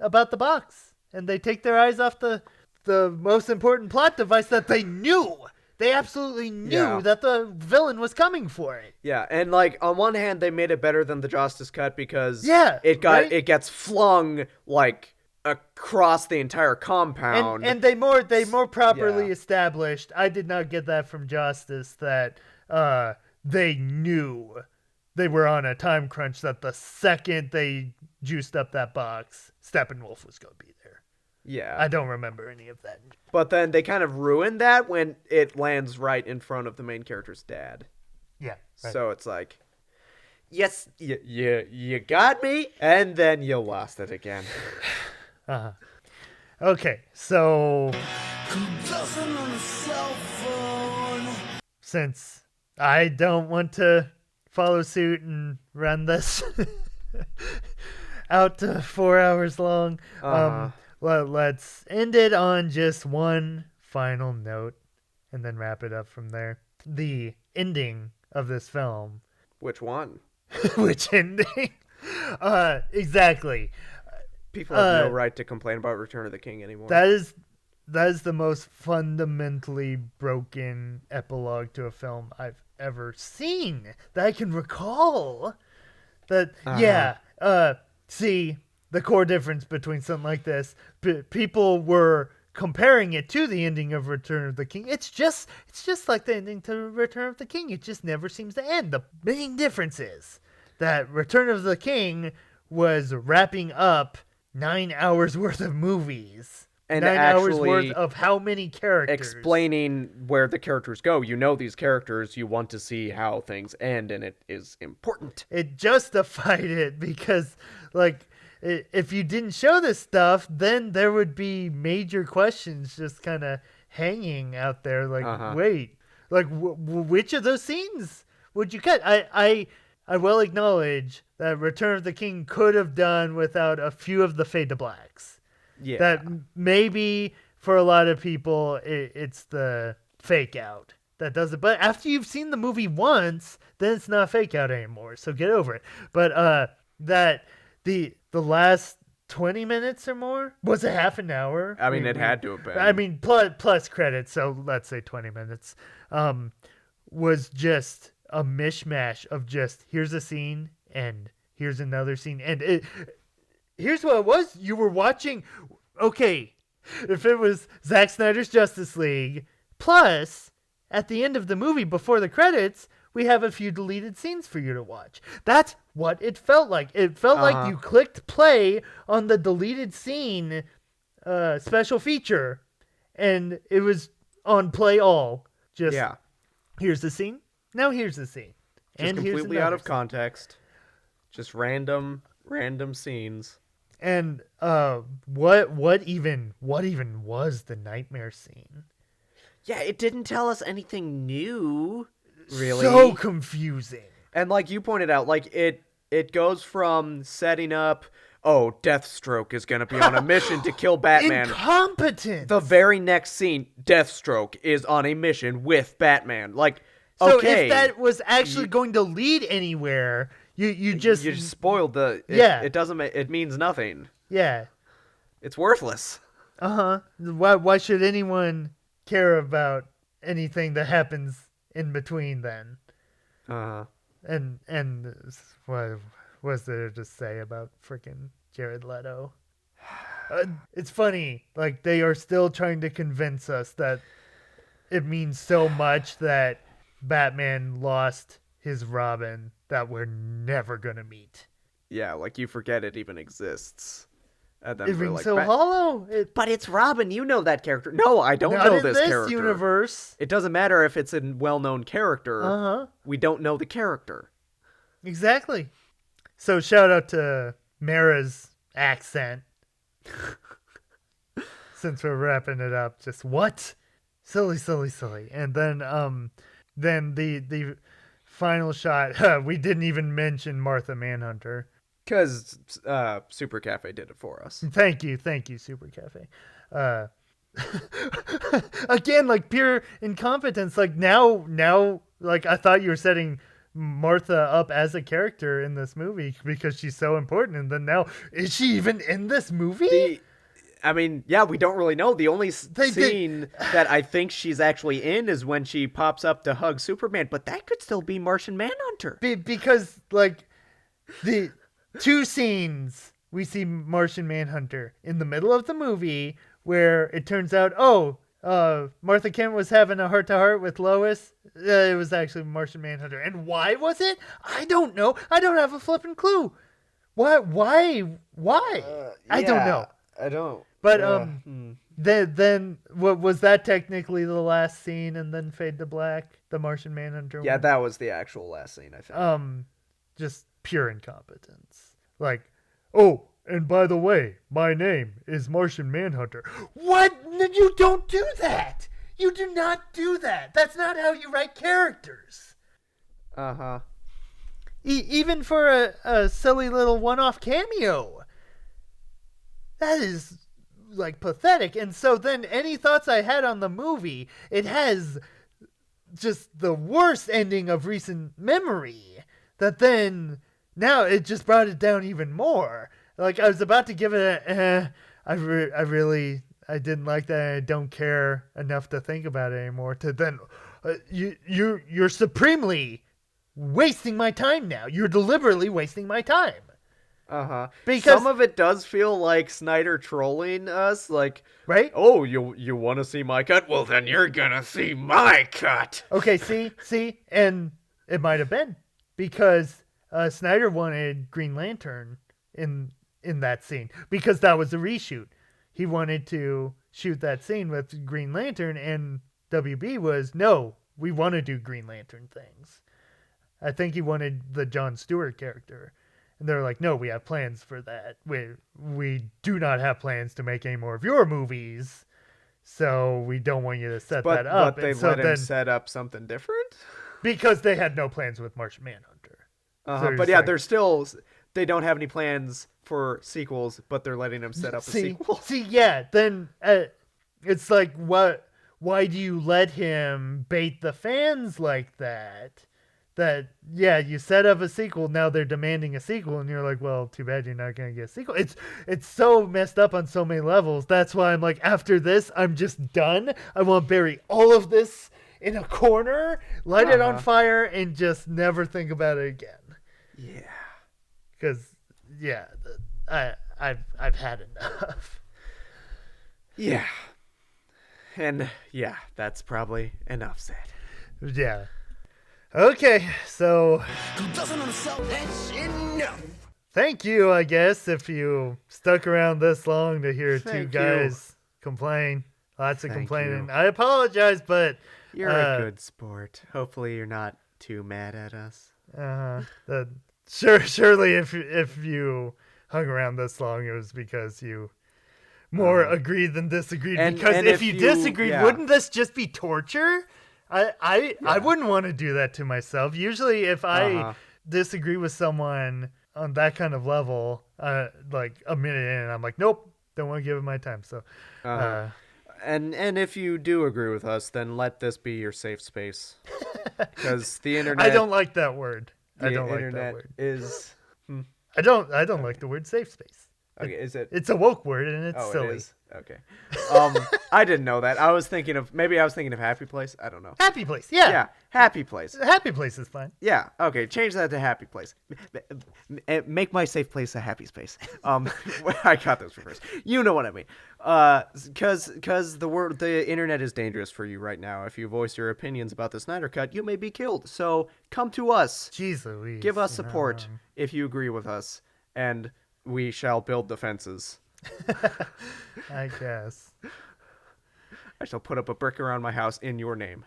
about the box and they take their eyes off the most important plot device that they knew. They absolutely knew that the villain was coming for it. Yeah, and like on one hand they made it better than the Justice Cut because it gets flung like across the entire compound. And they more properly established. I did not get that from Justice that they knew they were on a time crunch that the second they juiced up that box, Steppenwolf was going to be there. Yeah. I don't remember any of that. But then they kind of ruined that when it lands right in front of the main character's dad. Yeah. Right. So it's like, yes, you got me, and then you lost it again. Okay, so since I don't want to follow suit and run this out to 4 hours long, let's end it on just one final note and then wrap it up from there. The ending of this film. Which one? Which ending? Exactly. People have no right to complain about Return of the King anymore. That is the most fundamentally broken epilogue to a film I've ever seen that I can recall. See, the core difference between something like this, people were comparing it to the ending of Return of the King. It's just like the ending to Return of the King. It just never seems to end. The main difference is that Return of the King was wrapping up 9 hours worth of movies. And 9 hours worth of how many characters. Explaining where the characters go. You know these characters, you want to see how things end, and it is important. It justified it because, like, if you didn't show this stuff, then there would be major questions just kind of hanging out there. Like, wait, like, which of those scenes would you cut? I will acknowledge that Return of the King could have done without a few of the fade to blacks. Yeah. That maybe for a lot of people, it's the fake out that does it. But after you've seen the movie once, then it's not fake out anymore. So get over it. But that the last 20 minutes or more, was it half an hour? I mean, it had to have been. I mean, plus credits. So let's say 20 minutes. Was just a mishmash of just here's a scene and here's another scene. And here's what it was. You were watching, okay, if it was Zack Snyder's Justice League, plus at the end of the movie before the credits, we have a few deleted scenes for you to watch. That's what it felt like. It felt like you clicked play on the deleted scene special feature, and it was on play all. Just here's the scene. Now here's the scene. Just and completely out of scene. context. Just random scenes. And what even was the nightmare scene? Yeah, it didn't tell us anything new, really. So confusing. And like you pointed out, like it goes from setting up, oh, Deathstroke is going to be on a mission to kill Batman. Incompetent. The very next scene, Deathstroke is on a mission with Batman. Like, so okay, if that was actually going to lead anywhere, you just spoiled the. It doesn't. It means nothing. Yeah. It's worthless. Why should anyone care about anything that happens in between then? And what was there to say about freaking Jared Leto? It's funny, like they are still trying to convince us that it means so much that Batman lost his Robin that we're never gonna meet. Yeah, like you forget it even exists. And then It rings so hollow. But it's Robin, you know that character. No, I don't know this character. Universe. It doesn't matter if it's a well-known character. We don't know the character. Exactly. So shout out to Mara's accent. Since we're wrapping it up, just what? Silly. And then the final shot, we didn't even mention Martha Manhunter. Because Super Cafe did it for us. Thank you, Super Cafe. Again, like pure incompetence. Like now, like I thought you were setting Martha up as a character in this movie because she's so important, and then now is she even in this movie? I mean, yeah, we don't really know. The only scene that I think she's actually in is when she pops up to hug Superman, but that could still be Martian Manhunter. Because like the two scenes we see Martian Manhunter in the middle of the movie where it turns out, Martha Kent was having a heart-to-heart with Lois. It was actually Martian Manhunter. And why was it? I don't know. I don't have a flipping clue. Why? I don't know. I don't. But then what was that technically the last scene and then fade to black? The Martian Manhunter Yeah, one? that was the actual last scene, I think. Just pure incompetence. Like, oh, and by the way, my name is Martian Manhunter. What? You don't do that. You do not do that. That's not how you write characters. Even for a silly little one-off cameo. That is, like, pathetic. And so then any thoughts I had on the movie, it has just the worst ending of recent memory. That then, now it just brought it down even more. Like, I was about to give it a, I didn't like that. I don't care enough to think about it anymore. To then, you're supremely wasting my time now. You're deliberately wasting my time. Because some of it does feel like Snyder trolling us, like, right? Oh, you want to see my cut? Well, then you're gonna see my cut. Okay, see, and it might have been because Snyder wanted Green Lantern in that scene because that was a reshoot. He wanted to shoot that scene with Green Lantern, and WB was, no, we want to do Green Lantern things. I think he wanted the Jon Stewart character. And they're like, no, we have plans for that. We do not have plans to make any more of your movies, so we don't want you to set that up. But they let him set up something different? Because they had no plans with Martian Manhunter. So but yeah, like, they don't have any plans for sequels, but they're letting him set up a sequel. Then it's like, why do you let him bait the fans like that? That, yeah, you set up a sequel, now they're demanding a sequel, and you're like, well, too bad you're not going to get a sequel. It's so messed up on so many levels. That's why I'm like, after this, I'm just done. I want to bury all of this in a corner, light it on fire, and just never think about it again. Yeah. Because, yeah, I've had enough. Yeah. And, yeah, that's probably enough said. Yeah. Okay, so Who doesn't understand? That's enough. thank you, I guess, if you stuck around this long to hear two Thank you. guys complain. Lots of Thank complaining. you. I apologize, but You're a good sport. Hopefully you're not too mad at us. surely if you hung around this long, it was because you more agreed than disagreed. Because and if you disagreed, yeah. wouldn't this just be torture? I wouldn't want to do that to myself. Usually, if I disagree with someone on that kind of level, like a minute in, I'm like, nope, don't want to give it my time. So, And if you do agree with us, then let this be your safe space. Because the internet. I don't like that word. I The don't like internet that word. is. I don't like the word safe space. Okay, is it? It's a woke word and it's silly. It is? Okay. I didn't know that. I was thinking of happy place. I don't know. Happy place. Yeah. Yeah, happy place. Happy place is fine. Yeah. Okay. Change that to happy place. Make my safe place a happy space. I got this reversed. You know what I mean. Because the internet is dangerous for you right now. If you voice your opinions about the Snyder Cut, you may be killed. So come to us. Jeez Louise. Give us support if you agree with us, and we shall build defenses. I guess. I shall put up a brick around my house in your name.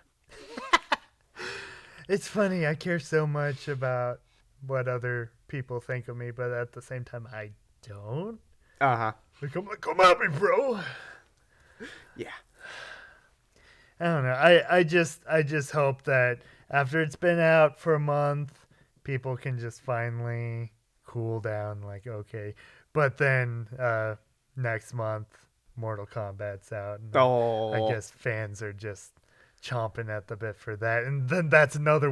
It's funny. I care so much about what other people think of me, but at the same time, I don't. Like, I'm like, come at me, bro. Yeah. I don't know. I just hope that after it's been out for a month, people can just finally cool down. Like, okay. But then next month, Mortal Kombat's out. And I guess fans are just chomping at the bit for that. And then that's another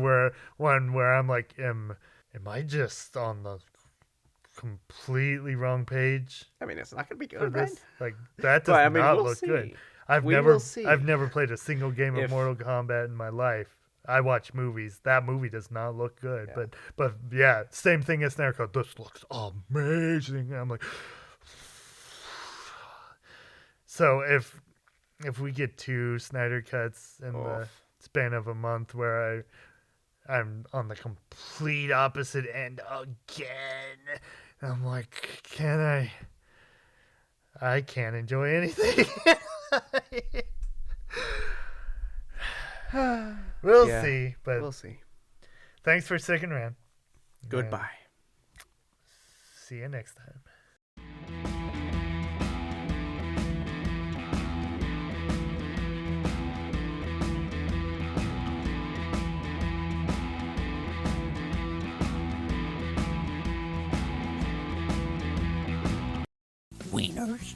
one where I'm like, am I just on the completely wrong page? I mean, it's not gonna be good, right? Like, that does not we'll look see. good. Will see. I've never played a single game of Mortal Kombat in my life. I watch movies. That movie does not look good. Yeah. But yeah, same thing as Snyder Cut. This looks amazing. And I'm like, so if we get 2 Snyder Cuts in the span of a month, where I'm on the complete opposite end again, I'm like, I can't enjoy anything. We'll see. But we'll see. Thanks for sticking around. Goodbye. See you next time. Wieners.